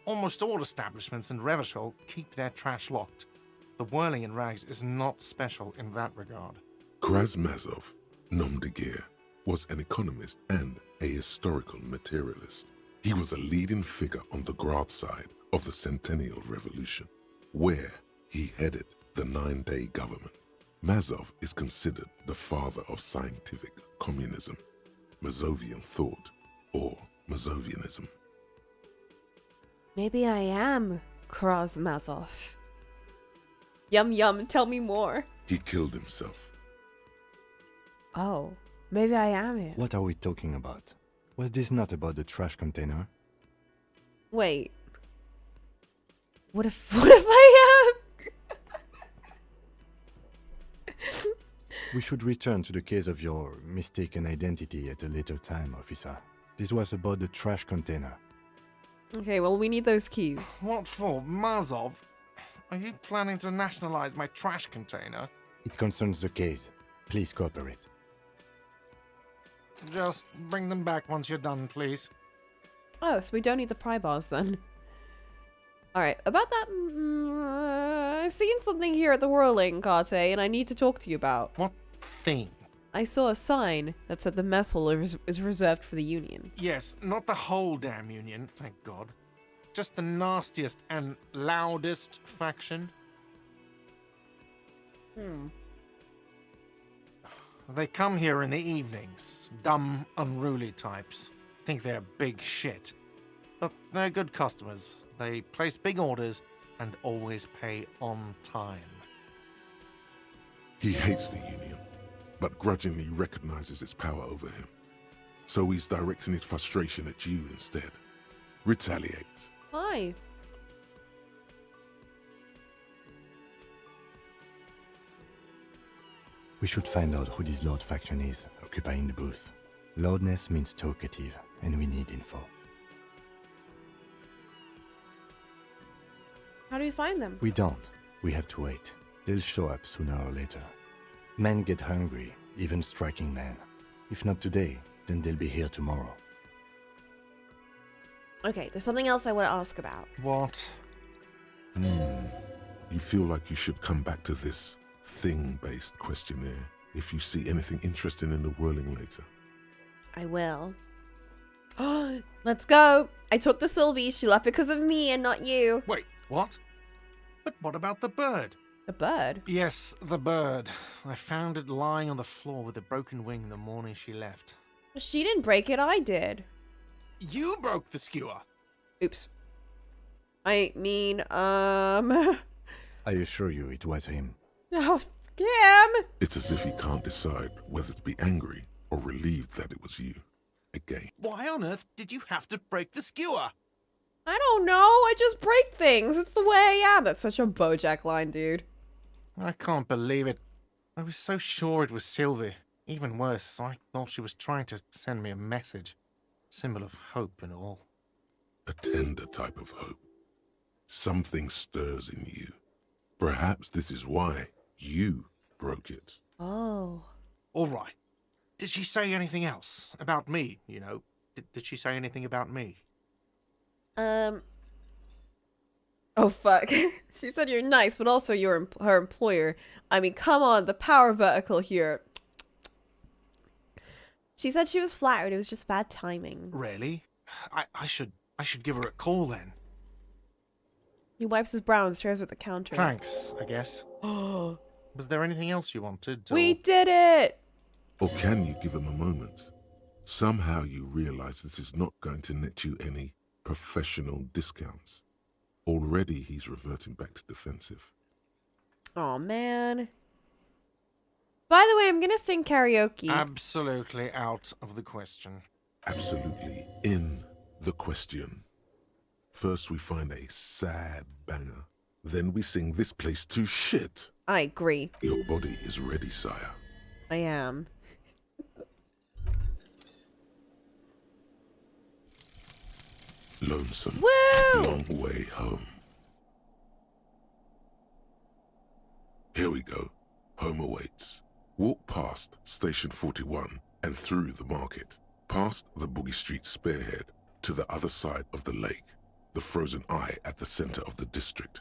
Almost all establishments in Revachol keep their trash locked. The Whirling in Rags is not special in that regard. Krasmazov, nom de guerre, was an economist and a historical materialist. He was a leading figure on the Grad side of the Centennial Revolution, where he headed the 9-day government. Mazov is considered the father of scientific communism, Mazovian thought, or Mazovianism. Maybe I am Krasmazov. Yum yum, tell me more. He killed himself. Oh, maybe I am it. What are we talking about? Was this not about the trash container? Wait. What if I am? We should return to the case of your mistaken identity at a later time, officer. This was about the trash container. Okay, well, we need those keys. What for? Mazov? Are you planning to nationalize my trash container? It concerns the case. Please cooperate. Just bring them back once you're done, please. Oh, so we don't need the pry bars then. Alright, about that, I've seen something here at the Whirling, Kate, and I need to talk to you about. What thing? I saw a sign that said the mess hall is reserved for the Union. Yes, not the whole damn Union, thank God. Just the nastiest and loudest faction. They come here in the evenings. Dumb, unruly types. Think they're big shit. But they're good customers. They place big orders and always pay on time. He hates the Union, but grudgingly recognizes its power over him. So he's directing his frustration at you instead. Retaliate. Why? We should find out who this Lord faction is, occupying the booth. Loudness means talkative, and we need info. How do we find them? We don't. We have to wait. They'll show up sooner or later. Men get hungry, even striking men. If not today, then they'll be here tomorrow. Okay, there's something else I want to ask about. What? You feel like you should come back to this thing-based questionnaire if you see anything interesting in the Whirling later. I will. Let's go. I took the Sylvie. She left because of me and not you. Wait, what? But what about the bird? A bird? Yes, the bird. I found it lying on the floor with a broken wing the morning she left. She didn't break it, I did. You broke the skewer. Oops. I mean, I assure you it was him. Oh, Cam! It's as if he can't decide whether to be angry or relieved that it was you. Again. Why on earth did you have to break the skewer? I don't know. I just break things. It's the way I am. That's such a BoJack line, dude. I can't believe it. I was so sure it was Sylvie. Even worse, I thought she was trying to send me a message. Symbol of hope and all. A tender type of hope. Something stirs in you. Perhaps this is why you broke it. Oh. All right. Did she say anything else? About me, you know? Did she say anything about me? Oh, fuck. She said you're nice, but also you're her employer. I mean, come on, the power vertical here. She said she was flattered. It was just bad timing. Really? I should give her a call then. He wipes his brow and stares at the counter. Thanks, I guess. Was there anything else you wanted? We did it! Or can you give him a moment? Somehow you realize this is not going to net you any professional discounts. Already he's reverting back to defensive. Oh man. By the way, I'm gonna sing karaoke. Absolutely out of the question. Absolutely in the question. First we find a sad banger. Then we sing this place to shit. I agree. Your body is ready, sire. I am. Lonesome. Woo! Long way home. Here we go. Home awaits. Walk past Station 41 and through the market, past the Boogie Street spearhead to the other side of the lake, the frozen eye at the center of the district.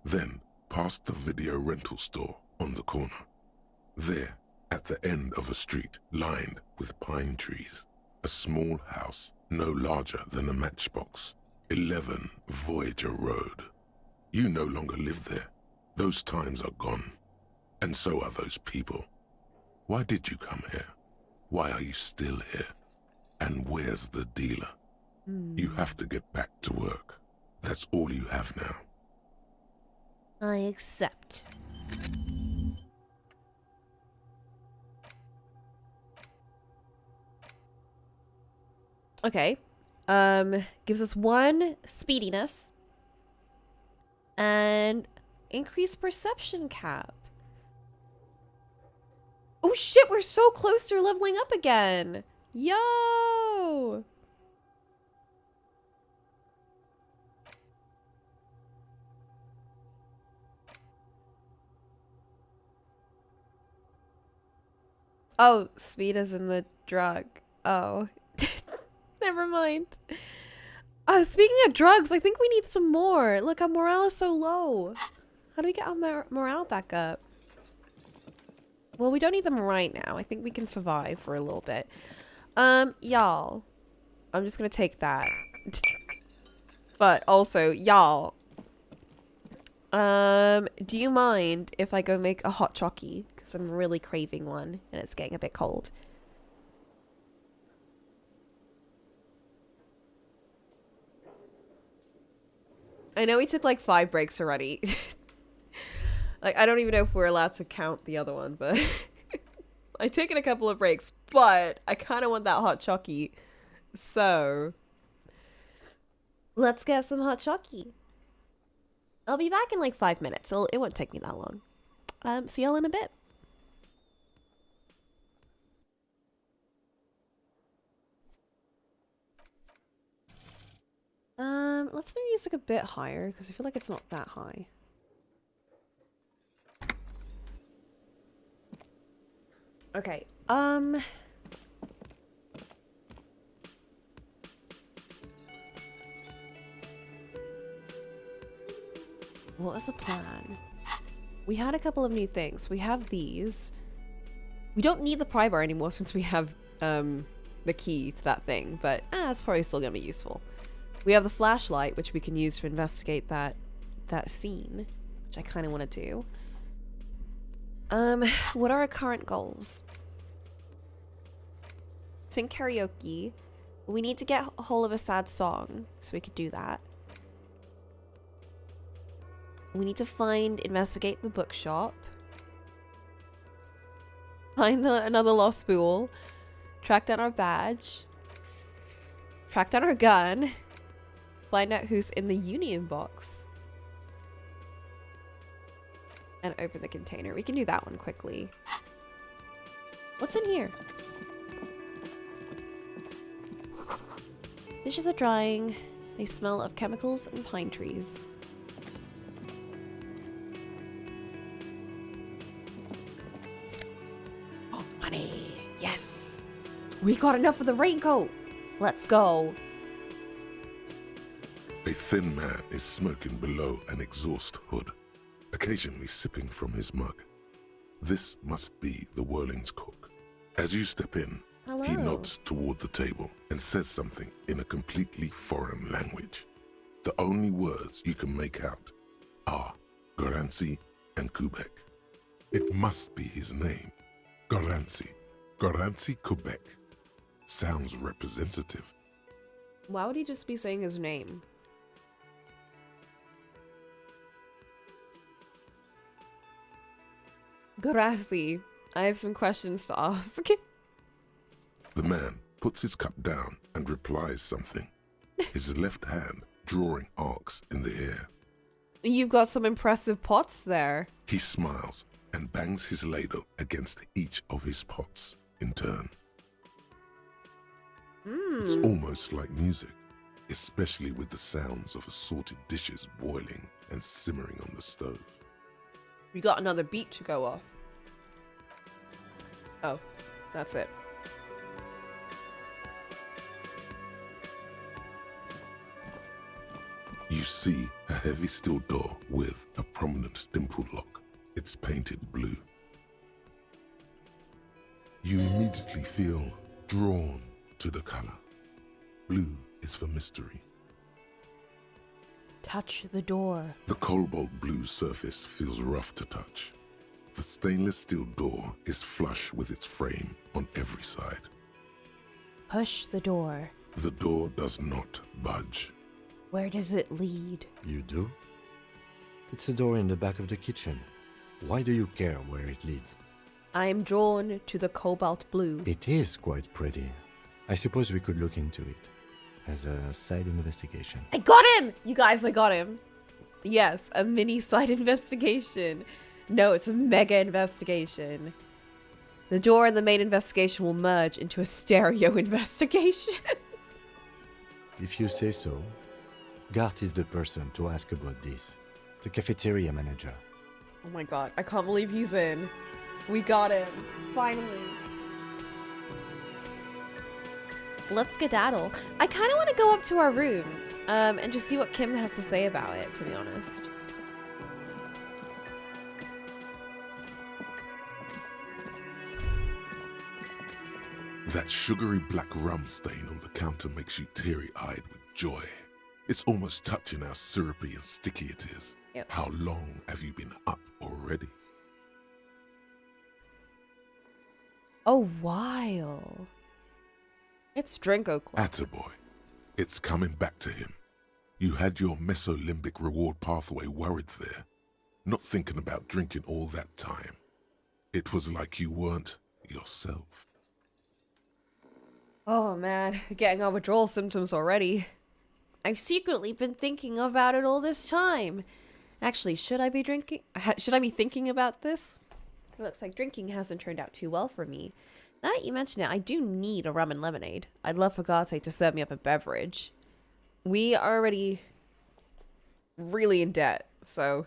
Then past the video rental store on the corner. There, at the end of a street lined with pine trees, a small house no larger than a matchbox. 11 Voyager Road. You no longer live there. Those times are gone. And so are those people. Why did you come here? Why are you still here? And where's the dealer? You have to get back to work. That's all you have now. I accept. Okay. Gives us 1 speediness and increased perception cap. Oh shit, we're so close to leveling up again. Yo! Oh, speed is in the drug. Oh. Never mind. Speaking of drugs, I think we need some more. Look, our morale is so low. How do we get our morale back up? Well, we don't need them right now. I think we can survive for a little bit. Y'all. I'm just gonna take that. But also, y'all. Do you mind if I go make a hot chockey? Because I'm really craving one and it's getting a bit cold. I know we took like 5 breaks already. Like, I don't even know if we're allowed to count the other one, but I've taken a couple of breaks, but I kind of want that hot chockey. So, let's get some hot chockey. I'll be back in like 5 minutes. It won't take me that long. See y'all in a bit. Let's make music a bit higher because I feel like it's not that high. Okay, what was the plan? We had a couple of new things. We have these. We don't need the pry bar anymore since we have the key to that thing, but it's probably still gonna be useful. We have the flashlight, which we can use to investigate that scene, which I kind of want to do. What are our current goals? Sing karaoke. We need to get a hold of a sad song, so we could do that. We need to investigate the bookshop. Find another lost spool. Track down our badge. Track down our gun. Find out who's in the Union box. And open the container. We can do that one quickly. What's in here? Dishes are drying. They smell of chemicals and pine trees. Oh, money! Yes! We got enough for the raincoat! Let's go! A thin man is smoking below an exhaust hood, occasionally sipping from his mug. This must be the Whirling's cook. As you step in, Hello. He nods toward the table and says something in a completely foreign language. The only words you can make out are Garancy and Quebec. It must be his name. Garancy. Garancy Quebec. Sounds representative. Why would he just be saying his name? Gracie, I have some questions to ask. The man puts his cup down and replies something, his left hand drawing arcs in the air. You've got some impressive pots there. He smiles and bangs his ladle against each of his pots in turn. It's almost like music, especially with the sounds of assorted dishes boiling and simmering on the stove. We got another beat to go off. Oh, that's it. You see a heavy steel door with a prominent dimple lock. It's painted blue. You immediately feel drawn to the color. Blue is for mystery. Touch the door. The cobalt blue surface feels rough to touch. The stainless steel door is flush with its frame on every side. Push the door. The door does not budge. Where does it lead? You do? It's a door in the back of the kitchen. Why do you care where it leads? I am drawn to the cobalt blue. It is quite pretty. I suppose we could look into it as a side investigation. I got him! You guys, I got him. Yes, a mini side investigation. No, it's a mega investigation. The door and the main investigation will merge into a stereo investigation. If you say so, Gart is the person to ask about this. The cafeteria manager. Oh my god, I can't believe he's in. We got him. Finally. Let's skedaddle. I kind of want to go up to our room and just see what Kim has to say about it, to be honest. That sugary black rum stain on the counter makes you teary-eyed with joy. It's almost touching how syrupy and sticky it is. Yep. How long have you been up already? A while. It's drink o'clock. Attaboy. It's coming back to him. You had your mesolimbic reward pathway worried there, not thinking about drinking all that time. It was like you weren't yourself. Oh man, getting our withdrawal symptoms already. I've secretly been thinking about it all this time. Actually, should I be thinking about this? It looks like drinking hasn't turned out too well for me. Now that you mention it, I do need a rum and lemonade. I'd love for Garte to serve me up a beverage. We are already really in debt, so...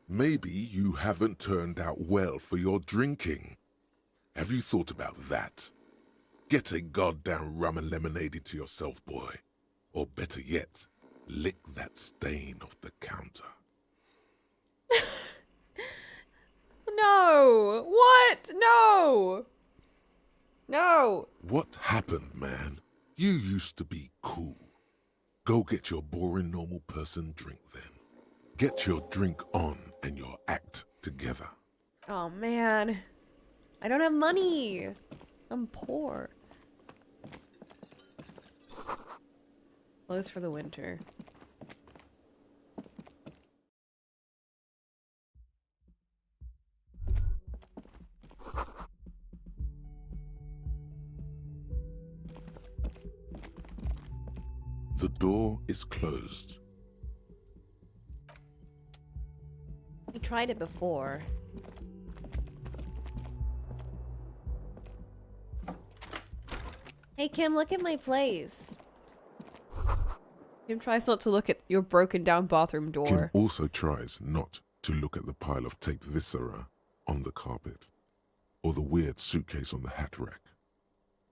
Maybe you haven't turned out well for your drinking. Have you thought about that? Get a goddamn rum and lemonade into yourself, boy. Or better yet, lick that stain off the counter. No! What? No! No! What happened, man? You used to be cool. Go get your boring normal person drink then. Get your drink on and your act together. Oh man. I don't have money. I'm poor. Clothes for the winter. The door is closed. We tried it before. Hey Kim, look at my place. Kim tries not to look at your broken down bathroom door. Kim also tries not to look at the pile of taped viscera on the carpet, or the weird suitcase on the hat rack,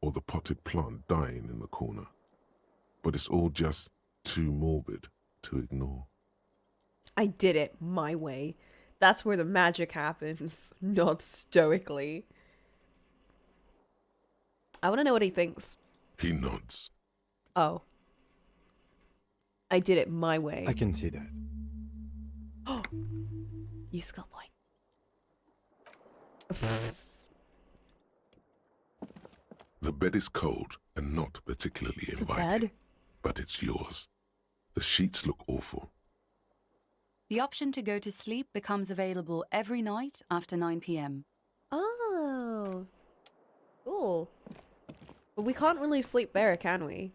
or the potted plant dying in the corner. But it's all just too morbid to ignore. I did it my way. That's where the magic happens, not stoically. I want to know what he thinks. He nods. Oh. I did it my way. I can see that. Oh. You skill point. The bed is cold and not particularly It's inviting. a bed? But it's yours. The sheets look awful. The option to go to sleep becomes available every night after 9 p.m. Oh. Cool. But we can't really sleep there, can we?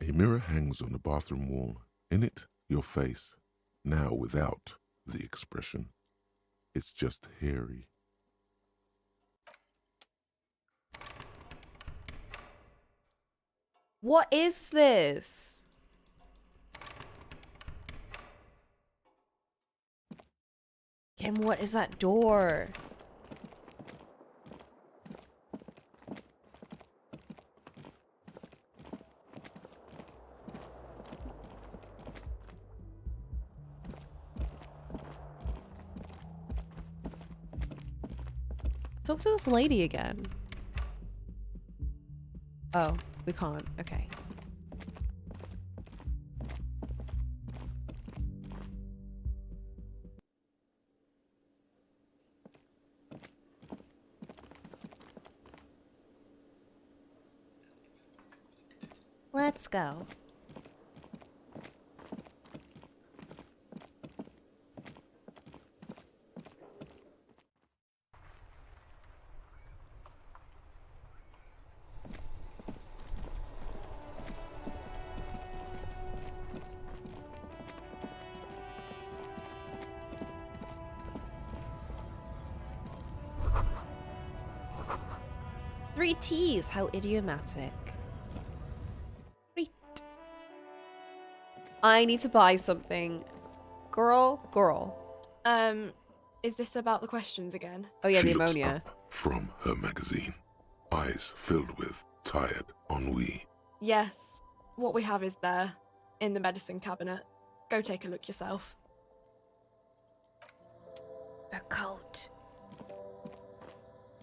A mirror hangs on the bathroom wall. In it, your face. Now without the expression. It's just hairy. What is this? Kim, what is that door? Talk to this lady again. Oh, we can't. Okay. Let's go. Three T's, how idiomatic. Great. I need to buy something. Girl. Is this about the questions again? Oh yeah, She the looks ammonia. up from her magazine. eyes filled with tired ennui. Yes, what we have is there, in the medicine cabinet. Go take a look yourself. A coat.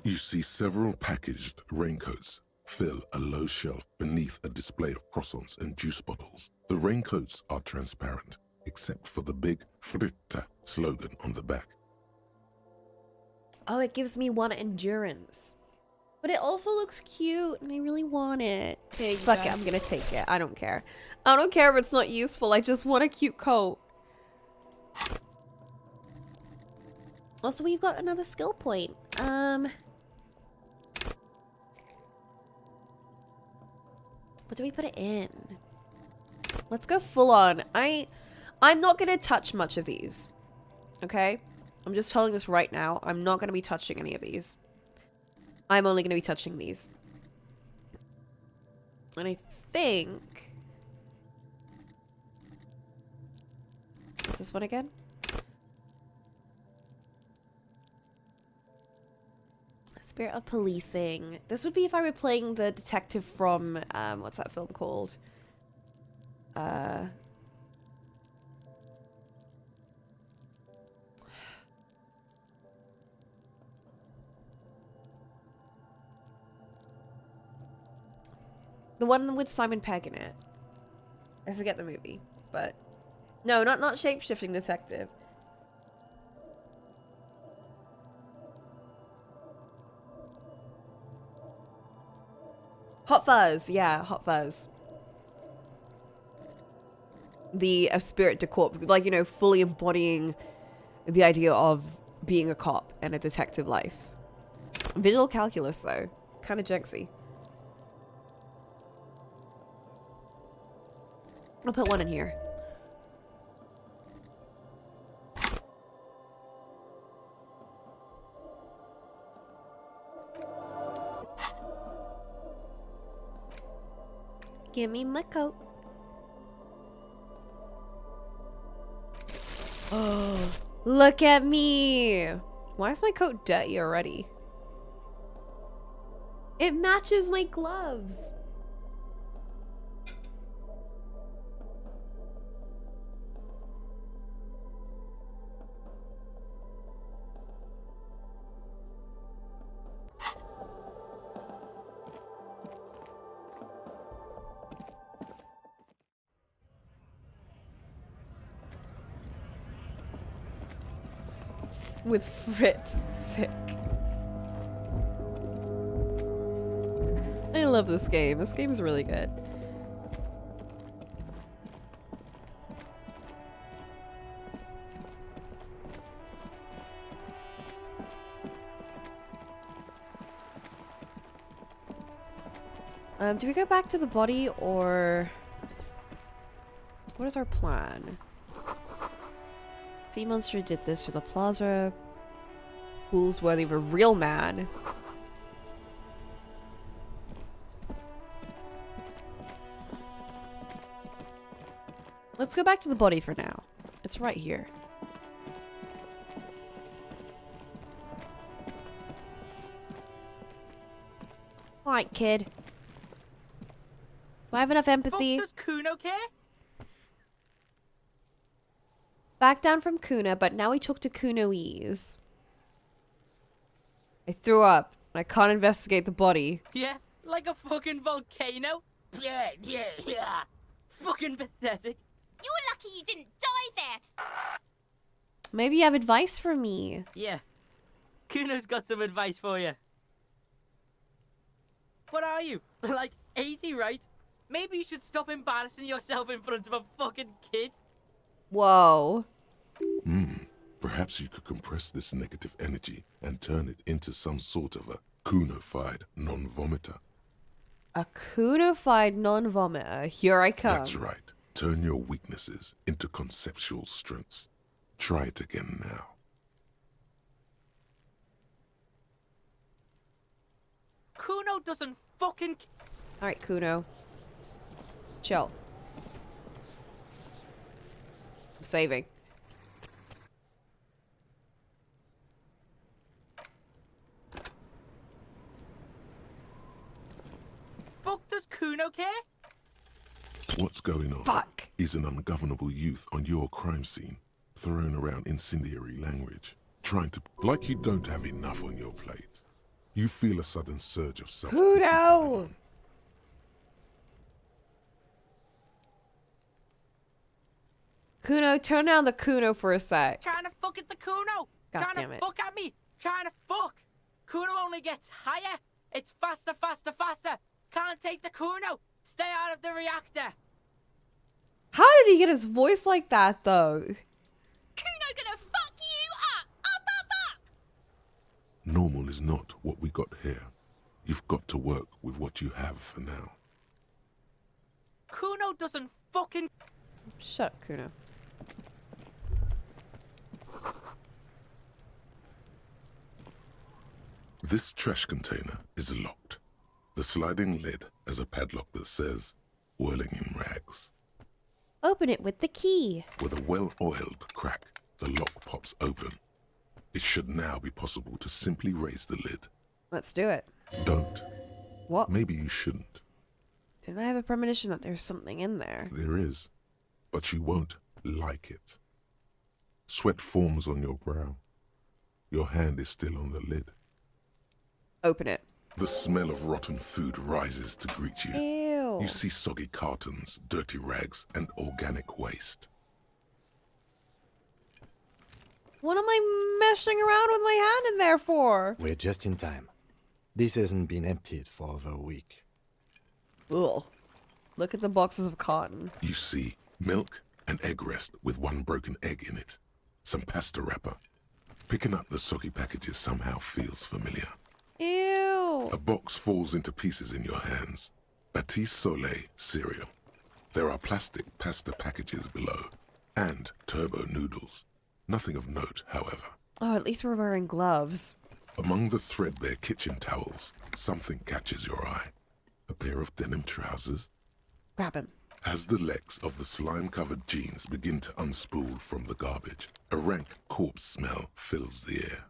You see several packaged raincoats fill a low shelf beneath a display of croissants and juice bottles. The raincoats are transparent, except for the big Fritta slogan on the back. Oh, it gives me 1 endurance. But it also looks cute, and I really want it. Fuck it, I'm gonna take it. I don't care. I don't care if it's not useful. I just want a cute coat. Also, we've got another skill point. What do we put it in? Let's go full on. I'm not gonna touch much of these. Okay? I'm just telling this right now. I'm not gonna be touching any of these. I'm only gonna be touching these. And I think... Is this one again? Spirit of Policing. This would be if I were playing the detective from, what's that film called? The one with Simon Pegg in it. I forget the movie, but... No, not Shape-Shifting Detective. Hot Fuzz, yeah, Hot Fuzz. The spirit de corp, like, you know, fully embodying the idea of being a cop and a detective life. Visual calculus, though. Kind of jinxy. I'll put 1 in here. Give me my coat. Oh, look at me. Why is my coat dirty already? It matches my gloves. With Frit sick. I love this game. This game is really good. Do we go back to the body or what is our plan? Sea monster did this to the plaza. Pools worthy of a real man. Let's go back to the body for now. It's right here. Alright, kid. Do I have enough empathy? Does Kuno care? Back down from Kuna, but now we took to Kunoese. I threw up. I can't investigate the body. Yeah, like a fucking volcano. Yeah. Fucking pathetic. You were lucky you didn't die there. Maybe you have advice for me. Yeah. Kuno's got some advice for you. What are you? Like 80, right? Maybe you should stop embarrassing yourself in front of a fucking kid. Whoa. Perhaps you could compress this negative energy and turn it into some sort of a Kuno-fied non-vomiter. A Kuno-fied non-vomiter. Here I come. That's right. Turn your weaknesses into conceptual strengths. Try it again now. Kuno doesn't fucking... Alright, Kuno. Chill. I'm saving. Kuno care? What's going on? Fuck. Is an ungovernable youth on your crime scene, throwing around incendiary language, trying to... Like you don't have enough on your plate. You feel a sudden surge of self-pity. Kuno! Kuno, turn down the Kuno for a sec. Trying to fuck at the Kuno. God Trying damn to it. fuck at me. Trying to fuck. Kuno only gets higher. It's faster, faster, faster. Can't take the Kuno. Stay out of the reactor. How did he get his voice like that, though? Kuno gonna fuck you up! Up, up, up! Normal is not what we got here. You've got to work with what you have for now. Kuno doesn't fucking... Shut up, Kuno. This trash container is locked. The sliding lid has a padlock that says, whirling in rags. Open it with the key. With a well-oiled crack, the lock pops open. It should now be possible to simply raise the lid. Let's do it. Don't. What? Maybe you shouldn't. Didn't I have a premonition that there's something in there? There is, but you won't like it. Sweat forms on your brow. Your hand is still on the lid. Open it. The smell of rotten food rises to greet you. Ew. You see soggy cartons, dirty rags, and organic waste. What am I messing around with my hand in there for? We're just in time. This hasn't been emptied for over a week. Ugh. Look at the boxes of cotton. You see milk, an egg rest with one broken egg in it, some pasta wrapper. Picking up the soggy packages somehow feels familiar. Ew. A box falls into pieces in your hands. Batiste Soleil cereal. There are plastic pasta packages below, and turbo noodles. Nothing of note, however. Oh, at least we're wearing gloves. Among the threadbare kitchen towels, something catches your eye. A pair of denim trousers. Grab him. As the legs of the slime-covered jeans begin to unspool from the garbage, a rank corpse smell fills the air.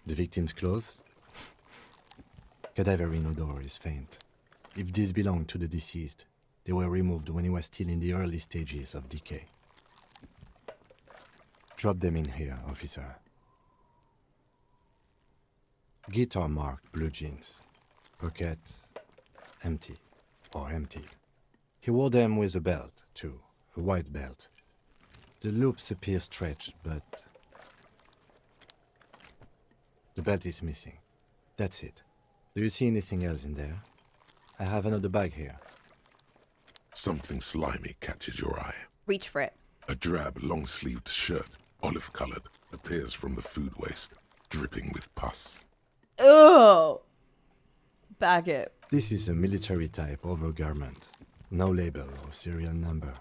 The victim's clothes? Cadaverine odor is faint. If these belong to the deceased, they were removed when he was still in the early stages of decay. Drop them in here, officer. Guitar marked blue jeans. Pockets empty or emptied. He wore them with a belt, too, a white belt. The loops appear stretched, but the belt is missing. That's it. Do you see anything else in there? I have another bag here. Something slimy catches your eye. Reach for it. A drab, long-sleeved shirt, olive-colored, appears from the food waste, dripping with pus. Ugh! Bag it. This is a military-type overgarment. No label or serial number.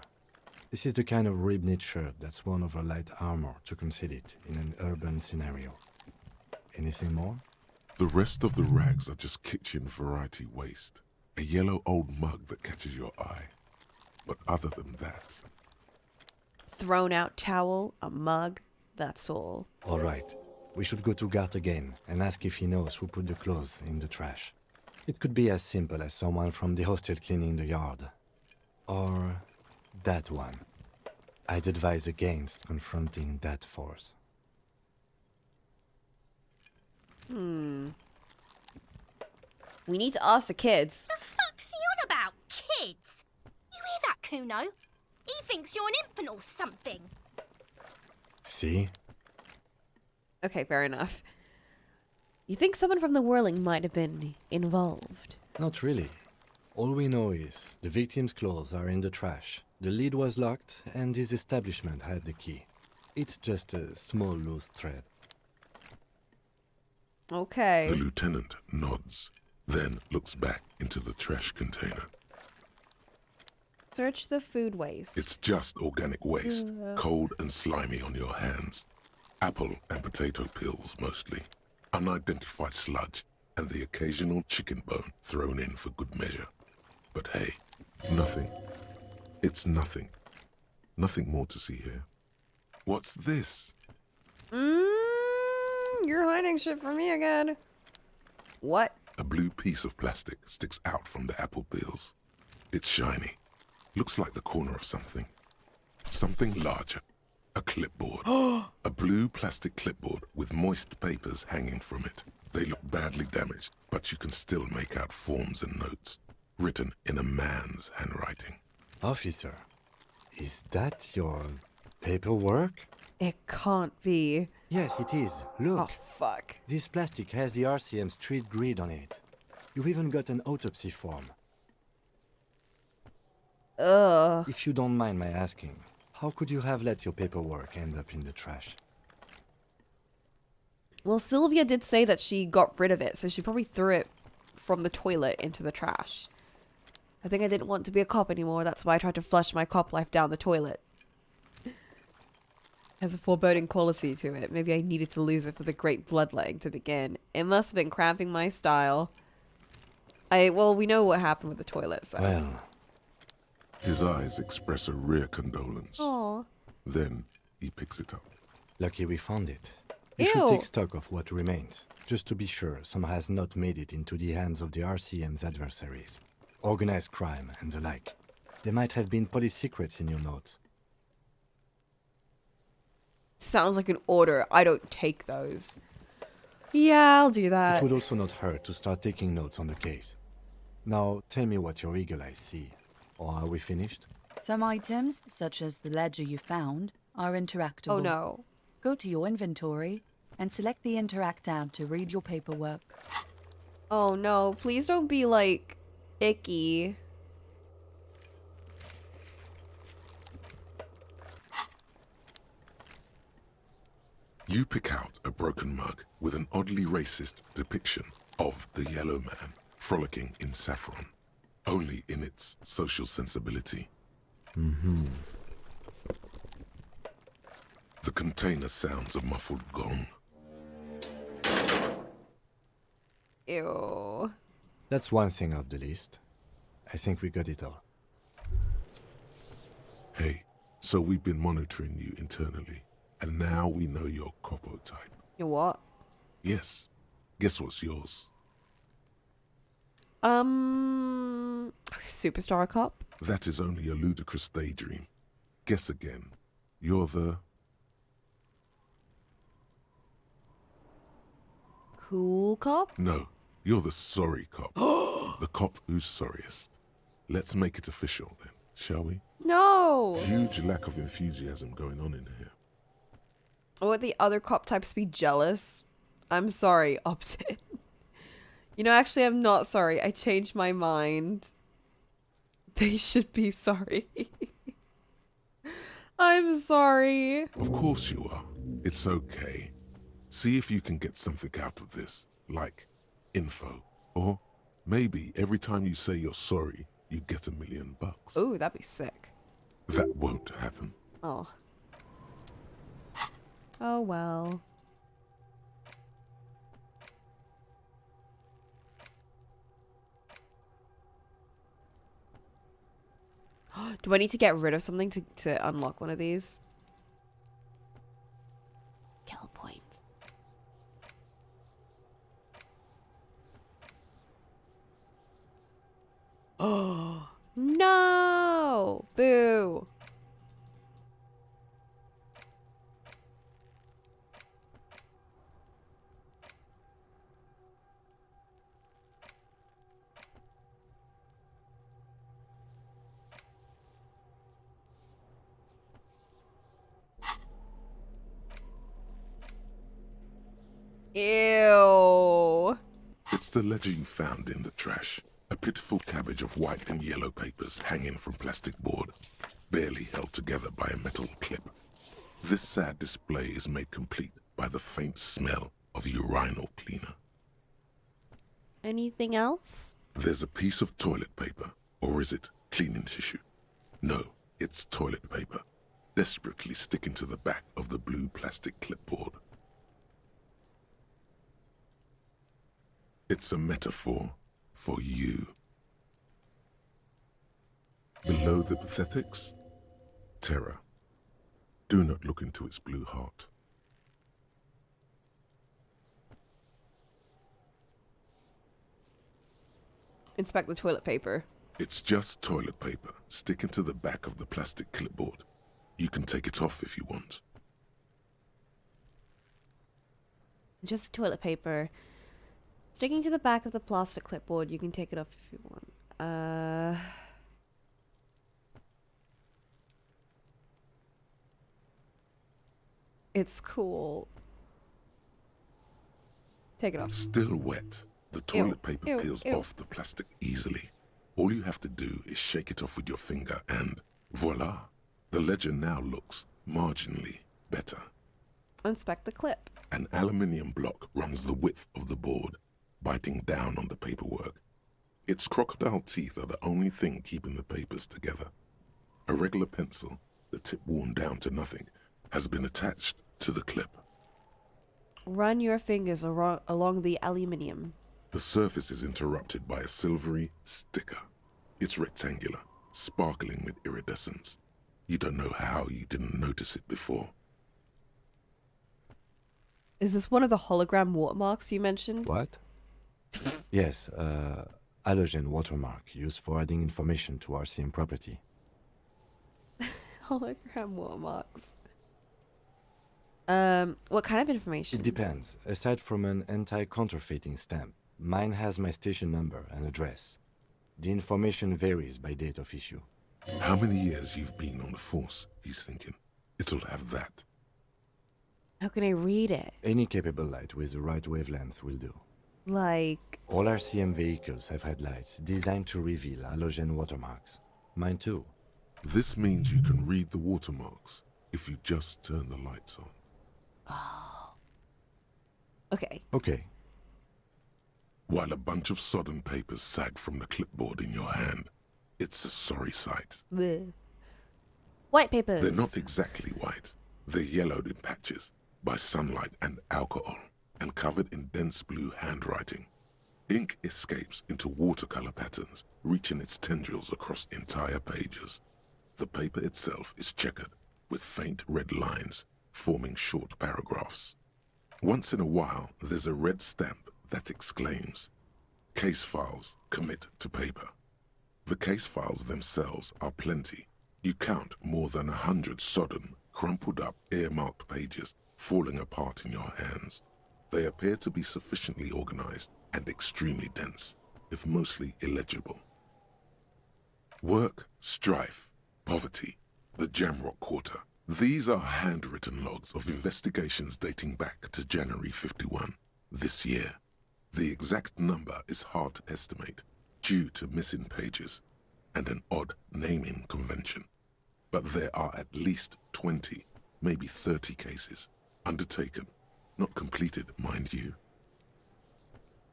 This is the kind of rib-knit shirt that's worn over light armor to conceal it in an urban scenario. Anything more? The rest of the rags are just kitchen variety waste. A yellow old mug that catches your eye. But other than that... Thrown out towel, a mug, that's all. All right. We should go to Gart again and ask if he knows who put the clothes in the trash. It could be as simple as someone from the hostel cleaning the yard. Or that one. I'd advise against confronting that force. We need to ask the kids. The fuck's he on about? Kids? You hear that, Kuno? He thinks you're an infant or something. See? Okay, fair enough. You think someone from the whirling might have been involved? Not really. All we know is the victim's clothes are in the trash, the lid was locked, and his establishment had the key. It's just a small loose thread. Okay. The lieutenant nods, then looks back into the trash container. Search the food waste. It's just organic waste, cold and slimy on your hands. Apple and potato peels, mostly. Unidentified sludge, and the occasional chicken bone thrown in for good measure. But hey, nothing. It's nothing. Nothing more to see here. What's this? You're hiding shit from me again. What A blue piece of plastic sticks out from the apple peels. It's shiny. Looks like the corner of something. Something larger. A clipboard. A blue plastic clipboard with moist papers hanging from it. They look badly damaged, but you can still make out forms and notes, written in a man's handwriting. Officer, is that your paperwork? It can't be. Yes, it is. Look. Oh, fuck. This plastic has the RCM street grid on it. You've even got an autopsy form. Ugh. If you don't mind my asking, how could you have let your paperwork end up in the trash? Well, Sylvia did say that she got rid of it, so she probably threw it from the toilet into the trash. I think I didn't want to be a cop anymore. That's why I tried to flush my cop life down the toilet. Has a foreboding quality to it. Maybe I needed to lose it for the great bloodletting to begin. It must have been cramping my style. Well, we know what happened with the toilet, so. Well. His eyes express a rare condolence. Aww. Then he picks it up. Lucky we found it. We should take stock of what remains, just to be sure some has not made it into the hands of the RCM's adversaries. Organized crime and the like. There might have been police secrets in your notes. Sounds like an order. I don't take those. Yeah, I'll do that. It would also not hurt to start taking notes on the case. Now, tell me what your eagle eyes see. Or are we finished? Some items, such as the ledger you found, are interactable. Oh no. Go to your inventory and select the Interact tab to read your paperwork. Oh no, please don't be like icky. You pick out a broken mug with an oddly racist depiction of the yellow man frolicking in saffron, only in its social sensibility. Mm-hmm. The container sounds a muffled gong. Ew. That's one thing off the list. I think we got it all. Hey, so we've been monitoring you internally, and now we know your copo type. Your what? Yes. Guess what's yours? Superstar cop? That is only a ludicrous daydream. Guess again. You're the... Cool cop? No, you're the sorry cop. The cop who's sorriest. Let's make it official then, shall we? No! Huge lack of enthusiasm going on in here. Would the other cop types be jealous? I'm sorry, Optin. You know, actually, I'm not sorry. I changed my mind. They should be sorry. I'm sorry. Of course you are. It's okay. See if you can get something out of this, like info. Or maybe every time you say you're sorry, you get $1 million. Ooh, that'd be sick. That won't happen. Oh. Oh well. Do I need to get rid of something to unlock one of these? Kill points. Oh no! Boo! Ew. It's the ledger you found in the trash. A pitiful cabbage of white and yellow papers hanging from plastic board, barely held together by a metal clip. This sad display is made complete by the faint smell of urinal cleaner. Anything else? There's a piece of toilet paper, or is it cleaning tissue? No, it's toilet paper, desperately sticking to the back of the blue plastic clipboard. It's a metaphor for you. Below the pathetics, terror. Do not look into its blue heart. Inspect the toilet paper. It's just toilet paper sticking to the back of the plastic clipboard. You can take it off if you want. Just toilet paper. Sticking to the back of the plastic clipboard. You can take it off if you want. It's cool. Take it off. Still wet. The toilet paper ew, peels ew. off the plastic easily. All you have to do is shake it off with your finger and voila! The ledger now looks marginally better. Inspect the clip. An aluminium block runs the width of the board, biting down on the paperwork. Its crocodile teeth are the only thing keeping the papers together. A regular pencil, the tip worn down to nothing, has been attached to the clip. Run your fingers along the aluminium. The surface is interrupted by a silvery sticker. It's rectangular, sparkling with iridescence. You don't know how you didn't notice it before. Is this one of the hologram watermarks you mentioned? What? Yes, halogen watermark used for adding information to RCM property. Hologram watermarks. What kind of information? It depends. Aside from an anti-counterfeiting stamp, mine has my station number and address. The information varies by date of issue. How many years you've been on the force, he's thinking. It'll have that. How can I read it? Any capable light with the right wavelength will do. Like... All RCM vehicles have had lights designed to reveal halogen watermarks. Mine too. This means you can read the watermarks if you just turn the lights on. Oh. Okay. Okay. While a bunch of sodden papers sag from the clipboard in your hand, it's a sorry sight. Bleh. White papers. They're not exactly white. They're yellowed in patches by sunlight and alcohol, and covered in dense blue handwriting. Ink escapes into watercolor patterns, reaching its tendrils across entire pages. The paper itself is checkered, with faint red lines, forming short paragraphs. Once in a while, there's a red stamp that exclaims, "Case files commit to paper." The case files themselves are plenty. You count more than 100 sodden, crumpled up, earmarked pages falling apart in your hands. They appear to be sufficiently organized and extremely dense, if mostly illegible. Work, strife, poverty, the Jamrock Quarter. These are handwritten logs of investigations dating back to January 51, this year. The exact number is hard to estimate due to missing pages and an odd naming convention. But there are at least 20, maybe 30 cases undertaken, not completed, mind you.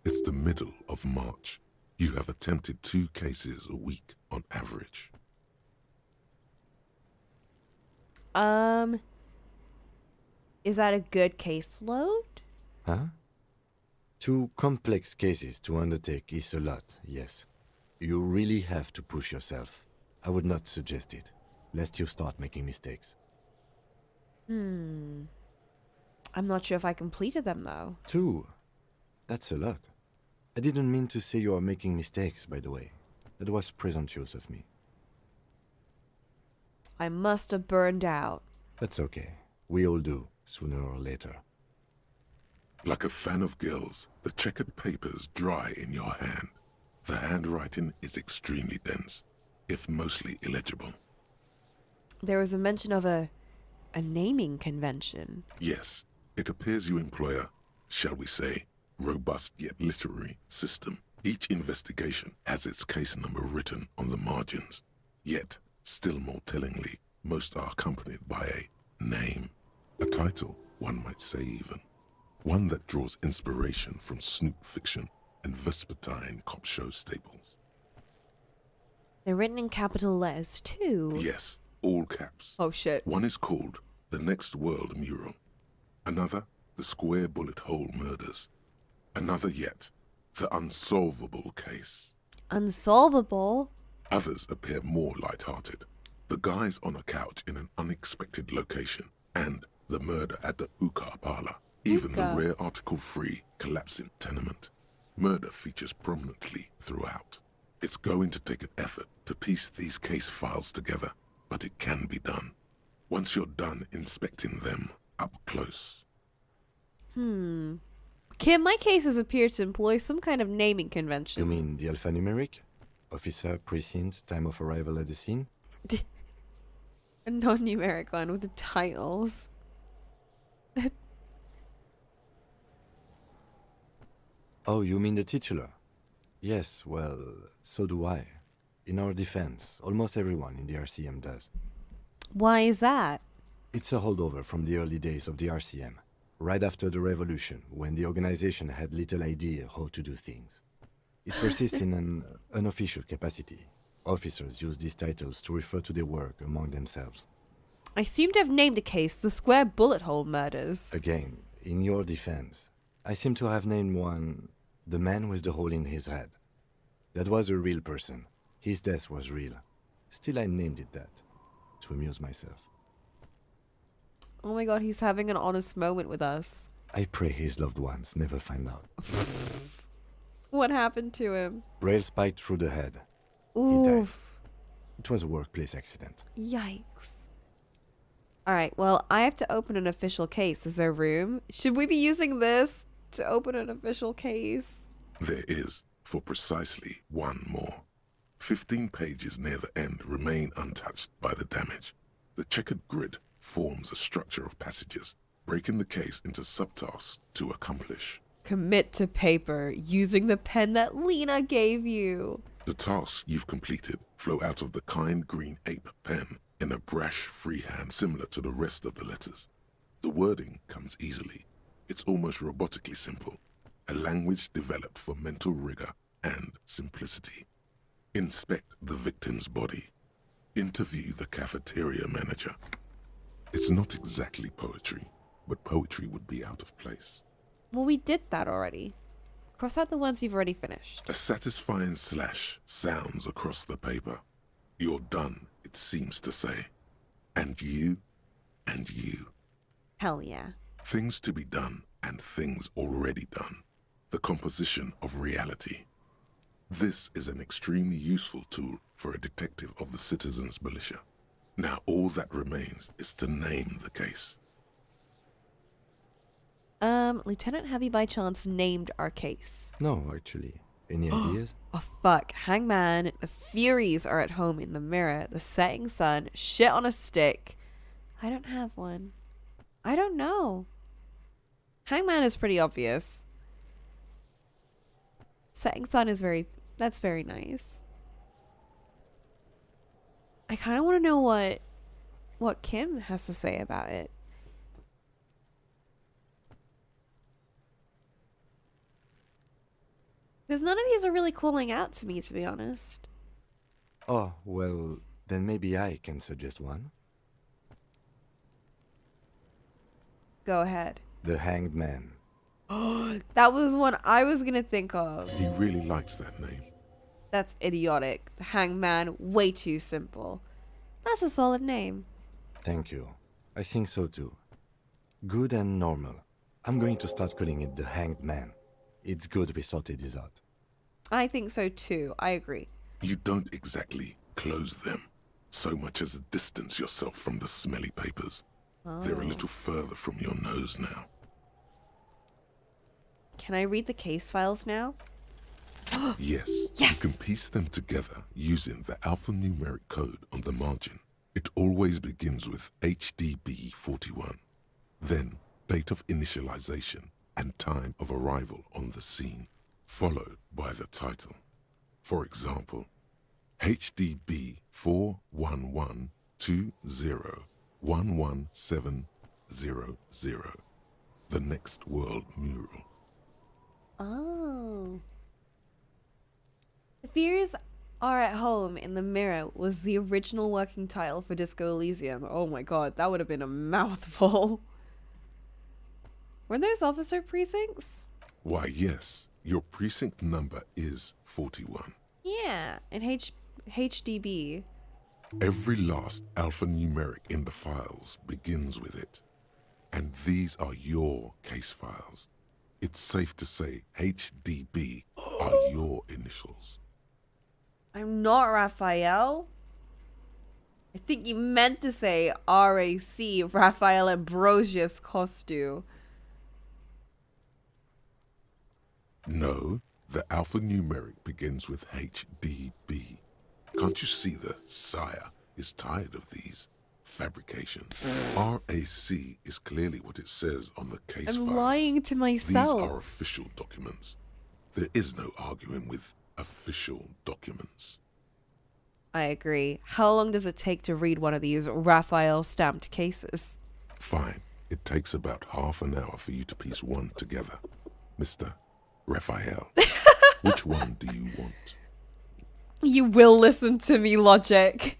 It's the middle of March. You have attempted 2 cases a week on average. Is that a good caseload? Huh? 2 complex cases to undertake is a lot, yes. You really have to push yourself. I would not suggest it, lest you start making mistakes. I'm not sure if I completed them, though. 2? That's a lot. I didn't mean to say you are making mistakes, by the way. That was presumptuous of me. I must have burned out. That's okay. We all do, sooner or later. Like a fan of gills, the checkered papers dry in your hand. The handwriting is extremely dense, if mostly illegible. There was a mention of a naming convention. Yes, it appears you employ a, shall we say, robust yet literary system. Each investigation has its case number written on the margins. Yet, still more tellingly, most are accompanied by a name. A title, one might say even. One that draws inspiration from snoop fiction and vespertine cop show staples. They're written in capital letters, too. Yes, all caps. Oh, shit. One is called The Next World Mural. Another, The Square Bullet Hole Murders. Another yet, The Unsolvable Case. Unsolvable? Others appear more light-hearted. The guys on a couch in an unexpected location, and the murder at the hookah parlor. Even the rare article-free collapsing tenement. Murder features prominently throughout. It's going to take an effort to piece these case files together, but it can be done. Once you're done inspecting them up close. Kim, my cases appear to employ some kind of naming convention. You mean the alphanumeric? Officer, precinct, time of arrival at the scene? A non-numeric one with the titles. Oh, you mean the titular? Yes, well, so do I. In our defense, almost everyone in the RCM does. Why is that? It's a holdover from the early days of the RCM, right after the revolution, when the organization had little idea how to do things. It persists in an unofficial capacity. Officers use these titles to refer to their work among themselves. I seem to have named the case the Square Bullet Hole Murders. Again, in your defense, I seem to have named one the man with the hole in his head. That was a real person. His death was real. Still, I named it that, to amuse myself. Oh my god, he's having an honest moment with us. I pray his loved ones never find out. What happened to him? Rail spiked through the head. Oof. He died. It was a workplace accident. Yikes. Alright, well, I have to open an official case. Is there room? Should we be using this to open an official case? There is, for precisely one more. 15 pages near the end remain untouched by the damage. The checkered grid forms a structure of passages, breaking the case into subtasks to accomplish. Commit to paper, using the pen that Lena gave you. The tasks you've completed flow out of the kind green ape pen in a brash freehand similar to the rest of the letters. The wording comes easily. It's almost robotically simple, a language developed for mental rigor and simplicity. Inspect the victim's body. Interview the cafeteria manager. It's not exactly poetry, but poetry would be out of place. Well, we did that already. Cross out the ones you've already finished. A satisfying slash sounds across the paper. You're done, it seems to say. And you, and you. Hell yeah. Things to be done and things already done. The composition of reality. This is an extremely useful tool for a detective of the citizens' militia. Now all that remains is to name the case. Lieutenant, have you by chance named our case? No, actually. Any ideas? Oh, fuck. Hangman, the Furies are at home in the mirror, the setting sun, shit on a stick. I don't have one. I don't know. Hangman is pretty obvious. Setting sun is that's very nice. I kind of want to know what Kim has to say about it. Because none of these are really calling out to me, to be honest. Oh, well, then maybe I can suggest one. Go ahead. The Hanged Man. That was one I was going to think of. He really likes that name. That's idiotic. The Hangman, way too simple. That's a solid name. Thank you. I think so too. Good and normal. I'm going to start calling it the Hanged Man. It's good we sorted this out. I think so too. I agree. You don't exactly close them, so much as distance yourself from the smelly papers. They're a little further from your nose now. Can I read the case files now? Yes. You can piece them together using the alphanumeric code on the margin. It always begins with HDB 41. Then, date of initialization and time of arrival on the scene, followed by the title. For example, HDB 41120111700, the Next World Mural. Oh. The Furies Are at Home in the Mirror was the original working title for Disco Elysium. Oh my god, that would have been a mouthful. Were those officer precincts? Why, yes. Your precinct number is 41. Yeah, and HDB. Every last alphanumeric in the files begins with it. And these are your case files. It's safe to say HDB are your initials. I'm not Raphael. I think you meant to say RAC, Raphael Ambrosius Costu. No, the alphanumeric begins with HDB. Can't you see the sire is tired of these fabrications? RAC is clearly what it says on the case I'm files. lying to myself. These are official documents. There is no arguing with official documents. I agree. How long does it take to read one of these Raphael stamped cases? Fine. It takes about half an hour for you to piece one together. Mr. Raphael, which one do you want? You will listen to me, Logic.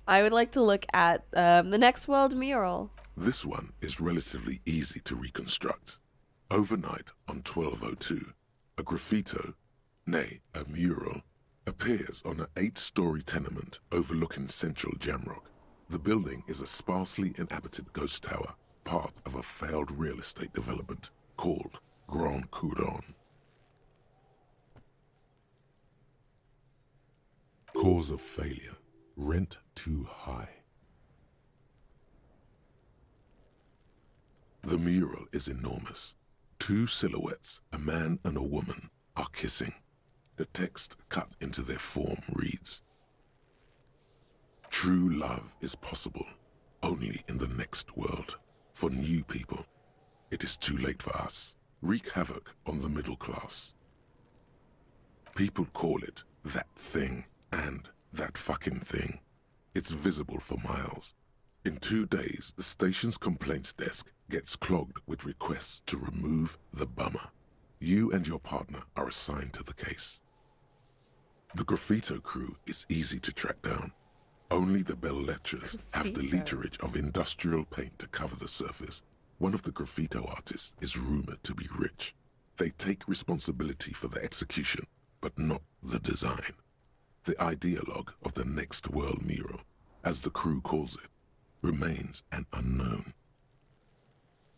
I would like to look at the Next World mural. This one is relatively easy to reconstruct. Overnight on 1202, a graffito, nay, a mural, appears on an 8-story tenement overlooking central Jamrock. The building is a sparsely inhabited ghost tower, part of a failed real estate development called Grand Couronne. Cause of failure: rent too high. The mural is enormous. 2 silhouettes, a man and a woman, are kissing. The text cut into their form reads, "True love is possible only in the next world. For new people, it is too late for us. Wreak havoc on the middle class." People call it that thing and that fucking thing. It's visible for miles. In 2 days, the station's complaints desk gets clogged with requests to remove the bummer. You and your partner are assigned to the case. The graffito crew is easy to track down. Only the bell lectures have the literage of industrial paint to cover the surface. One of the graffito artists is rumored to be rich. They take responsibility for the execution, but not the design. The ideologue of the Next World mural, as the crew calls it, remains an unknown.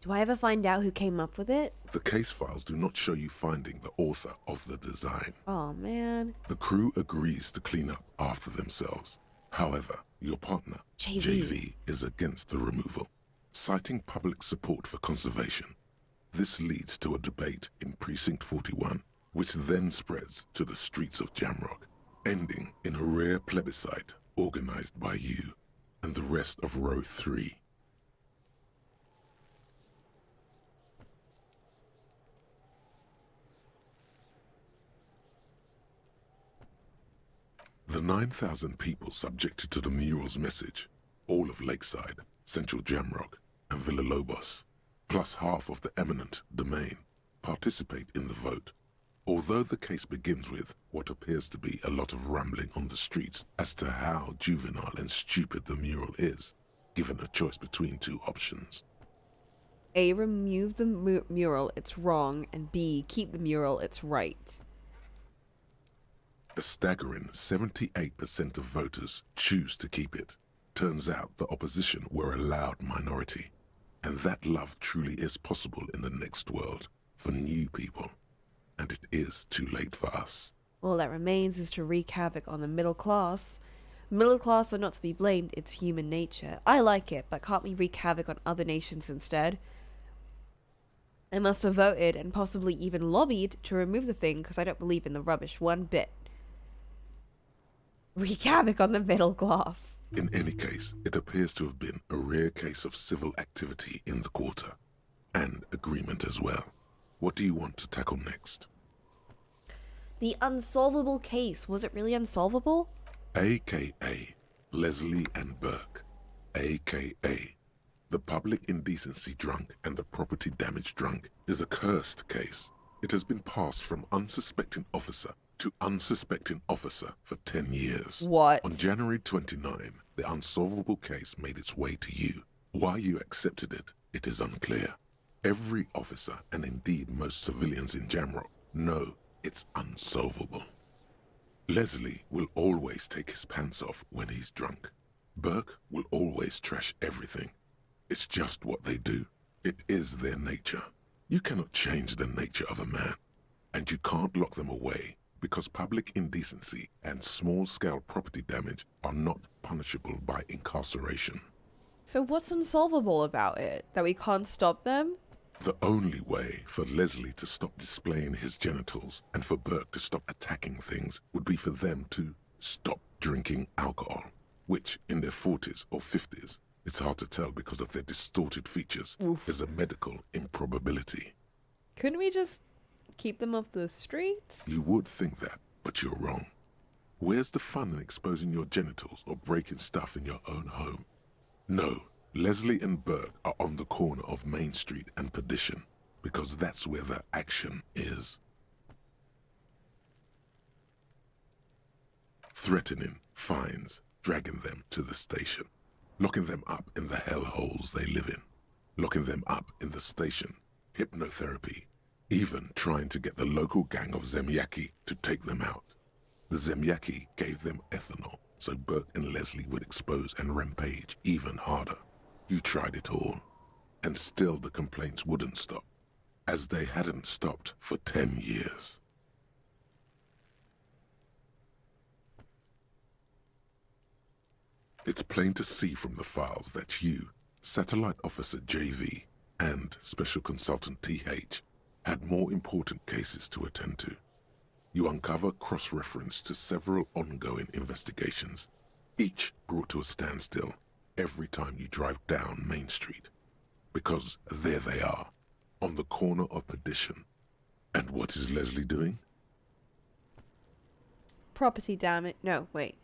Do I ever find out who came up with it? The case files do not show you finding the author of the design. Oh, man. The crew agrees to clean up after themselves. However, your partner, JV, is against the removal, citing public support for conservation. This leads to a debate in Precinct 41, which then spreads to the streets of Jamrock, ending in a rare plebiscite organized by you and the rest of Row 3. The 9,000 people subjected to the mural's message, all of Lakeside, Central Jamrock, and Villalobos, plus half of the eminent domain, participate in the vote. Although the case begins with what appears to be a lot of rambling on the streets as to how juvenile and stupid the mural is, given a choice between 2 options. A, remove the mural, it's wrong, and B, keep the mural, it's right. A staggering 78% of voters choose to keep it. Turns out the opposition were a loud minority, and that love truly is possible in the next world for new people, and it is too late for us. All that remains is to wreak havoc on the middle class. Middle class are not to be blamed, it's human nature. I like it, but can't we wreak havoc on other nations instead? I must have voted and possibly even lobbied to remove the thing because I don't believe in the rubbish one bit. Wreak havoc on the middle class. In any case, it appears to have been a rare case of civil activity in the quarter, and agreement as well. What do you want to tackle next? The unsolvable case. Was it really unsolvable? AKA Leslie and Burke. AKA the public indecency drunk and the property damage drunk is a cursed case. It has been passed from unsuspecting officer to unsuspecting officer for 10 years. What? On January 29, the unsolvable case made its way to you. Why you accepted it, it is unclear. Every officer, and indeed most civilians in Jamrock, know it's unsolvable. Leslie will always take his pants off when he's drunk. Burke will always trash everything. It's just what they do. It is their nature. You cannot change the nature of a man, and you can't lock them away because public indecency and small-scale property damage are not punishable by incarceration. So what's unsolvable about it? That we can't stop them? The only way for Leslie to stop displaying his genitals and for Burke to stop attacking things would be for them to stop drinking alcohol, which in their 40s or 50s, it's hard to tell because of their distorted features, is a medical improbability. Couldn't we just keep them off the streets? You would think that, but you're wrong. Where's the fun in exposing your genitals or breaking stuff in your own home? No, Leslie and Burke are on the corner of Main Street and Perdition, because that's where the action is. Threatening, fines, dragging them to the station, locking them up in the hellholes they live in, locking them up in the station, hypnotherapy, even trying to get the local gang of Zemyaki to take them out. The Zemyaki gave them ethanol, so Burke and Leslie would expose and rampage even harder. You tried it all, and still the complaints wouldn't stop, as they hadn't stopped for 10 years. It's plain to see from the files that you, Satellite Officer JV, and Special Consultant TH had more important cases to attend to. You uncover cross-reference to several ongoing investigations, each brought to a standstill every time you drive down Main Street. Because there they are, on the corner of Perdition. And what is Leslie doing? Property damage. No, wait.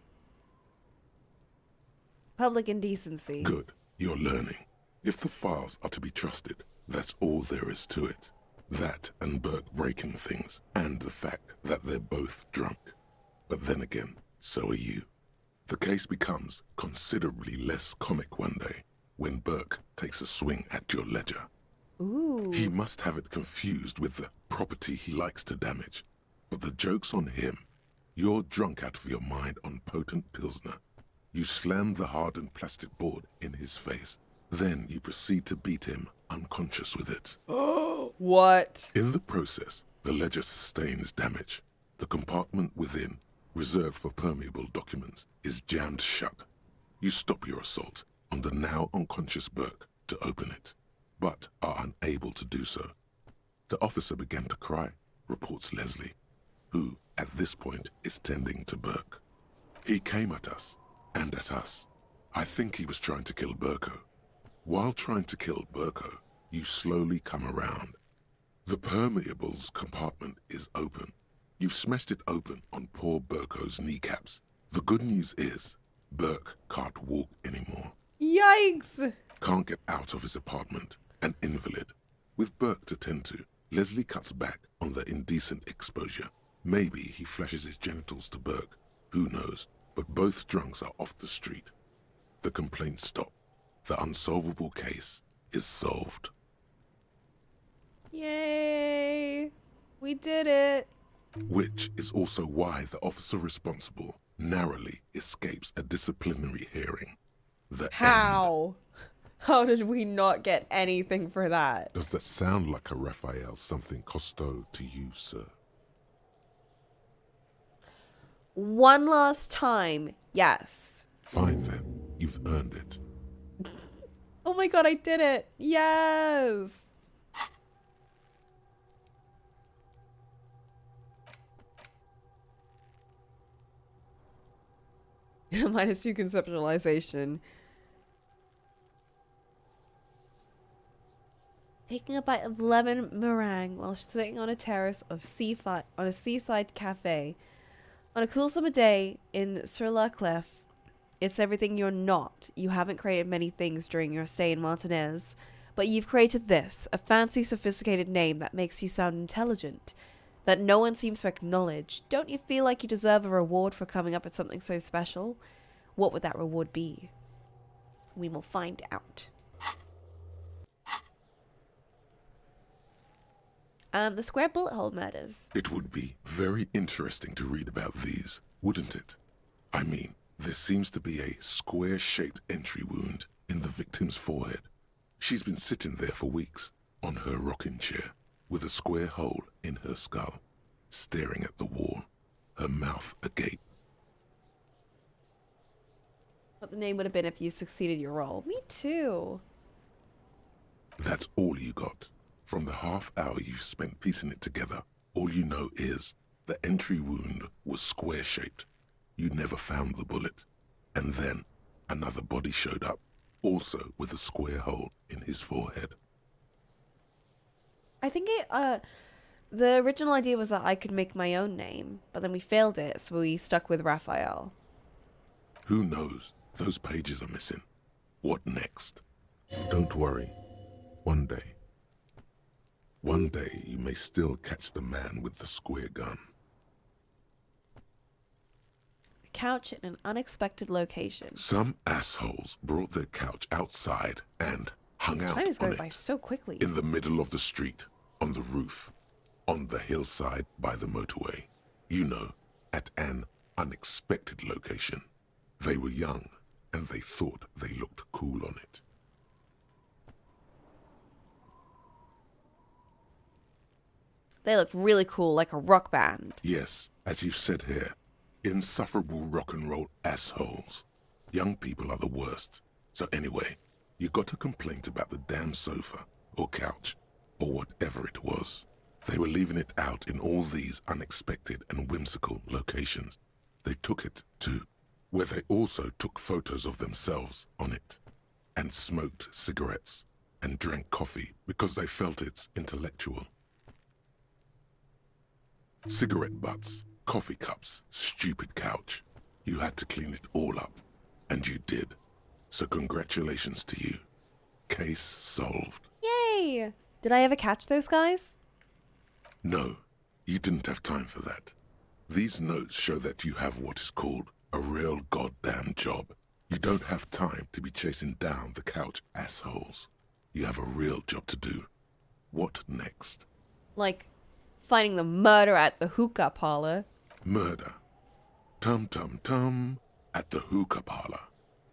Public indecency. Good, you're learning. If the files are to be trusted, that's all there is to it. That and Burke breaking things, and the fact that they're both drunk. But then again, so are you. The case becomes considerably less comic one day when Burke takes a swing at your ledger. Ooh. He must have it confused with the property he likes to damage. But the joke's on him. You're drunk out of your mind on potent Pilsner. You slam the hardened plastic board in his face. Then you proceed to beat him unconscious with it. Oh, what? In the process, the ledger sustains damage. The compartment within, reserved for permeable documents, is jammed shut. You stop your assault on the now unconscious Burke to open it, but are unable to do so. The officer began to cry, reports Leslie, who, at this point, is tending to Burke. He came at us, and at us. I think he was trying to kill Burko. While trying to kill Burko, you slowly come around. The permeables compartment is open. You've smashed it open on poor Burko's kneecaps. The good news is, Burke can't walk anymore. Yikes! Can't get out of his apartment, an invalid. With Burke to tend to, Leslie cuts back on the indecent exposure. Maybe he flashes his genitals to Burke. Who knows? But both drunks are off the street. The complaints stop. The unsolvable case is solved. Yay! We did it! Which is also why the officer responsible narrowly escapes a disciplinary hearing. How? How did we not get anything for that? Does that sound like a Raphael something costo to you, sir? One last time, yes. Fine then, you've earned it. Oh my god, I did it! Yes! -2 conceptualization. Taking a bite of lemon meringue while sitting on a terrace of on a seaside cafe on a cool summer day in Sur-la-Clef. It's everything you're not. You haven't created many things during your stay in Martinez, but you've created this, a fancy, sophisticated name that makes you sound intelligent, that no one seems to acknowledge. Don't you feel like you deserve a reward for coming up with something so special? What would that reward be? We will find out. The square bullet hole murders. It would be very interesting to read about these, wouldn't it? I mean, there seems to be a square-shaped entry wound in the victim's forehead. She's been sitting there for weeks, on her rocking chair, with a square hole in her skull, staring at the wall. her mouth agape. What the name would have been if you succeeded your role. Me too. That's all you got. From the half hour you spent piecing it together, all you know is the entry wound was square-shaped. You never found the bullet. And then another body showed up, also with a square hole in his forehead. I think the original idea was that I could make my own name, but then we failed it, so we stuck with Raphael. Who knows? Those pages are missing. What next? Don't worry. One day you may still catch the man with the square gun. A couch in an unexpected location. Some assholes brought their couch outside and hung out Time is on going by it. so quickly. In the middle of the street, on the roof, on the hillside by the motorway. You know, at an unexpected location. They were young, and they thought they looked cool on it. They looked really cool, like a rock band. Yes, as you've said here, insufferable rock and roll assholes. Young people are the worst. So anyway, you got a complaint about the damn sofa, or couch, or whatever it was. They were leaving it out in all these unexpected and whimsical locations. They took it to where they also took photos of themselves on it, and smoked cigarettes, and drank coffee because they felt it's intellectual. Cigarette butts, coffee cups, stupid couch. You had to clean it all up, and you did. So congratulations to you. Case solved. Yay! Did I ever catch those guys? No, you didn't have time for that. These notes show that you have what is called a real goddamn job. You don't have time to be chasing down the couch assholes. You have a real job to do. What next? Like, finding the murder at the hookah parlor. Murder. Tum-tum-tum at the hookah parlor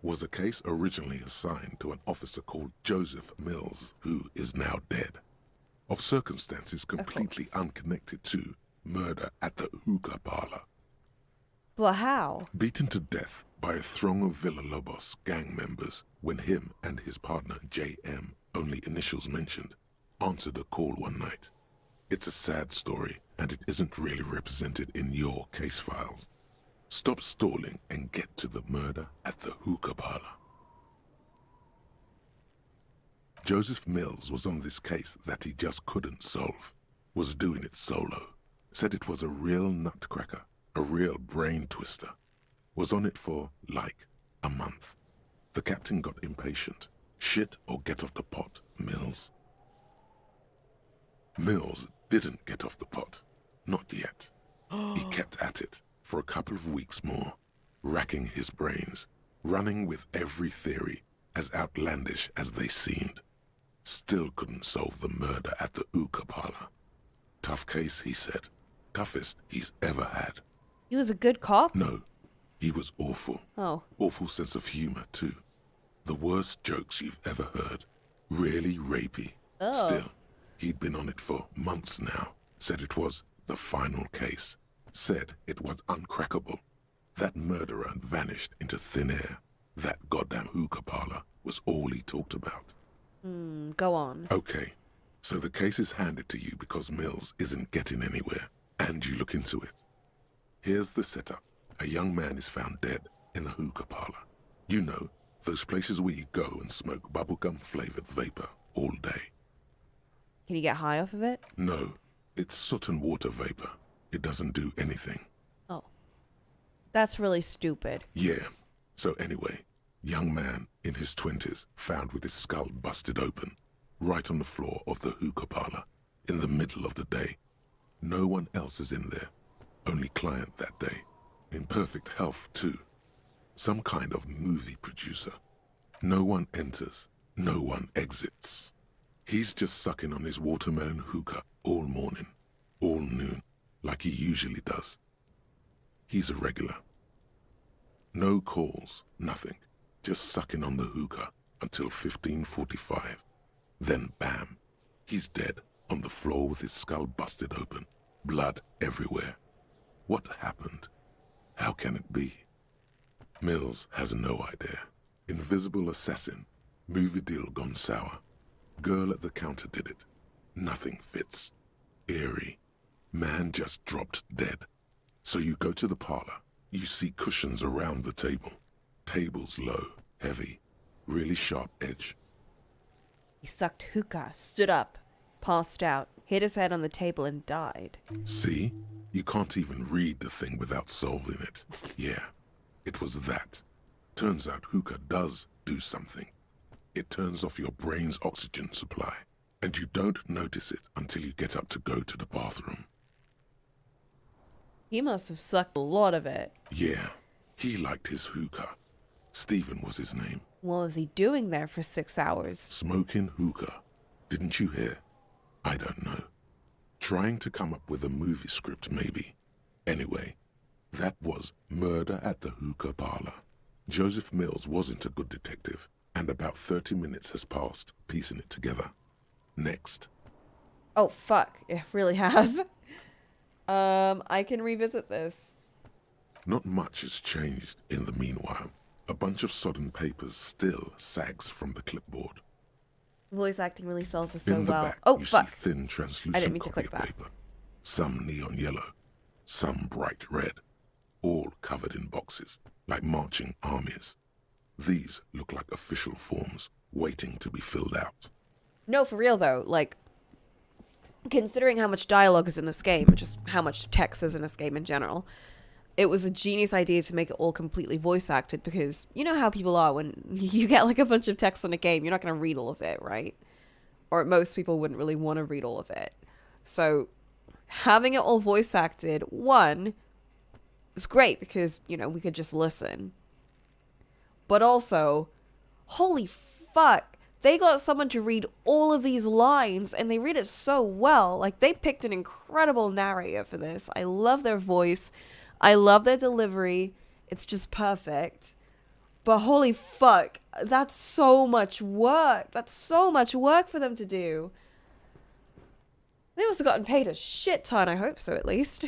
was a case originally assigned to an officer called Joseph Mills, who is now dead. Of circumstances completely unconnected to murder at the hookah parlor. But how? Beaten to death by a throng of Villalobos gang members when him and his partner J.M., only initials mentioned, answered a call one night. It's a sad story, and it isn't really represented in your case files. Stop stalling and get to the murder at the hookah parlor. Joseph Mills was on this case that he just couldn't solve, was doing it solo, said it was a real nutcracker, a real brain twister, was on it for, like, a month. The captain got impatient. Shit or get off the pot, Mills. Mills didn't get off the pot. Not yet. He kept at it for a couple of weeks more, racking his brains, running with every theory, as outlandish as they seemed. Still couldn't solve the murder at the hookah parlor. Tough case, he said. Toughest he's ever had. He was a good cop? No, he was awful. Oh. Awful sense of humor, too. The worst jokes you've ever heard. Really rapey. Oh. Still, he'd been on it for months now. Said it was the final case. Said it was uncrackable. That murderer vanished into thin air. That goddamn hookah parlor was all he talked about. Go on. Okay, so the case is handed to you because Mills isn't getting anywhere, and you look into it. Here's the setup. A young man is found dead in a hookah parlor. You know, those places where you go and smoke bubblegum-flavored vapor all day. Can you get high off of it? No, it's soot and water vapor. It doesn't do anything. Oh. That's really stupid. Yeah. So anyway, young man in his 20s found with his skull busted open, right on the floor of the hookah parlor, in the middle of the day. No one else is in there. Only client that day. In perfect health, too. Some kind of movie producer. No one enters. No one exits. He's just sucking on his watermelon hookah all morning, all noon, like he usually does. He's a regular. No calls, nothing. Just sucking on the hookah until 15:45. Then bam, he's dead on the floor with his skull busted open, blood everywhere. What happened? How can it be? Mills has no idea. Invisible assassin. Movie deal gone sour. Girl at the counter did it. Nothing fits. Eerie. Man just dropped dead. So you go to the parlor. You see cushions around the table. Table's low, heavy, really sharp edge. He sucked hookah, stood up, passed out, hit his head on the table and died. See? You can't even read the thing without solving it. Yeah, it was that. Turns out hookah does do something. It turns off your brain's oxygen supply, and you don't notice it until you get up to go to the bathroom. He must have sucked a lot of it. Yeah, he liked his hookah. Stephen was his name. What was he doing there for 6 hours? Smoking hookah. Didn't you hear? I don't know. Trying to come up with a movie script, maybe. Anyway, that was Murder at the Hookah Parlor. Joseph Mills wasn't a good detective, and about 30 minutes has passed piecing it together. Next. Oh, fuck. It really has. I can revisit this. Not much has changed in the meanwhile. A bunch of sodden papers still sags from the clipboard. Voice acting really sells us so In the well. back, Oh, you fuck. see thin, I didn't translucent mean to copy click of that. paper. Some neon yellow, some bright red, all covered in boxes, like marching armies. These look like official forms, waiting to be filled out. No, for real though. Like, considering how much dialogue is in this game, and just how much text is in this game in general, it was a genius idea to make it all completely voice acted, because you know how people are when you get like a bunch of text in a game, you're not going to read all of it, right? Or most people wouldn't really want to read all of it. So having it all voice acted, one, is great because, you know, we could just listen. But also, holy fuck, they got someone to read all of these lines and they read it so well. Like, they picked an incredible narrator for this. I love their voice. I love their delivery. It's just perfect. But holy fuck, that's so much work. That's so much work for them to do. They must have gotten paid a shit ton. I hope so, at least.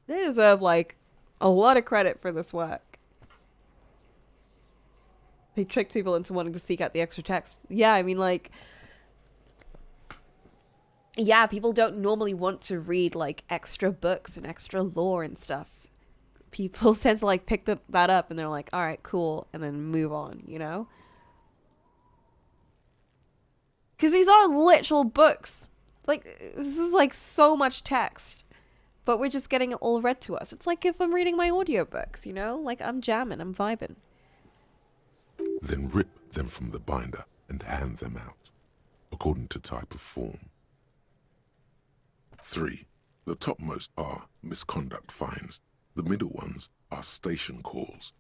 They deserve, like, a lot of credit for this work. They tricked people into wanting to seek out the extra text. Yeah, I mean, like... Yeah, people don't normally want to read, like, extra books and extra lore and stuff. People tend to, like, pick that up and they're like, alright, cool, and then move on, you know? Because these are literal books. Like, this is, like, so much text. But we're just getting it all read to us. It's like if I'm reading my audiobooks, you know? Like, I'm jamming, I'm vibing. Then rip them from the binder and hand them out, according to type of form. 3. The topmost are misconduct fines, the middle ones are station calls,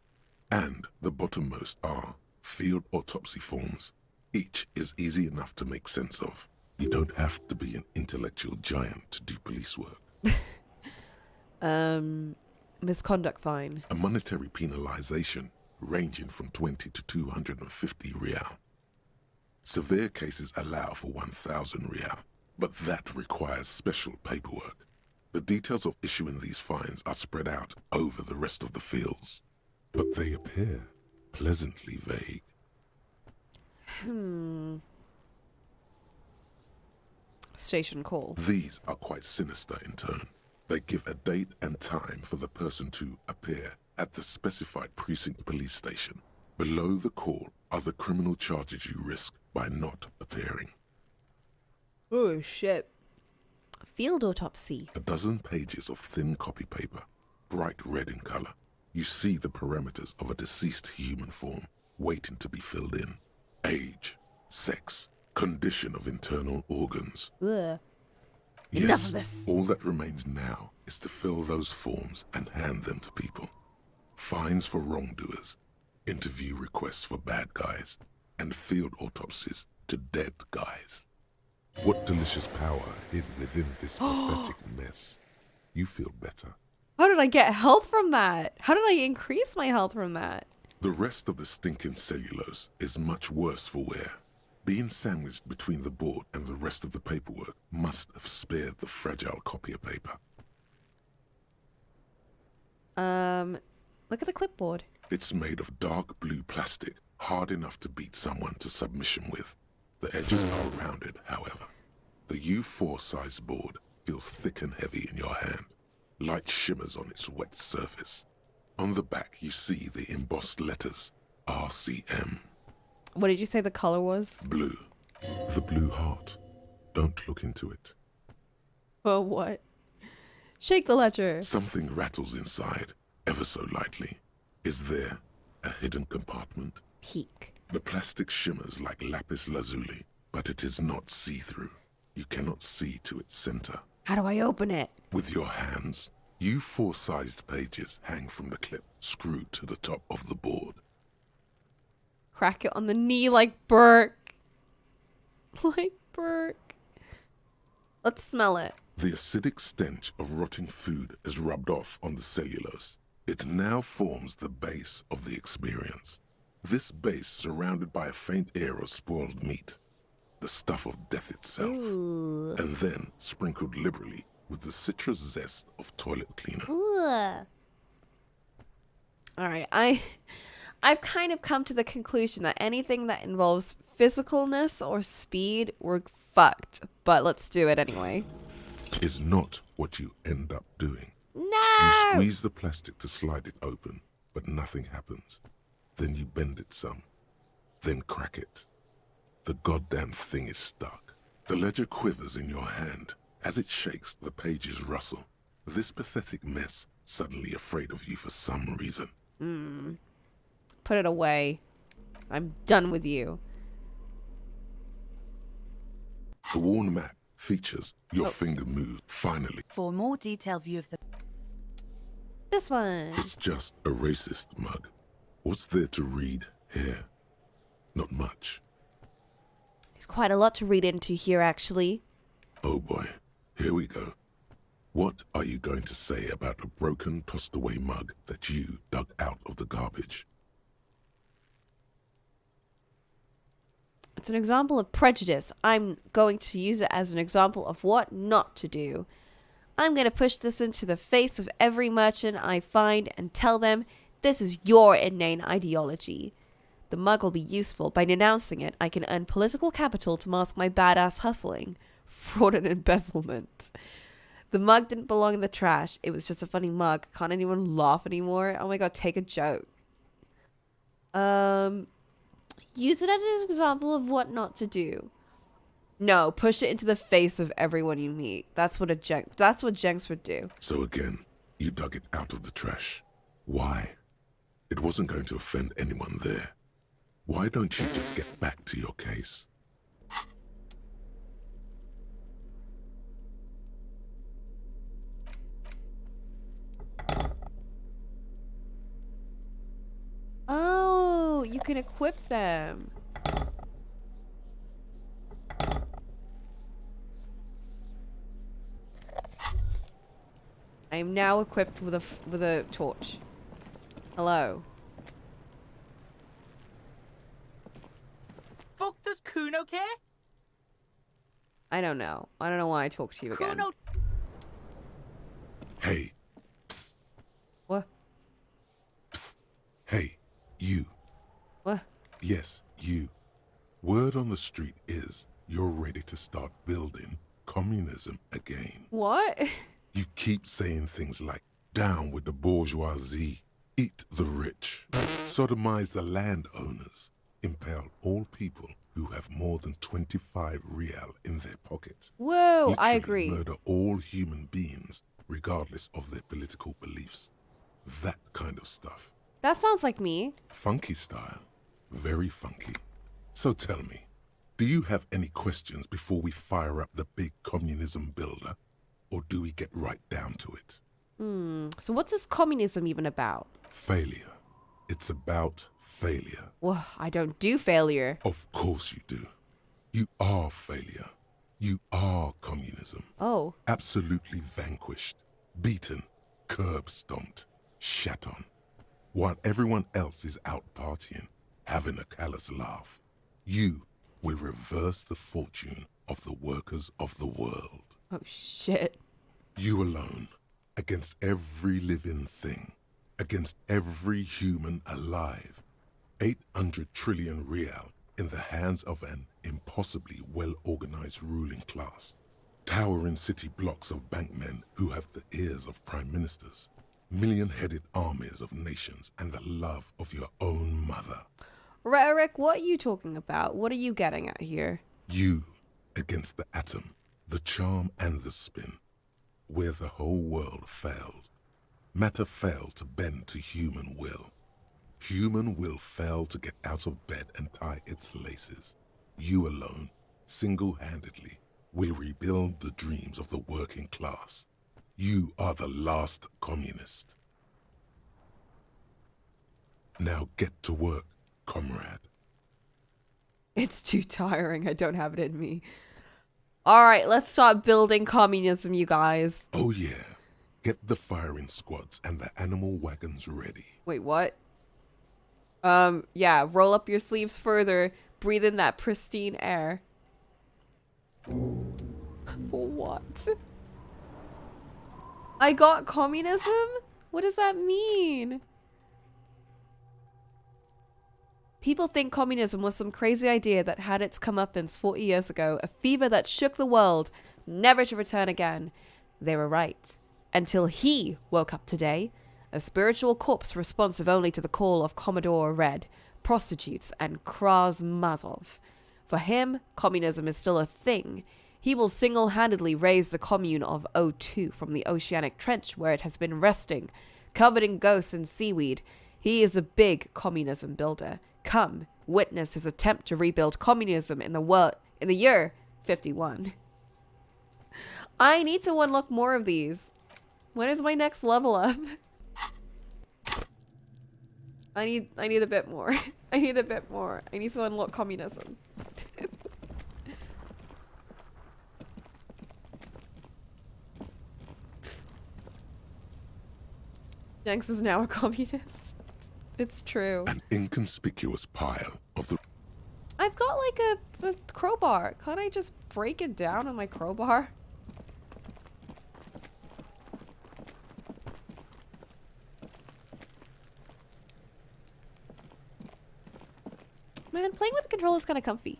and the bottommost are field autopsy forms. Each is easy enough to make sense of. You don't have to be an intellectual giant to do police work. Misconduct fine. A monetary penalization ranging from 20 to 250 real. Severe cases allow for 1,000 real, but that requires special paperwork. The details of issuing these fines are spread out over the rest of the fields, but they appear pleasantly vague. Station call. These are quite sinister in tone. They give a date and time for the person to appear at the specified precinct police station. Below the call are the criminal charges you risk by not appearing. Oh, shit. Field autopsy. A dozen pages of thin copy paper, bright red in color. You see the parameters of a deceased human form waiting to be filled in. Age, sex, condition of internal organs. Ugh. Yes, Enough of this. all that remains now is to fill those forms and hand them to people. Fines for wrongdoers, interview requests for bad guys, and field autopsies to dead guys. What delicious power hid within this pathetic mess. You feel better. How did I get health from that? How did I increase my health from that? The rest of the stinking cellulose is much worse for wear. Being sandwiched between the board and the rest of the paperwork must have spared the fragile copier paper. Look at the clipboard. It's made of dark blue plastic, hard enough to beat someone to submission with. The edges are rounded, however. The U4 size board feels thick and heavy in your hand. Light shimmers on its wet surface. On the back, you see the embossed letters, RCM. What did you say the color was? Blue. The blue heart. Don't look into it. Oh, what? Shake the ledger. Something rattles inside, ever so lightly. Is there a hidden compartment? Peek. The plastic shimmers like lapis lazuli, but it is not see-through. You cannot see to its center. How do I open it? With your hands, U4-sized pages hang from the clip, screwed to the top of the board. Crack it on the knee like Burke. Like Burke. Let's smell it. The acidic stench of rotting food is rubbed off on the cellulose. It now forms the base of the experience. This base surrounded by a faint air of spoiled meat. The stuff of death itself. Ooh. And then sprinkled liberally with the citrus zest of toilet cleaner. Ooh. Alright, I've kind of come to the conclusion that anything that involves physicalness or speed, we're fucked. But let's do it anyway. Is not what you end up doing. No! You squeeze the plastic to slide it open, but nothing happens. Then you bend it some. Then crack it. The goddamn thing is stuck. The ledger quivers in your hand. As it shakes, the pages rustle. This pathetic mess suddenly afraid of you for some reason. Put it away. I'm done with you. The worn map features your finger moved, finally. For a more detailed view of the... This one. It's just a racist mug. What's there to read here? Not much. There's quite a lot to read into here, actually. Oh boy, here we go. What are you going to say about a broken, tossed-away mug that you dug out of the garbage? It's an example of prejudice. I'm going to use it as an example of what not to do. I'm going to push this into the face of every merchant I find and tell them this is your inane ideology. The mug will be useful. By denouncing it, I can earn political capital to mask my badass hustling. Fraud and embezzlement. The mug didn't belong in the trash. It was just a funny mug. Can't anyone laugh anymore? Oh my god, take a joke. Use it as an example of what not to do. No, push it into the face of everyone you meet. That's what Jenks would do. So again, you dug it out of the trash. Why? It wasn't going to offend anyone there. Why don't you just get back to your case? Oh, you can equip them. I am now equipped with a torch. Hello. Fuck does Kuno care? I don't know. I don't know why I talk to you again. Kuno. Hey. Psst. What? Psst. Hey, you. What? Yes, you. Word on the street is you're ready to start building communism again. What? You keep saying things like, down with the bourgeoisie, eat the rich, sodomize the landowners, impale all people who have more than 25 real in their pocket. Whoa, Literally I agree. Murder all human beings, regardless of their political beliefs. That kind of stuff. That sounds like me. Funky style. Very funky. So tell me, do you have any questions before we fire up the big communism builder? Or do we get right down to it? So what's this communism even about? Failure. It's about failure. Well, I don't do failure. Of course you do. You are failure. You are communism. Oh. Absolutely vanquished, beaten, curb stomped, shat on. While everyone else is out partying, having a callous laugh, you will reverse the fortune of the workers of the world. Oh, shit. You alone, against every living thing, against every human alive. 800 trillion real in the hands of an impossibly well-organized ruling class. Towering city blocks of bankmen who have the ears of prime ministers. Million-headed armies of nations and the love of your own mother. Rhetoric, what are you talking about? What are you getting at here? You against the atom, the charm and the spin, where the whole world failed. Matter failed to bend to human will. Human will failed to get out of bed and tie its laces. You alone, single-handedly, will rebuild the dreams of the working class. You are the last communist. Now get to work, comrade. It's too tiring. I don't have it in me. All right, let's start building communism, you guys. Oh yeah. Get the firing squads and the animal wagons ready. Wait, what? Yeah, roll up your sleeves further. Breathe in that pristine air. What? I got communism? What does that mean? People think communism was some crazy idea that had its comeuppance 40 years ago, a fever that shook the world, never to return again. They were right. Until he woke up today, a spiritual corpse responsive only to the call of Commodore Red, prostitutes, and Kraz Mazov. For him, communism is still a thing. He will single-handedly raise the commune of O2 from the oceanic trench where it has been resting, covered in ghosts and seaweed. He is a big communism builder. Come, witness his attempt to rebuild communism in the year 51. I need to unlock more of these. When is my next level up? I need a bit more. I need a bit more. I need to unlock communism. Jenks is now a communist. It's true. An inconspicuous pile of the... I've got like a crowbar. Can't I just break it down on my crowbar? Man, playing with the controller is kind of comfy.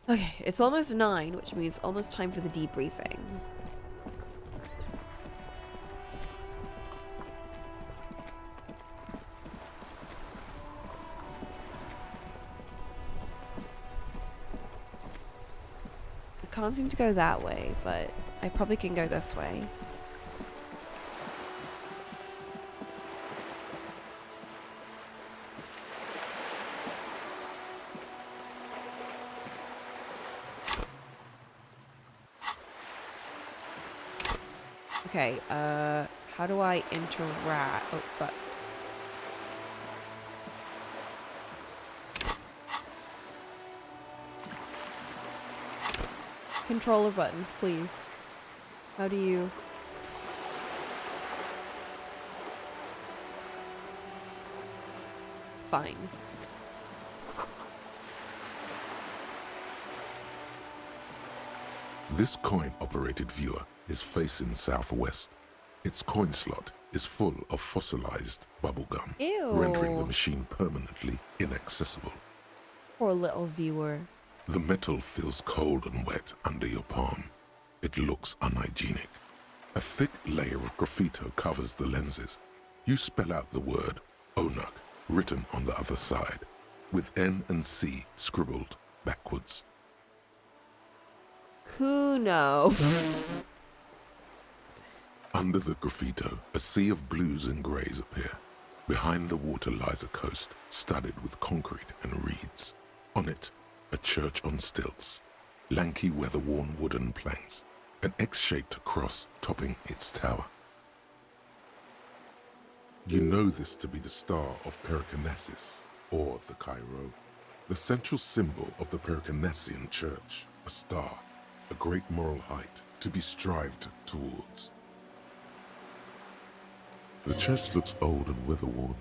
Okay, it's almost 9, which means almost time for the debriefing. I can't seem to go that way, but I probably can go this way. Okay, how do I interact? Oh, fuck. Controller buttons, please. How do you... Fine. This coin-operated viewer is facing southwest. Its coin slot is full of fossilized bubblegum, rendering the machine permanently inaccessible. Poor little viewer. The metal feels cold and wet under your palm. It looks unhygienic. A thick layer of graffito covers the lenses. You spell out the word Onuk written on the other side, with N and C scribbled backwards. Kuno. Under the graffito, a sea of blues and greys appear. Behind the water lies a coast studded with concrete and reeds. On it, a church on stilts, lanky weather-worn wooden planks, an X-shaped cross topping its tower. You know this to be the star of Pericanasis, or the Cairo, the central symbol of the Pericanassian church, a star, a great moral height to be strived towards. The church looks old and weather-worn.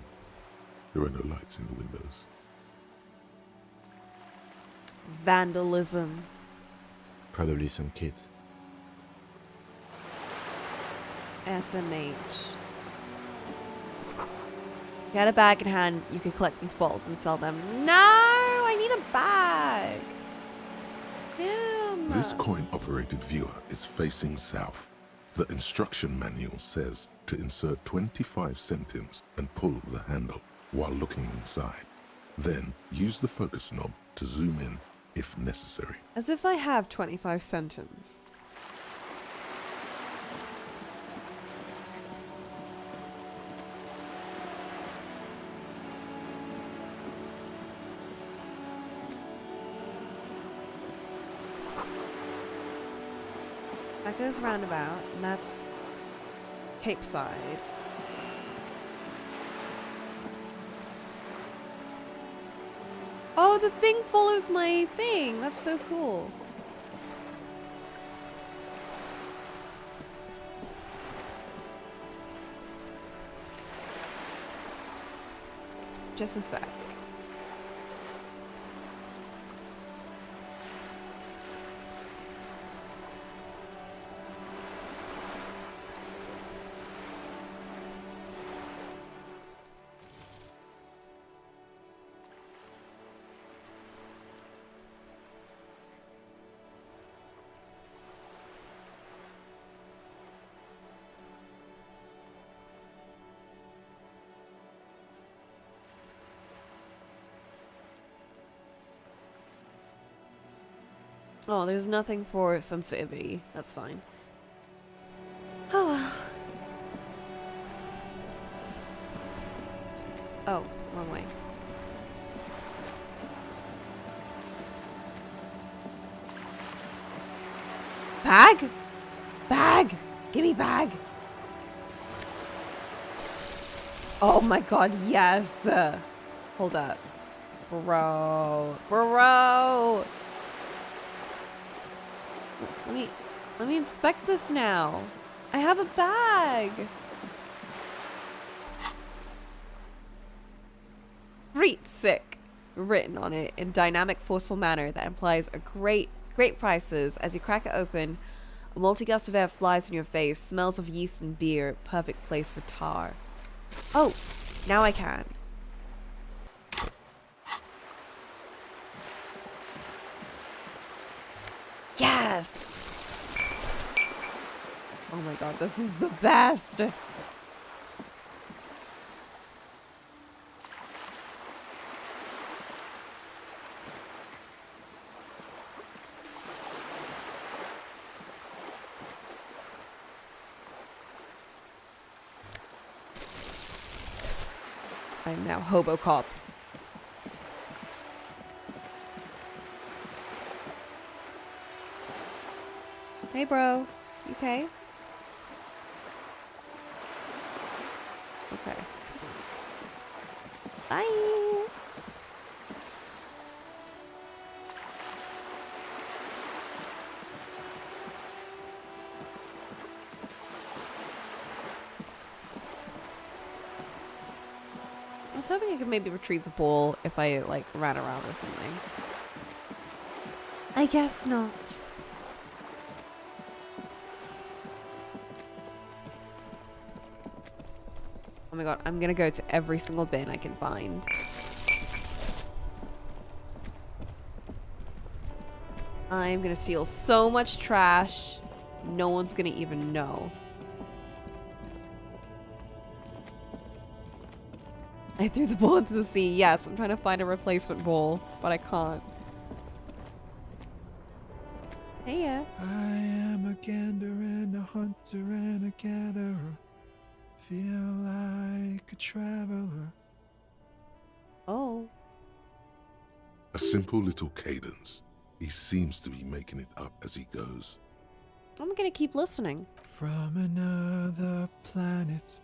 There are no lights in the windows. Vandalism. Probably some kids. SMH. Get a bag in hand, you can collect these bottles and sell them. No, I need a bag. Damn. This coin-operated viewer is facing south. The instruction manual says to insert 25 centimes and pull the handle while looking inside. Then use the focus knob to zoom in if necessary. As if I have 25 centimes. That goes roundabout, and that's Cape Side. Oh, the thing follows my thing. That's so cool. Just a sec. Oh, there's nothing for sensitivity. That's fine. Oh. Oh, wrong way. Bag? Bag! Give me bag! Oh my god, yes! Hold up. Bro. Bro! Let me inspect this now. I have a bag. Great sick written on it in dynamic, forceful manner that implies a great prices. As you crack it open, a multi-gust of air flies in your face. Smells of yeast and beer. Perfect place for tar. Oh, now I can. Yes! Oh my god, this is the best! I'm now Hobo Cop. Hey bro, you okay? Okay. Bye. I was hoping I could maybe retrieve the ball if I like ran around or something. I guess not. Oh my god, I'm gonna go to every single bin I can find. I'm gonna steal so much trash, no one's gonna even know. I threw the ball into the sea. Yes, I'm trying to find a replacement ball, but I can't. Hey, yeah. I am a gander and a hunter and a gatherer. Feel like a traveler. Oh. A simple little cadence. He seems to be making it up as he goes. I'm gonna keep listening. From another planet.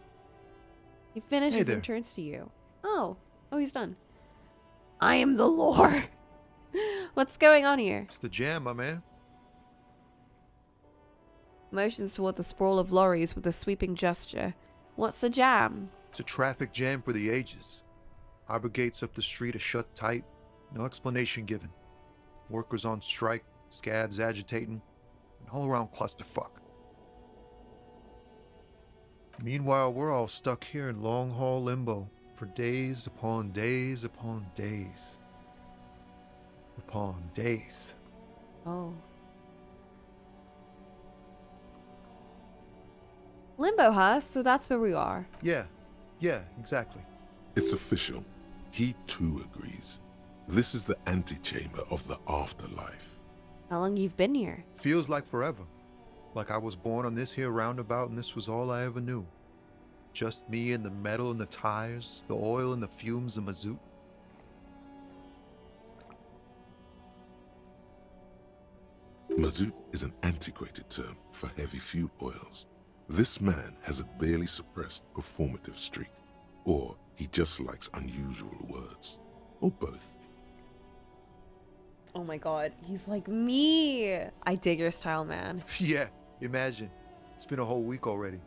He finishes Hey there. and turns to you. Oh. Oh, he's done. I am the lore. What's going on here? It's the jam, my man. Motions toward the sprawl of lorries with a sweeping gesture. What's the jam? It's a traffic jam for the ages. Harbor gates up the street are shut tight. No explanation given. Workers on strike, scabs agitating, an all-around clusterfuck. Meanwhile, we're all stuck here in long-haul limbo for days upon days upon days. Upon days. Oh. Limbo, huh? So that's where we are. Yeah, exactly. It's official. He too agrees. This is the antechamber of the afterlife. How long you've been here? Feels like forever. Like I was born on this here roundabout and this was all I ever knew. Just me and the metal and the tires, the oil and the fumes of mazout. Mazout is an antiquated term for heavy fuel oils. This man has a barely suppressed performative streak, or he just likes unusual words, or both. Oh my god, he's like me. I dig your style, man. Yeah, imagine. It's been a whole week already.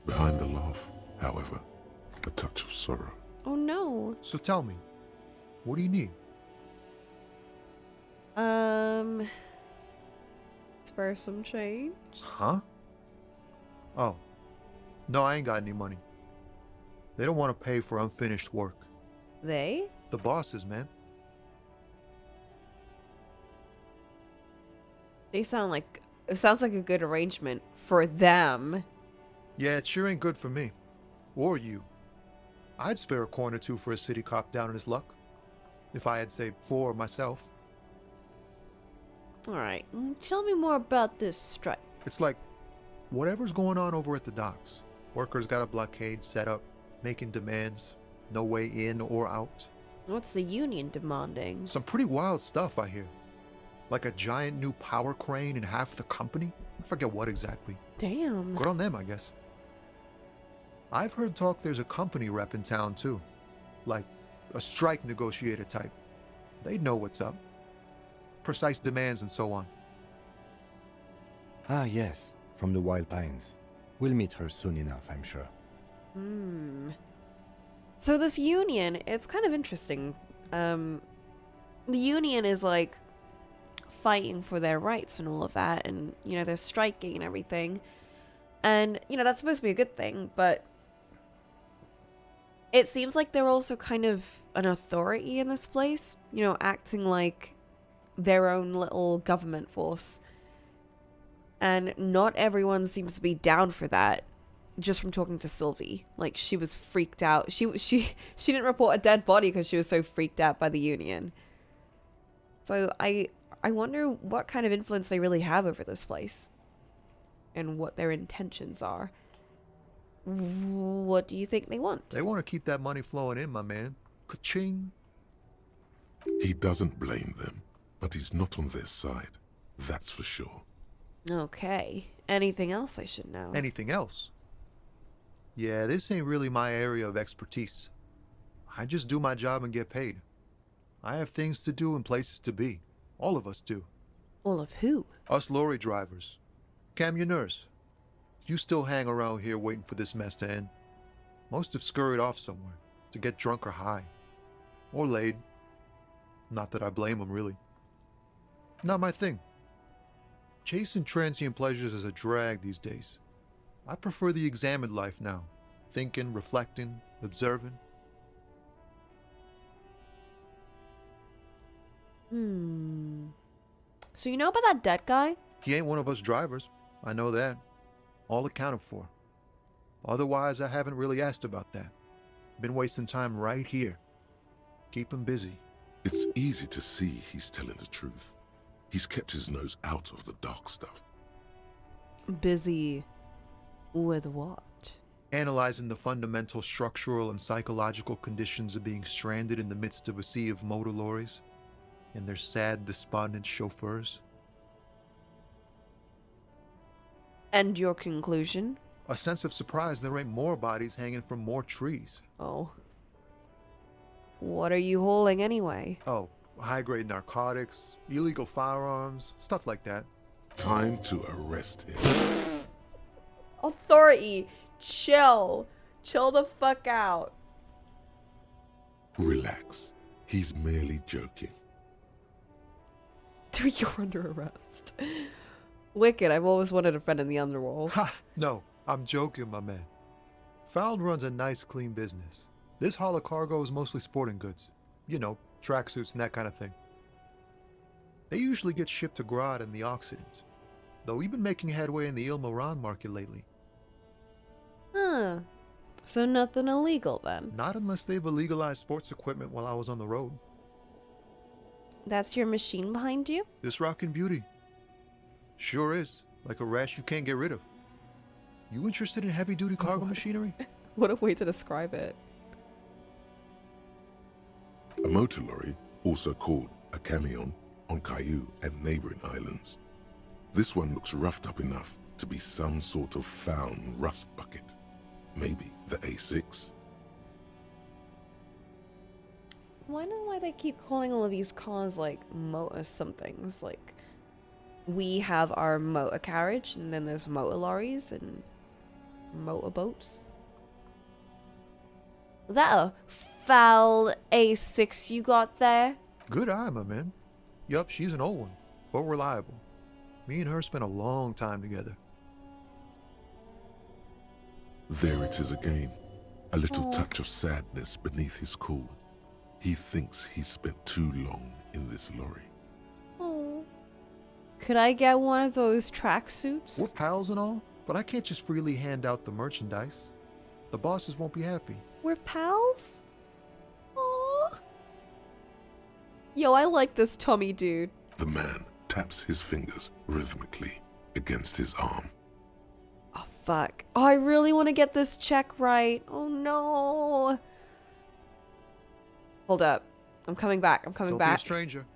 Behind the laugh, however, a touch of sorrow. Oh no. So tell me, what do you need? Spare some change? Huh? Oh. No, I ain't got any money. They don't want to pay for unfinished work. They? The bosses, man. It sounds like a good arrangement for them. Yeah, it sure ain't good for me. Or you. I'd spare a coin or two for a city cop down in his luck. If I had, say, 4 myself. Alright, tell me more about this strike. It's like, whatever's going on over at the docks. Workers got a blockade set up, making demands. No way in or out. What's the union demanding? Some pretty wild stuff, I hear. Like a giant new power crane in half the company? I forget what exactly. Damn. Good on them, I guess. I've heard talk there's a company rep in town, too. Like, a strike negotiator type. They'd know what's up. Precise demands and so on. Ah, yes, from the Wild Pines. We'll meet her soon enough, I'm sure. So this union, it's kind of interesting. The union is like fighting for their rights and all of that, and you know, they're striking and everything. And you know, that's supposed to be a good thing, but it seems like they're also kind of an authority in this place, you know, acting like their own little government force. And not everyone seems to be down for that. Just from talking to Sylvie, like she was freaked out. She didn't report a dead body because she was so freaked out by the union. So I wonder what kind of influence they really have over this place, and what their intentions are. What do you think they want? They want to keep that money flowing in, my man. Ka-ching. He doesn't blame them, but he's not on their side. That's for sure. Okay. Anything else I should know? Anything else? Yeah, this ain't really my area of expertise. I just do my job and get paid. I have things to do and places to be. All of us do. All of who? Us lorry drivers. Camionneurs. You still hang around here waiting for this mess to end. Most have scurried off somewhere to get drunk or high. Or laid. Not that I blame them, really. Not my thing. Chasing transient pleasures is a drag these days. I prefer the examined life now. Thinking, reflecting, observing. So you know about that dead guy? He ain't one of us drivers. I know that. All accounted for. Otherwise, I haven't really asked about that. Been wasting time right here. Keep him busy. It's easy to see he's telling the truth. He's kept his nose out of the dark stuff. Busy with what? Analyzing the fundamental structural and psychological conditions of being stranded in the midst of a sea of motor lorries and their sad, despondent chauffeurs. And your conclusion? A sense of surprise there ain't more bodies hanging from more trees. Oh. What are you hauling anyway? Oh, high-grade narcotics, illegal firearms, stuff like that. Time to arrest him. Authority, chill. Chill the fuck out. Relax. He's merely joking. You're under arrest. Wicked, I've always wanted a friend in the underworld. Ha! No, I'm joking, my man. Found runs a nice, clean business. This haul of cargo is mostly sporting goods. You know, tracksuits and that kind of thing. They usually get shipped to Grad and the Occident, though we've been making headway in the Il Moran market lately. Huh. So nothing illegal then? Not unless they've illegalized sports equipment while I was on the road. That's your machine behind you? This rockin' beauty. Sure is. Like a rash you can't get rid of. You interested in heavy-duty cargo machinery? What a way to describe it. A motor lorry, also called a camion, on Caillou and neighboring islands. This one looks roughed up enough to be some sort of found rust bucket. Maybe the A6. Why know why they keep calling all of these cars like motor somethings? Like, we have our motor carriage, and then there's motor lorries and motor boats. Is that a foul A6 you got there? Good eye, my man. Yup, she's an old one, but reliable. Me and her spent a long time together. There it is again. A little touch of sadness beneath his cool. He thinks he's spent too long in this lorry. Oh. Could I get one of those tracksuits? We're pals and all, but I can't just freely hand out the merchandise. The bosses won't be happy. We're pals? Aww. Yo, I like this Tommy dude. The man taps his fingers rhythmically against his arm. Oh, fuck. Oh, I really want to get this check right. Oh, no. Hold up. I'm coming back. I'm coming Don't back. be a stranger.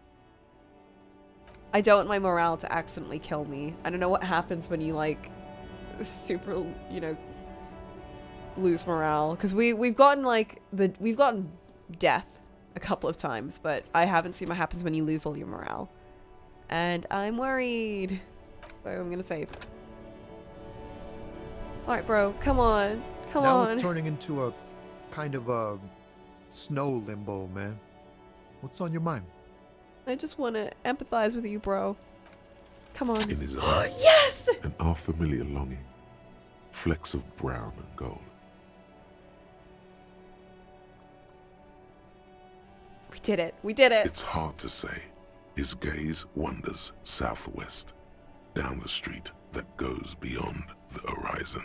I don't want my morale to accidentally kill me. I don't know what happens when you, like, super, you know, lose morale. Because we've gotten, like, we've gotten death a couple of times, but I haven't seen what happens when you lose all your morale. And I'm worried. So I'm gonna save. Alright, bro. Come on. Come now on. It's turning into a kind of a snow limbo, man. What's on your mind? I just want to empathize with you, bro. Come on. In his eyes, yes! an unfamiliar longing. Flecks of brown and gold. We did it. We did it. It's hard to say. His gaze wanders southwest, down the street that goes beyond the horizon.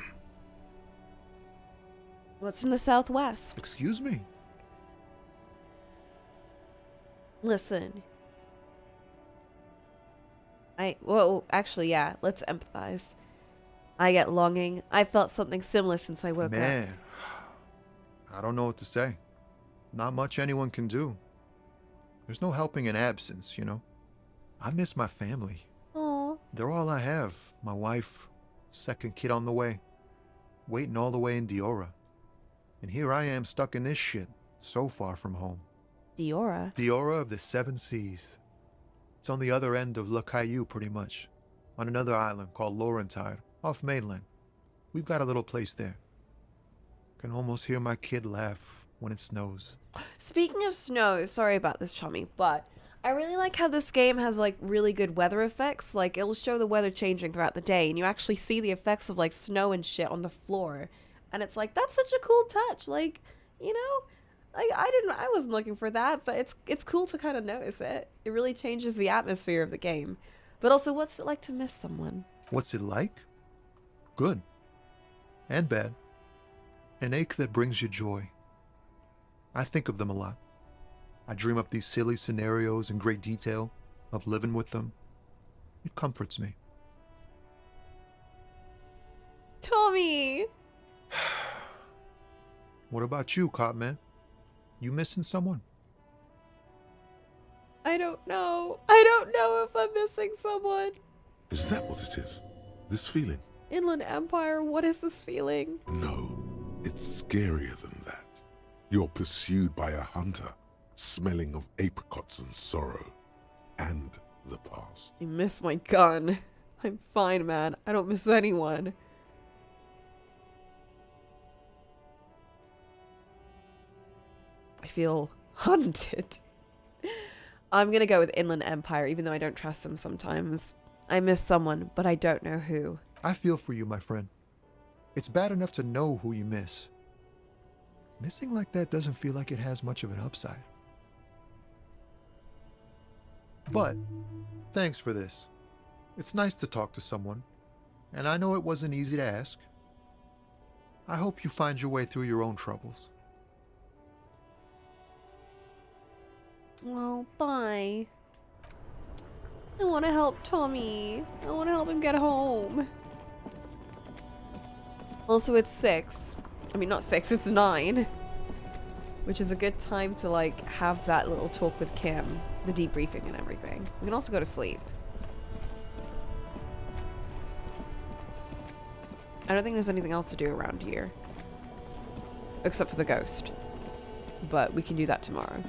What's in the southwest? Excuse me? Listen. Well, actually, yeah. Let's empathize. I get longing. I felt something similar since I woke up. Man, I don't know what to say. Not much anyone can do. There's no helping in absence, you know. I miss my family. Aw. They're all I have. My wife, second kid on the way, waiting all the way in Diora. And here I am stuck in this shit, so far from home. Diora? Diora of the Seven Seas. It's on the other end of Le Caillou, pretty much. On another island called Laurentide, off mainland. We've got a little place there. Can almost hear my kid laugh when it snows. Speaking of snow, sorry about this, Chummy, but I really like how this game has, like, really good weather effects. Like, it'll show the weather changing throughout the day, and you actually see the effects of, like, snow and shit on the floor. And it's like, that's such a cool touch. Like, you know? Like, I wasn't looking for that, but it's cool to kind of notice it. It really changes the atmosphere of the game. But also, what's it like to miss someone? What's it like? Good. And bad. An ache that brings you joy. I think of them a lot. I dream up these silly scenarios in great detail of living with them. It comforts me. Tommy! What about you, Cop Man? You missing someone? I don't know. I don't know if I'm missing someone. Is that what it is? This feeling? Inland Empire, what is this feeling? No, it's scarier than that. You're pursued by a hunter, smelling of apricots and sorrow, and the past. You miss my gun. I'm fine, man. I don't miss anyone. I feel hunted. I'm gonna go with Inland Empire, even though I don't trust them sometimes. I miss someone, but I don't know who. I feel for you, my friend. It's bad enough to know who you miss. Missing like that doesn't feel like it has much of an upside. But, thanks for this. It's nice to talk to someone, and I know it wasn't easy to ask. I hope you find your way through your own troubles. Well, bye. I want to help Tommy. I want to help him get home. Also, it's 6. I mean, not 6, it's 9. Which is a good time to, like, have that little talk with Kim. The debriefing and everything. We can also go to sleep. I don't think there's anything else to do around here. Except for the ghost. But we can do that tomorrow.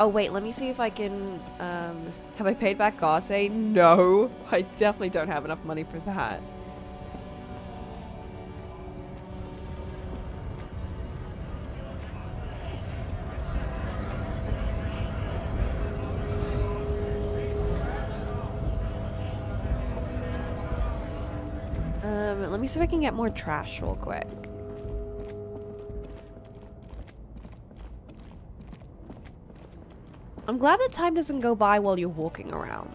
Oh wait, let me see if I can, have I paid back Garce? No, I definitely don't have enough money for that. Let me see if I can get more trash real quick. I'm glad that time doesn't go by while you're walking around.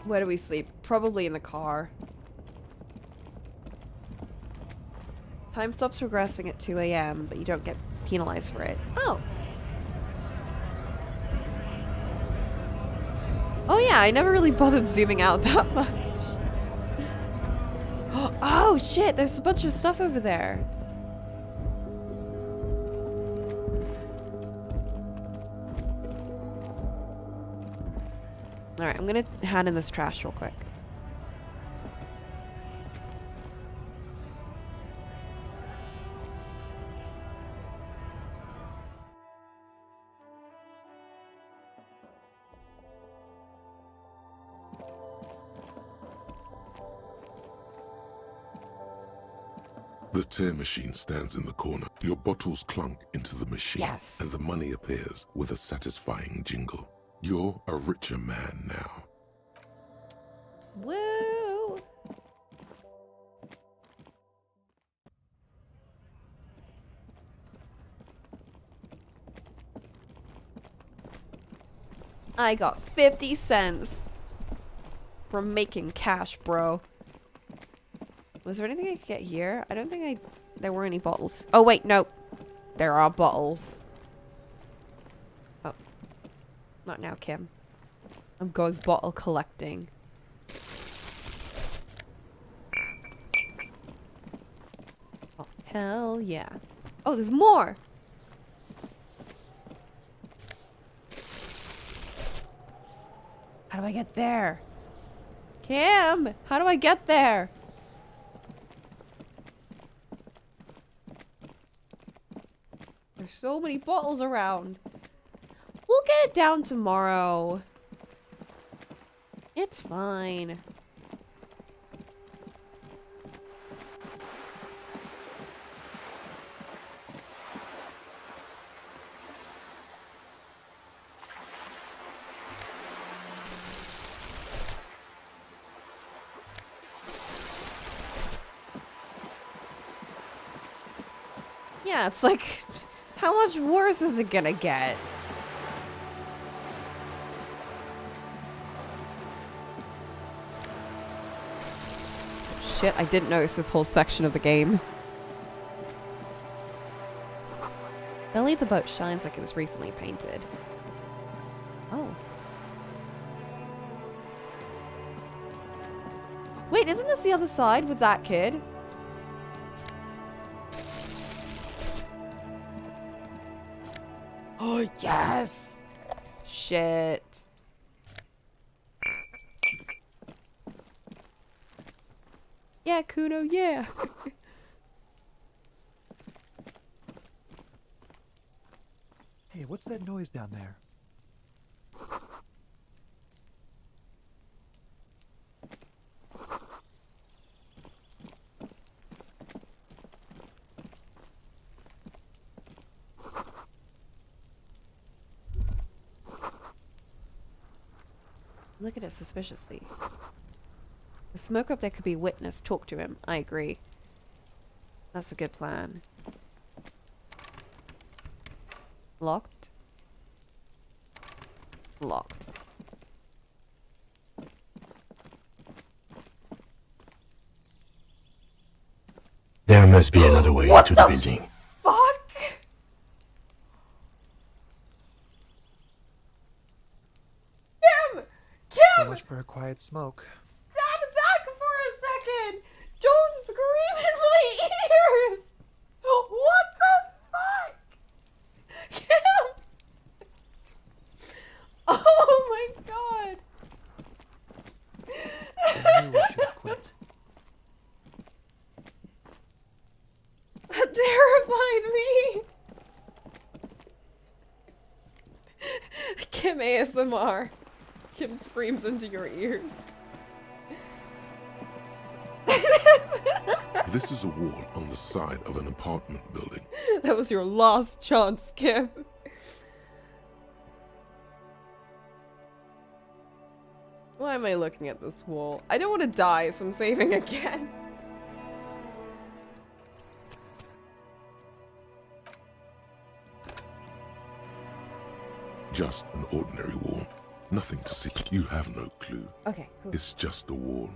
Where do we sleep? Probably in the car. Time stops progressing at 2 AM, but you don't get penalized for it. Oh. Oh yeah, I never really bothered zooming out that much. Oh shit, there's a bunch of stuff over there. Alright, I'm gonna hand in this trash real quick. The tear machine stands in the corner. Your bottles clunk into the machine, yes, and the money appears with a satisfying jingle. You're a richer man now. Woo! I got 50 cents from making cash, bro. Was there anything I could get here? I don't think there were any bottles. Oh wait, no. There are bottles. Oh. Not now, Kim. I'm going bottle collecting. Oh, hell yeah. Oh, there's more! How do I get there? Kim! How do I get there? There's so many bottles around. We'll get it down tomorrow. It's fine. Yeah, it's like, how much worse is it gonna get? Shit, I didn't notice this whole section of the game. Belly of the boat shines like it was recently painted. Oh. Wait, isn't this the other side with that kid? Oh, yes! Shit. Yeah, Kuno, yeah! Hey, what's that noise down there? Look at it suspiciously. The smoke up there could be witness. Talk to him. I agree. That's a good plan. Locked? Locked. There must be another way to the building. Fuck! Kim! So much for a quiet smoke. Stand back for a second! Don't scream in my ears! What the fuck? Kim! Oh my god! I knew I should have quit. That terrified me! Kim ASMR. Kim screams into your ears. This is a wall on the side of an apartment building. That was your last chance, Kim. Why am I looking at this wall? I don't want to die, so I'm saving again. Just an ordinary wall. Nothing to see. You have no clue. Okay, cool. It's just a wall.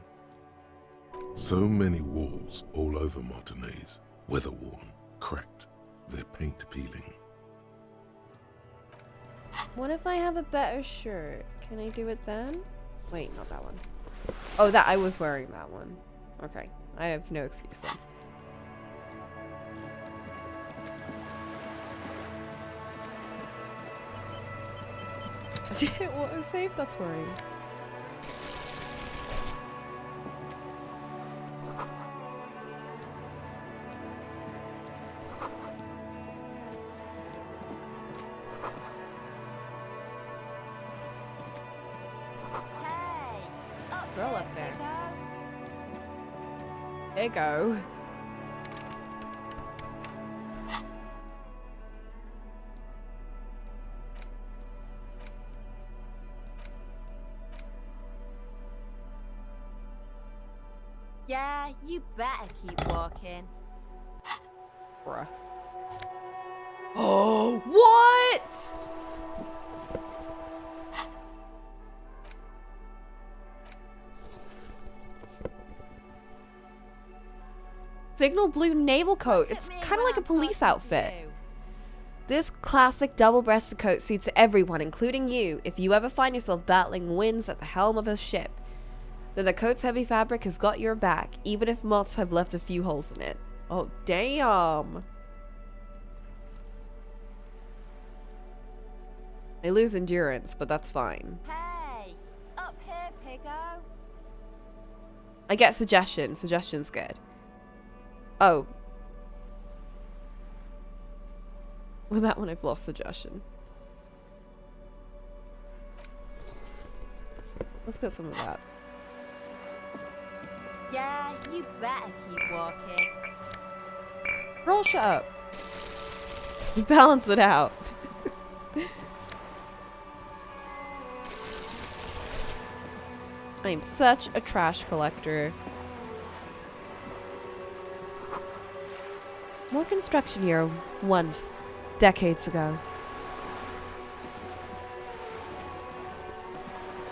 So many walls all over Martinez. Weather-worn, cracked, their paint peeling. What if I have a better shirt? Can I do it then? Wait, not that one. Oh, that I was wearing that one. Okay, I have no excuse then. What was safe? That's worrying. Girl up there. There you go. Yeah, you better keep walking. Bruh. Oh, what? Signal blue naval coat. It's kind of like a police outfit. This classic double-breasted coat suits everyone, including you. If you ever find yourself battling winds at the helm of a ship, then the coat's heavy fabric has got your back, even if moths have left a few holes in it. Oh, damn. I lose endurance, but that's fine. Hey, up here, piggo. I get suggestion. Suggestion's good. Oh. With that one, I've lost suggestion. Let's get some of that. Yeah, you better keep walking. Girl, shut up. Balance it out. I'm such a trash collector. More construction here once, decades ago.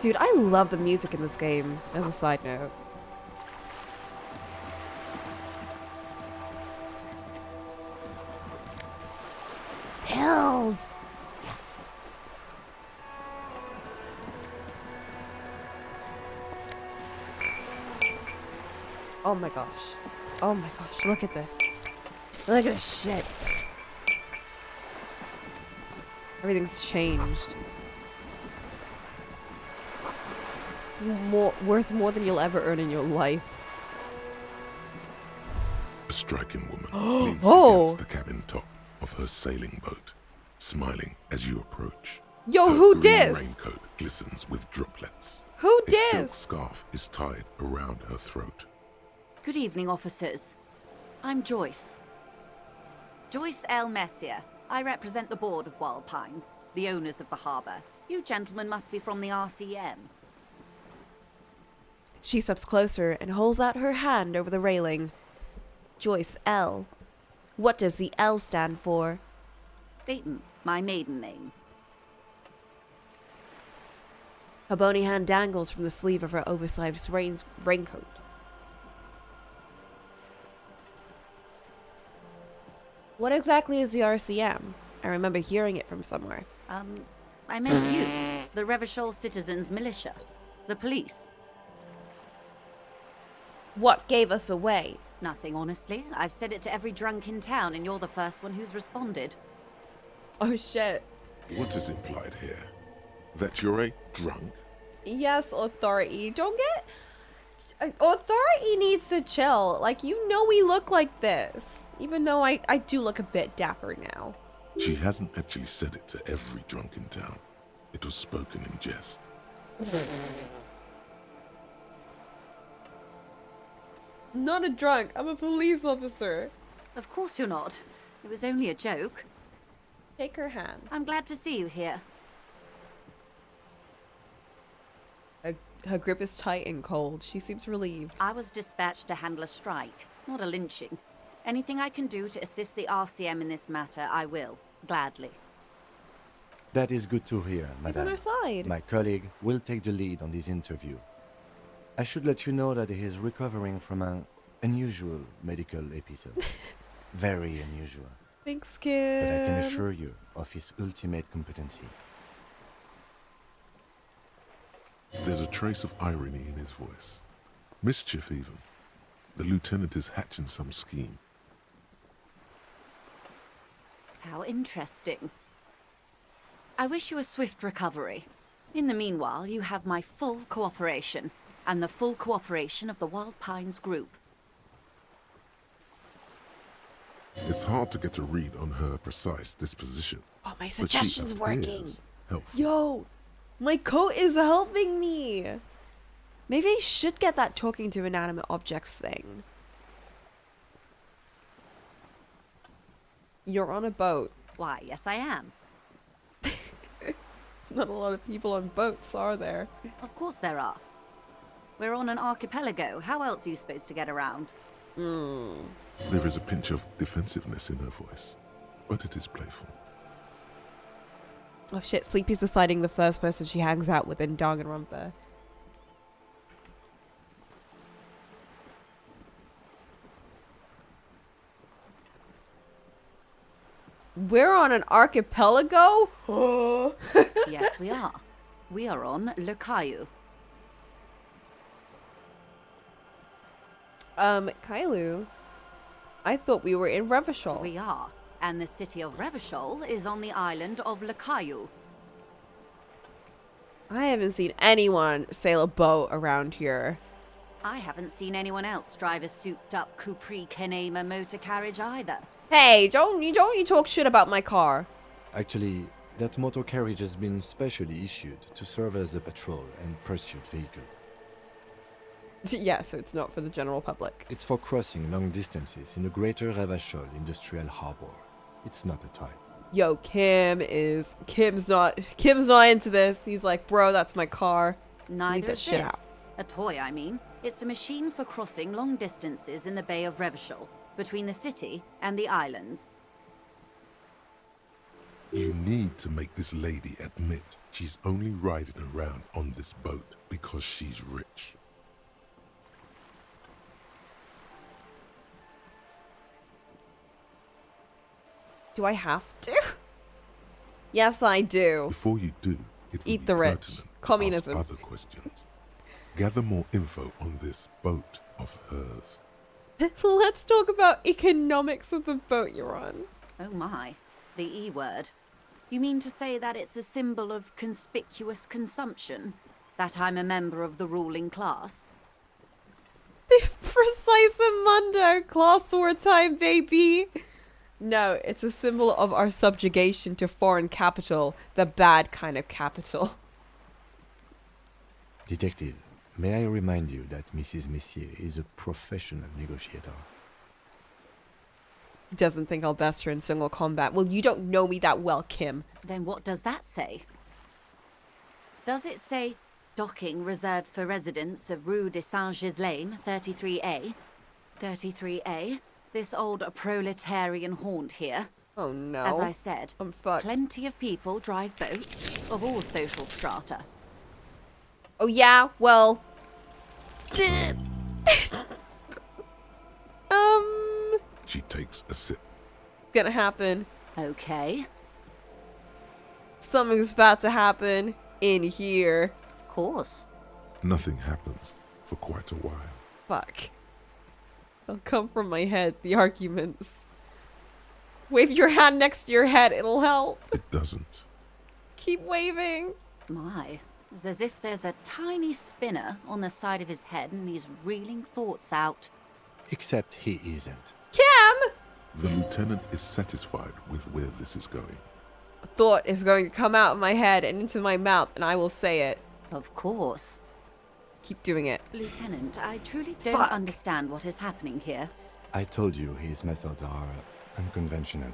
Dude, I love the music in this game, as a side note. Hills! Yes! Oh my gosh. Oh my gosh, look at this. Look at this shit. Everything's changed. It's worth more than you'll ever earn in your life. A striking woman leans against the cabin top of her sailing boat, smiling as you approach. Yo, her who green dis? raincoat glistens with droplets. Who A dis? silk scarf is tied around her throat. Good evening, officers. I'm Joyce. Joyce L. Messier. I represent the board of Wild Pines, the owners of the harbour. You gentlemen must be from the RCM. She steps closer and holds out her hand over the railing. Joyce L. What does the L stand for? Dayton, my maiden name. Her bony hand dangles from the sleeve of her oversized raincoat. What exactly is the RCM? I remember hearing it from somewhere. I meant you, the Revachol Citizens Militia, the police. What gave us away? Nothing, honestly. I've said it to every drunk in town, and you're the first one who's responded. Oh shit. What is implied here? That you're a drunk? Yes, authority. Don't get... Authority needs to chill. Like, you know we look like this. Even though I do look a bit dapper now. She hasn't actually said it to every drunk in town. It was spoken in jest. I'm not a drunk. I'm a police officer. Of course you're not. It was only a joke. Take her hand. I'm glad to see you here. Her grip is tight and cold. She seems relieved. I was dispatched to handle a strike, not a lynching. Anything I can do to assist the RCM in this matter, I will. Gladly. That is good to hear, He's madame. on our side. My colleague will take the lead on this interview. I should let you know that he is recovering from an unusual medical episode. Very unusual. Thanks, kid. But I can assure you of his ultimate competency. There's a trace of irony in his voice. Mischief, even. The lieutenant is hatching some scheme. How interesting. I wish you a swift recovery. In the meanwhile, you have my full cooperation, and the full cooperation of the Wild Pines group. It's hard to get a read on her precise disposition. Oh, my but she suggestion's working. appears helpful. Yo, my coat is helping me. Maybe I should get that talking to inanimate objects thing. You're on a boat. Why, yes I am. Not a lot of people on boats, are there? Of course there are. We're on an archipelago. How else are you supposed to get around? There is a pinch of defensiveness in her voice, but it is playful. Oh shit, Sleepy's deciding the first person she hangs out with in Danganronpa. We're on an archipelago? Oh. Yes, we are. We are on Le Caillou. Kailu, I thought we were in Revachol. We are. And the city of Revachol is on the island of Le Caillou. I haven't seen anyone sail a boat around here. I haven't seen anyone else drive a souped-up Capri Kenema motor carriage either. Hey, don't you talk shit about my car. Actually, that motor carriage has been specially issued to serve as a patrol and pursuit vehicle. Yeah, so it's not for the general public. It's for crossing long distances in the greater Revachol industrial harbor. It's not a toy. Yo, Kim's not into this. He's like, bro, that's my car. Neither Leave that is shit this. out. A toy, I mean. It's a machine for crossing long distances in the Bay of Revachol, between the city and the islands. You need to make this lady admit she's only riding around on this boat because she's rich. Do I have to? Yes, I do. Before you do, it will Eat be the rich. pertinent to Communism. ask other questions. Gather more info on this boat of hers. Let's talk about economics of the boat you're on. Oh my, the E word. You mean to say that it's a symbol of conspicuous consumption? That I'm a member of the ruling class? The precise mundo class wartime, baby. No, it's a symbol of our subjugation to foreign capital, the bad kind of capital. Detective, may I remind you that Mrs. Messier is a professional negotiator. Doesn't think I'll best her in single combat. Well, you don't know me that well, Kim. Then what does that say? Does it say docking reserved for residents of Rue de Saint-Ghislain, 33A? 33A? This old proletarian haunt here. Oh no. As I said, I'm fucked. Plenty of people drive boats of all social strata. Oh yeah, well. She takes a sip. Gonna happen. Okay. Something's about to happen in here. Of course. Nothing happens for quite a while. Fuck. They'll come from my head, the arguments. Wave your hand next to your head, it'll help. It doesn't. Keep waving. My, it's as if there's a tiny spinner on the side of his head and he's reeling thoughts out. Except he isn't. Kim! The lieutenant is satisfied with where this is going. A thought is going to come out of my head and into my mouth, and I will say it. Of course. Keep doing it. Lieutenant, I truly don't understand what is happening here. I told you his methods are unconventional.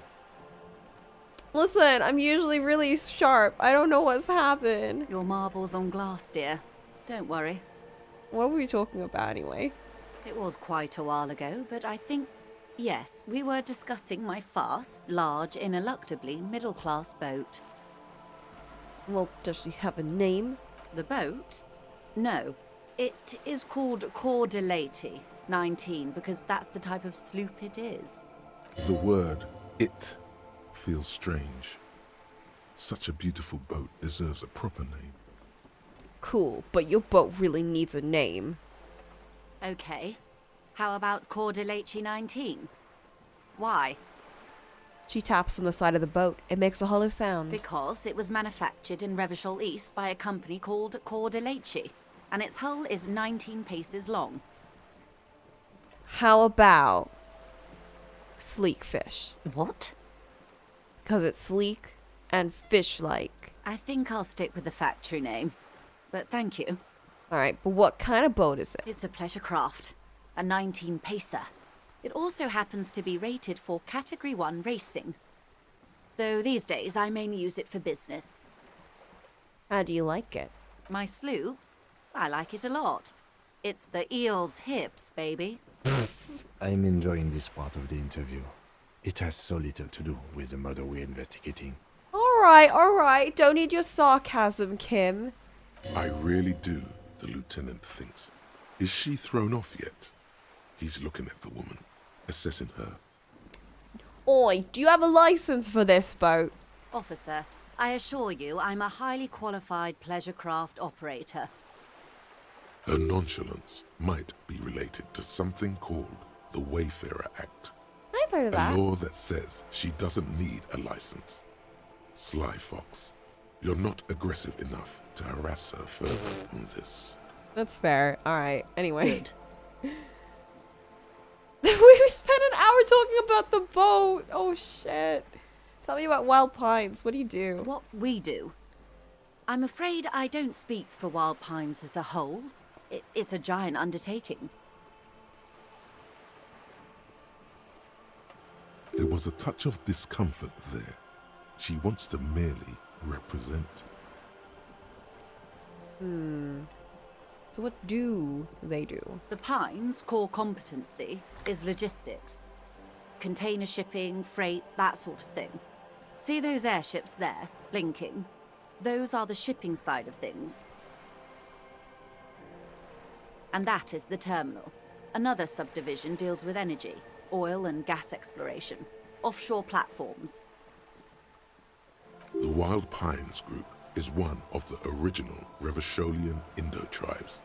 Listen, I'm usually really sharp. I don't know what's happened. Your marbles on glass, dear. Don't worry. What were we talking about anyway? It was quite a while ago, but I think, yes, we were discussing my fast, large, ineluctably middle-class boat. Well, does she have a name? The boat? No. It is called Cordelati 19 because that's the type of sloop it is. The word "it" feels strange. Such a beautiful boat deserves a proper name. Cool, but your boat really needs a name. Okay. How about Cordelati 19? Why? She taps on the side of the boat. It makes a hollow sound. Because it was manufactured in Revachol East by a company called Cordelati, and its hull is 19 paces long. How about sleek fish? What? Because it's sleek and fish-like. I think I'll stick with the factory name, but thank you. Alright, but what kind of boat is it? It's a pleasure craft, a 19-pacer. It also happens to be rated for Category 1 racing, though these days I mainly use it for business. How do you like it? My sloop? I like it a lot. It's the eel's hips, baby. I'm enjoying this part of the interview. It has so little to do with the murder we're investigating. Alright. Don't need your sarcasm, Kim. I really do, the lieutenant thinks. Is she thrown off yet? He's looking at the woman, assessing her. Oi, do you have a license for this boat? Officer, I assure you I'm a highly qualified pleasure craft operator. Her nonchalance might be related to something called the Wayfarer Act. I've heard of that. A law that says she doesn't need a license. Sly Fox, you're not aggressive enough to harass her further on this. That's fair. Alright, anyway. We spent an hour talking about the boat. Oh shit. Tell me about Wild Pines. What do you do? What we do? I'm afraid I don't speak for Wild Pines as a whole. It's a giant undertaking. There was a touch of discomfort there. She wants to merely represent. So what do they do? The Pines' core competency is logistics. Container shipping, freight, that sort of thing. See those airships there, blinking? Those are the shipping side of things. And that is the terminal. Another subdivision deals with energy, oil and gas exploration, offshore platforms. The Wild Pines Group is one of the original Revacholian Indo tribes.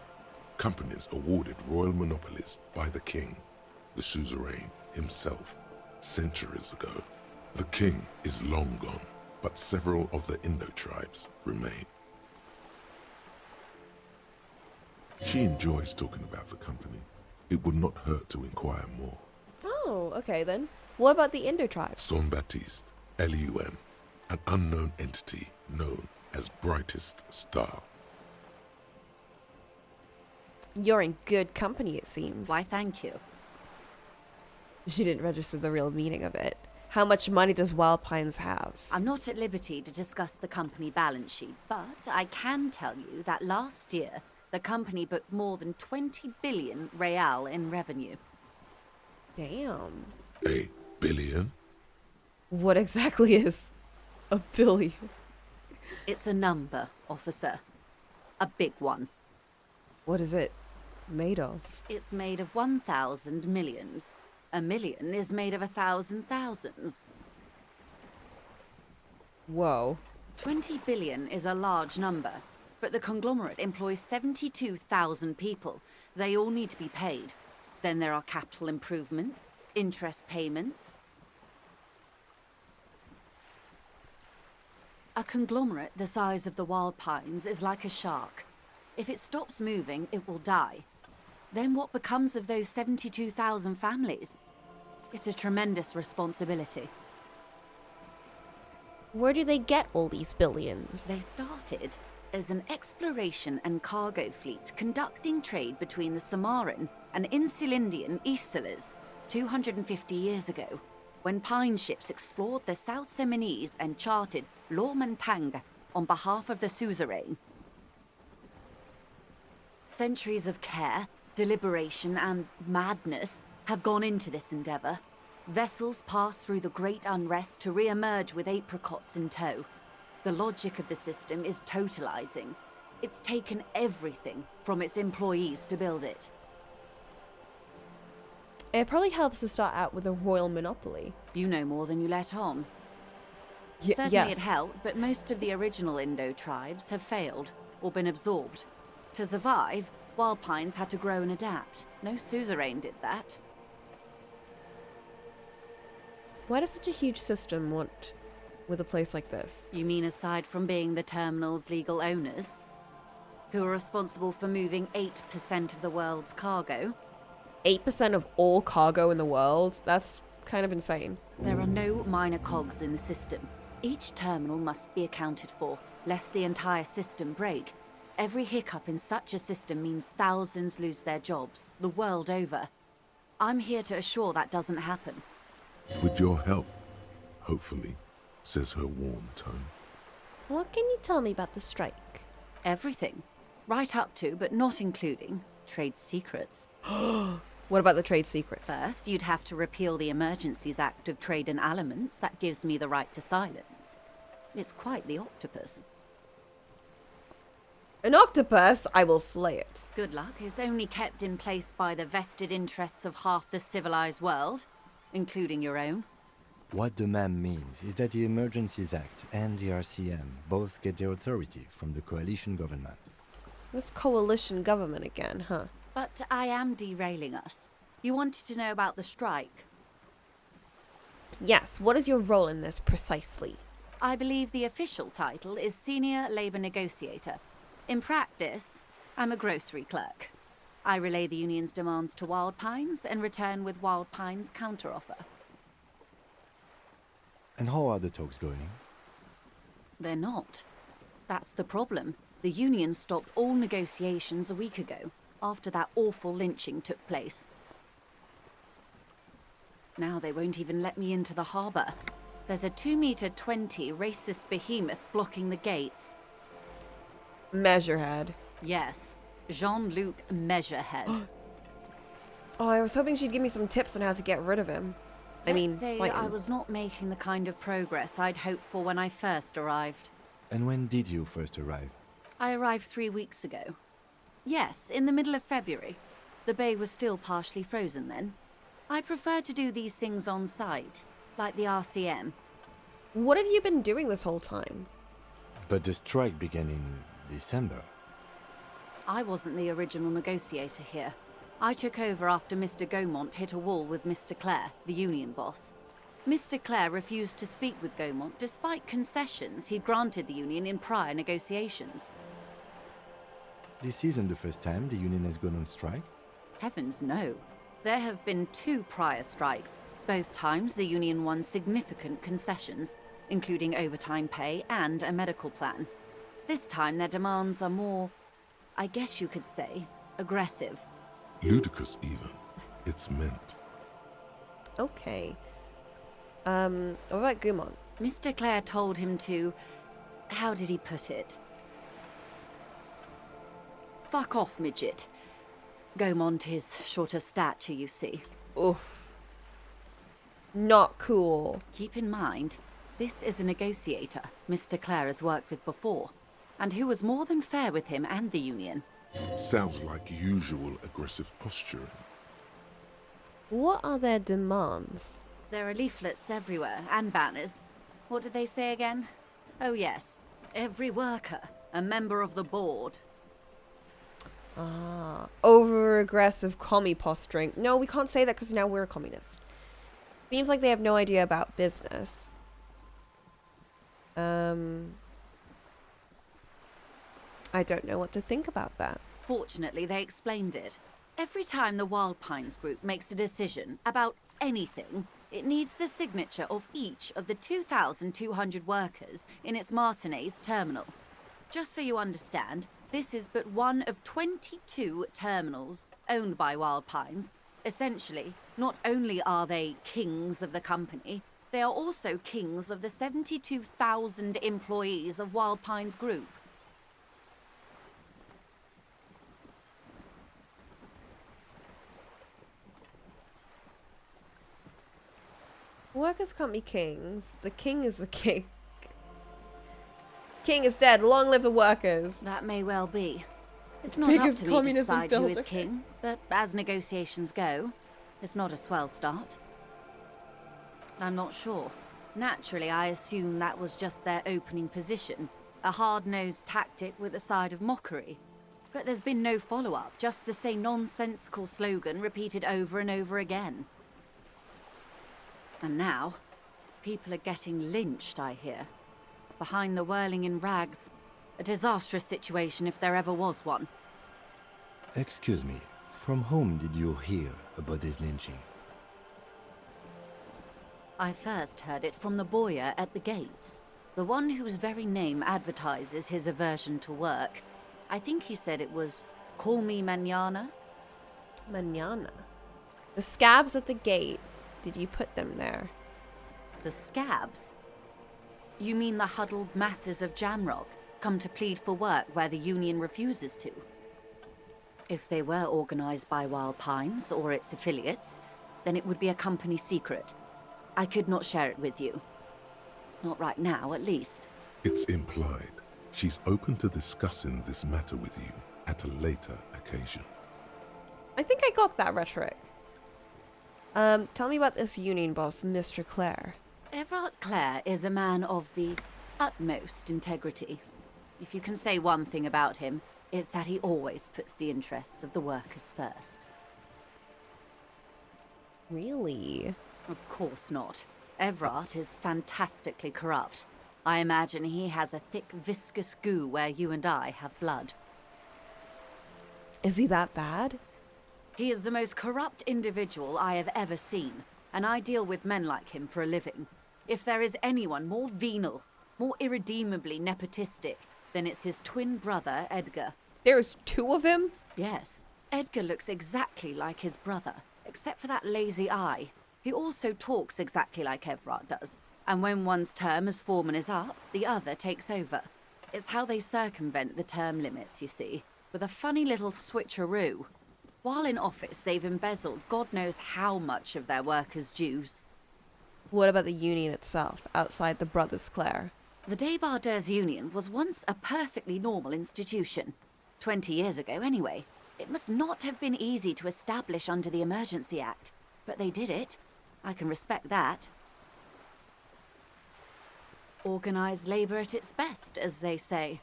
Companies awarded royal monopolies by the king, the suzerain himself, centuries ago. The king is long gone, but several of the Indo tribes remain. She enjoys talking about the company. It would not hurt to inquire more. Oh, okay then. What about the Indo tribes? Son Baptiste, Elysium, an unknown entity known as Brightest Star. You're in good company, it seems. Why, thank you. She didn't register the real meaning of it. How much money does Wild Pines have? I'm not at liberty to discuss the company balance sheet, but I can tell you that last year, the company booked more than 20 billion real in revenue. Damn. A billion? What exactly is a billion? It's a number, officer. A big one. What is it made of? It's made of 1,000 millions. A million is made of 1,000 thousands. Whoa. 20 billion is a large number, but the conglomerate employs 72,000 people. They all need to be paid. Then there are capital improvements, interest payments. A conglomerate the size of the Wild Pines is like a shark. If it stops moving, it will die. Then what becomes of those 72,000 families? It's a tremendous responsibility. Where do they get all these billions? They started as an exploration and cargo fleet conducting trade between the Samaran and Insulindian Isolas 250 years ago, when pine ships explored the South Seminese and charted Lomantang on behalf of the suzerain. Centuries of care, deliberation, and madness have gone into this endeavor. Vessels pass through the great unrest to re-emerge with apricots in tow. The logic of the system is totalizing. It's taken everything from its employees to build it. It probably helps to start out with a royal monopoly. You know more than you let on. Certainly yes. It helped, but most of the original Indo tribes have failed or been absorbed. To survive, Wild Pines had to grow and adapt. No suzerain did that. Why does such a huge system want with a place like this? You mean aside from being the terminal's legal owners, who are responsible for moving 8% of the world's cargo? 8% of all cargo in the world? That's kind of insane. There are no minor cogs in the system. Each terminal must be accounted for, lest the entire system break. Every hiccup in such a system means thousands lose their jobs, the world over. I'm here to assure that doesn't happen. With your help, hopefully, says her warm tone. What can you tell me about the strike? Everything. Right up to, but not including, trade secrets. What about the trade secrets? First, you'd have to repeal the Emergencies Act of Trade and Aliments. That gives me the right to silence. It's quite the octopus. An octopus? I will slay it. Good luck. It's only kept in place by the vested interests of half the civilized world, including your own. What the ma'am means is that the Emergencies Act and the RCM both get their authority from the coalition government. This coalition government again, huh? But I am derailing us. You wanted to know about the strike? Yes, what is your role in this precisely? I believe the official title is Senior Labor Negotiator. In practice, I'm a grocery clerk. I relay the union's demands to Wild Pines and return with Wild Pines' counteroffer. And how are the talks going? They're not. That's the problem. The union stopped all negotiations a week ago, after that awful lynching took place. Now they won't even let me into the harbour. There's a 2-meter-20 racist behemoth blocking the gates. Measurehead. Yes, Jean-Luc Measurehead. Oh, I was hoping she'd give me some tips on how to get rid of him. Let's say I was not making the kind of progress I'd hoped for when I first arrived. And when did you first arrive? I arrived 3 weeks ago. Yes, in the middle of February. The bay was still partially frozen then. I prefer to do these things on site, like the RCM. What have you been doing this whole time? But the strike began in December. I wasn't the original negotiator here. I took over after Mr. Gaumont hit a wall with Mr. Clare, the union boss. Mr. Clare refused to speak with Gaumont despite concessions he'd granted the union in prior negotiations. This isn't the first time the union has gone on strike. Heavens no. There have been 2 prior strikes. Both times the union won significant concessions, including overtime pay and a medical plan. This time their demands are more, I guess you could say, aggressive. Ludicrous even. It's meant. Okay. What about Gaumont? Mr. Clare told him to... how did he put it? Fuck off, midget. Gaumont is short of stature, you see. Oof. Not cool. Keep in mind, this is a negotiator Mr. Clare has worked with before, and who was more than fair with him and the union. Sounds like usual aggressive posturing. What are their demands? There are leaflets everywhere, and banners. What did they say again? Oh yes, every worker, a member of the board. Ah, over-aggressive commie posturing. No, we can't say that because now we're a communist. Seems like they have no idea about business. I don't know what to think about that. Fortunately, they explained it. Every time the Wild Pines group makes a decision about anything, it needs the signature of each of the 2,200 workers in its Martinez terminal. Just so you understand, this is but one of 22 terminals owned by Wild Pines. Essentially, not only are they kings of the company, they are also kings of the 72,000 employees of Wild Pines Group. Workers can't be kings. The king is the king. King is dead. Long live the workers. That may well be. It's not Biggest up to me to communism decide who is builder. king, but as negotiations go, it's not a swell start. I'm not sure. Naturally, I assume that was just their opening position, a hard-nosed tactic with a side of mockery. But there's been no follow-up, just the same nonsensical slogan repeated over and over again. And now, people are getting lynched, I hear. Behind the whirling in rags. A disastrous situation if there ever was one. Excuse me, from whom did you hear about this lynching? I first heard it from the bowyer at the gates. The one whose very name advertises his aversion to work. I think he said it was, "Call me Mañana." Mañana. The scabs at the gate. Did you put them there? The scabs? You mean the huddled masses of Jamrock, come to plead for work where the union refuses to? If they were organized by Wild Pines or its affiliates, then it would be a company secret. I could not share it with you. Not right now, at least. It's implied. She's open to discussing this matter with you at a later occasion. I think I got that rhetoric. Tell me about this union boss, Mr. Clare. Everard Clare is a man of the utmost integrity. If you can say one thing about him, it's that he always puts the interests of the workers first. Really? Of course not. Everard is fantastically corrupt. I imagine he has a thick, viscous goo where you and I have blood. Is he that bad? He is the most corrupt individual I have ever seen, and I deal with men like him for a living. If there is anyone more venal, more irredeemably nepotistic, then it's his twin brother, Edgar. There's 2 of him? Yes. Edgar looks exactly like his brother, except for that lazy eye. He also talks exactly like Everard does, and when one's term as foreman is up, the other takes over. It's how they circumvent the term limits, you see, with a funny little switcheroo. While in office, they've embezzled God knows how much of their workers' dues. What about the union itself, outside the Brothers Clare? The Débardeurs Union was once a perfectly normal institution. 20 years ago, anyway. It must not have been easy to establish under the Emergency Act, but they did it. I can respect that. Organised labour at its best, as they say.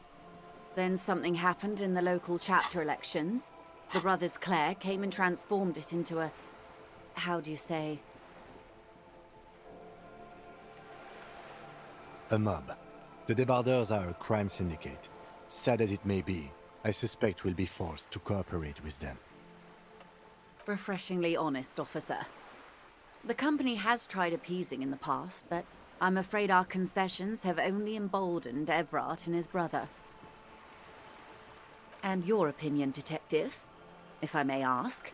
Then something happened in the local chapter elections. The Brothers Clare came and transformed it into a... how do you say? A mob. The debardeurs are a crime syndicate. Sad as it may be, I suspect we'll be forced to cooperate with them. Refreshingly honest, officer. The company has tried appeasing in the past, but I'm afraid our concessions have only emboldened Everard and his brother. And your opinion, Detective, if I may ask?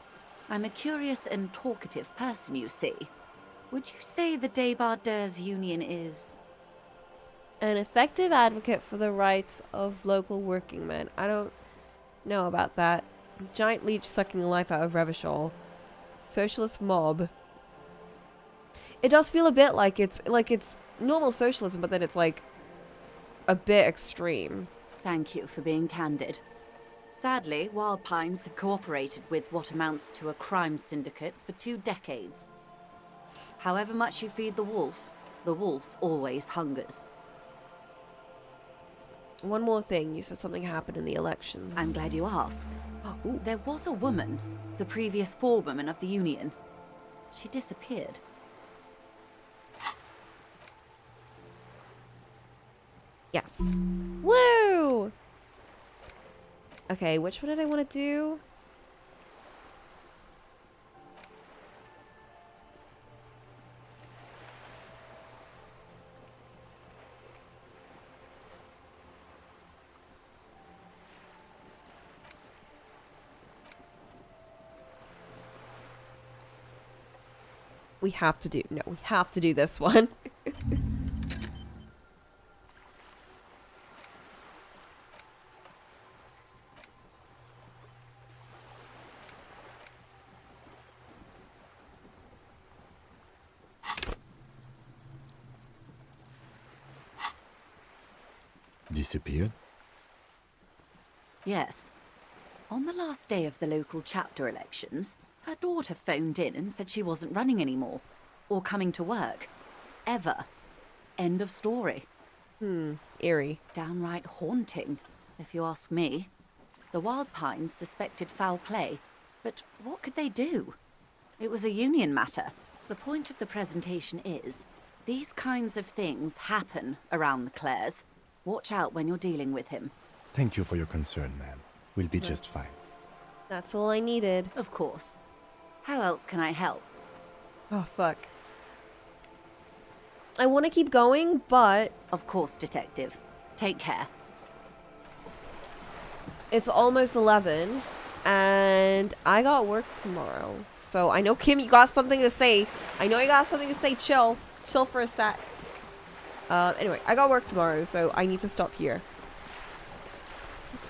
I'm a curious and talkative person, you see. Would you say the Debardeurs Union is... An effective advocate for the rights of local working men. I don't know about that. Giant leech sucking the life out of Revachol. Socialist mob. It does feel a bit like it's normal socialism, but then it's like a bit extreme. Thank you for being candid. Sadly, Wild Pines have cooperated with what amounts to a crime syndicate for 2 decades. However much you feed the wolf always hungers. One more thing, you said something happened in the elections. I'm glad you asked. There was a woman, the previous forewoman of the Union. She disappeared. Yes. Woo! Okay, which one did I want to do? We have to do this one. Disappeared? Yes. On the last day of the local chapter elections, her daughter phoned in and said she wasn't running anymore, or coming to work. Ever. End of story. Eerie. Downright haunting, if you ask me. The Wild Pines suspected foul play, but what could they do? It was a union matter. The point of the presentation is, these kinds of things happen around the Clares. Watch out when you're dealing with him. Thank you for your concern, ma'am. We'll be just fine. That's all I needed. Of course. How else can I help? Oh, fuck. I want to keep going, but... Of course, Detective. Take care. It's almost 11, and I got work tomorrow. So I know, Kim, you got something to say. I know you got something to say. Chill. Chill for a sec. Anyway, I got work tomorrow, so I need to stop here.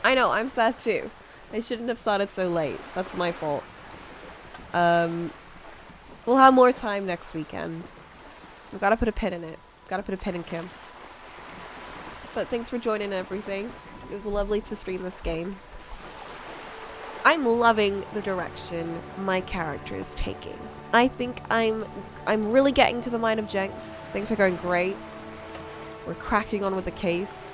I know, I'm sad too. I shouldn't have started so late. That's my fault. We'll have more time next weekend. We've got to put a pin in it. Got to put a pin in Kim. But thanks for joining everything. It was lovely to stream this game. I'm loving the direction my character is taking. I think I'm really getting to the mind of Jenks. Things are going great. We're cracking on with the case.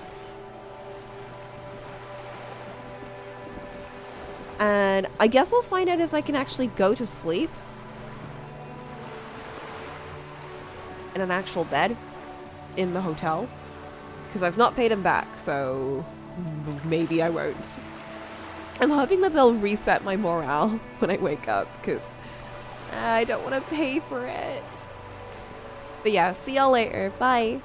And I guess I'll find out if I can actually go to sleep in an actual bed in the hotel. Because I've not paid him back, so maybe I won't. I'm hoping that they'll reset my morale when I wake up, because I don't want to pay for it. But yeah, see y'all later. Bye.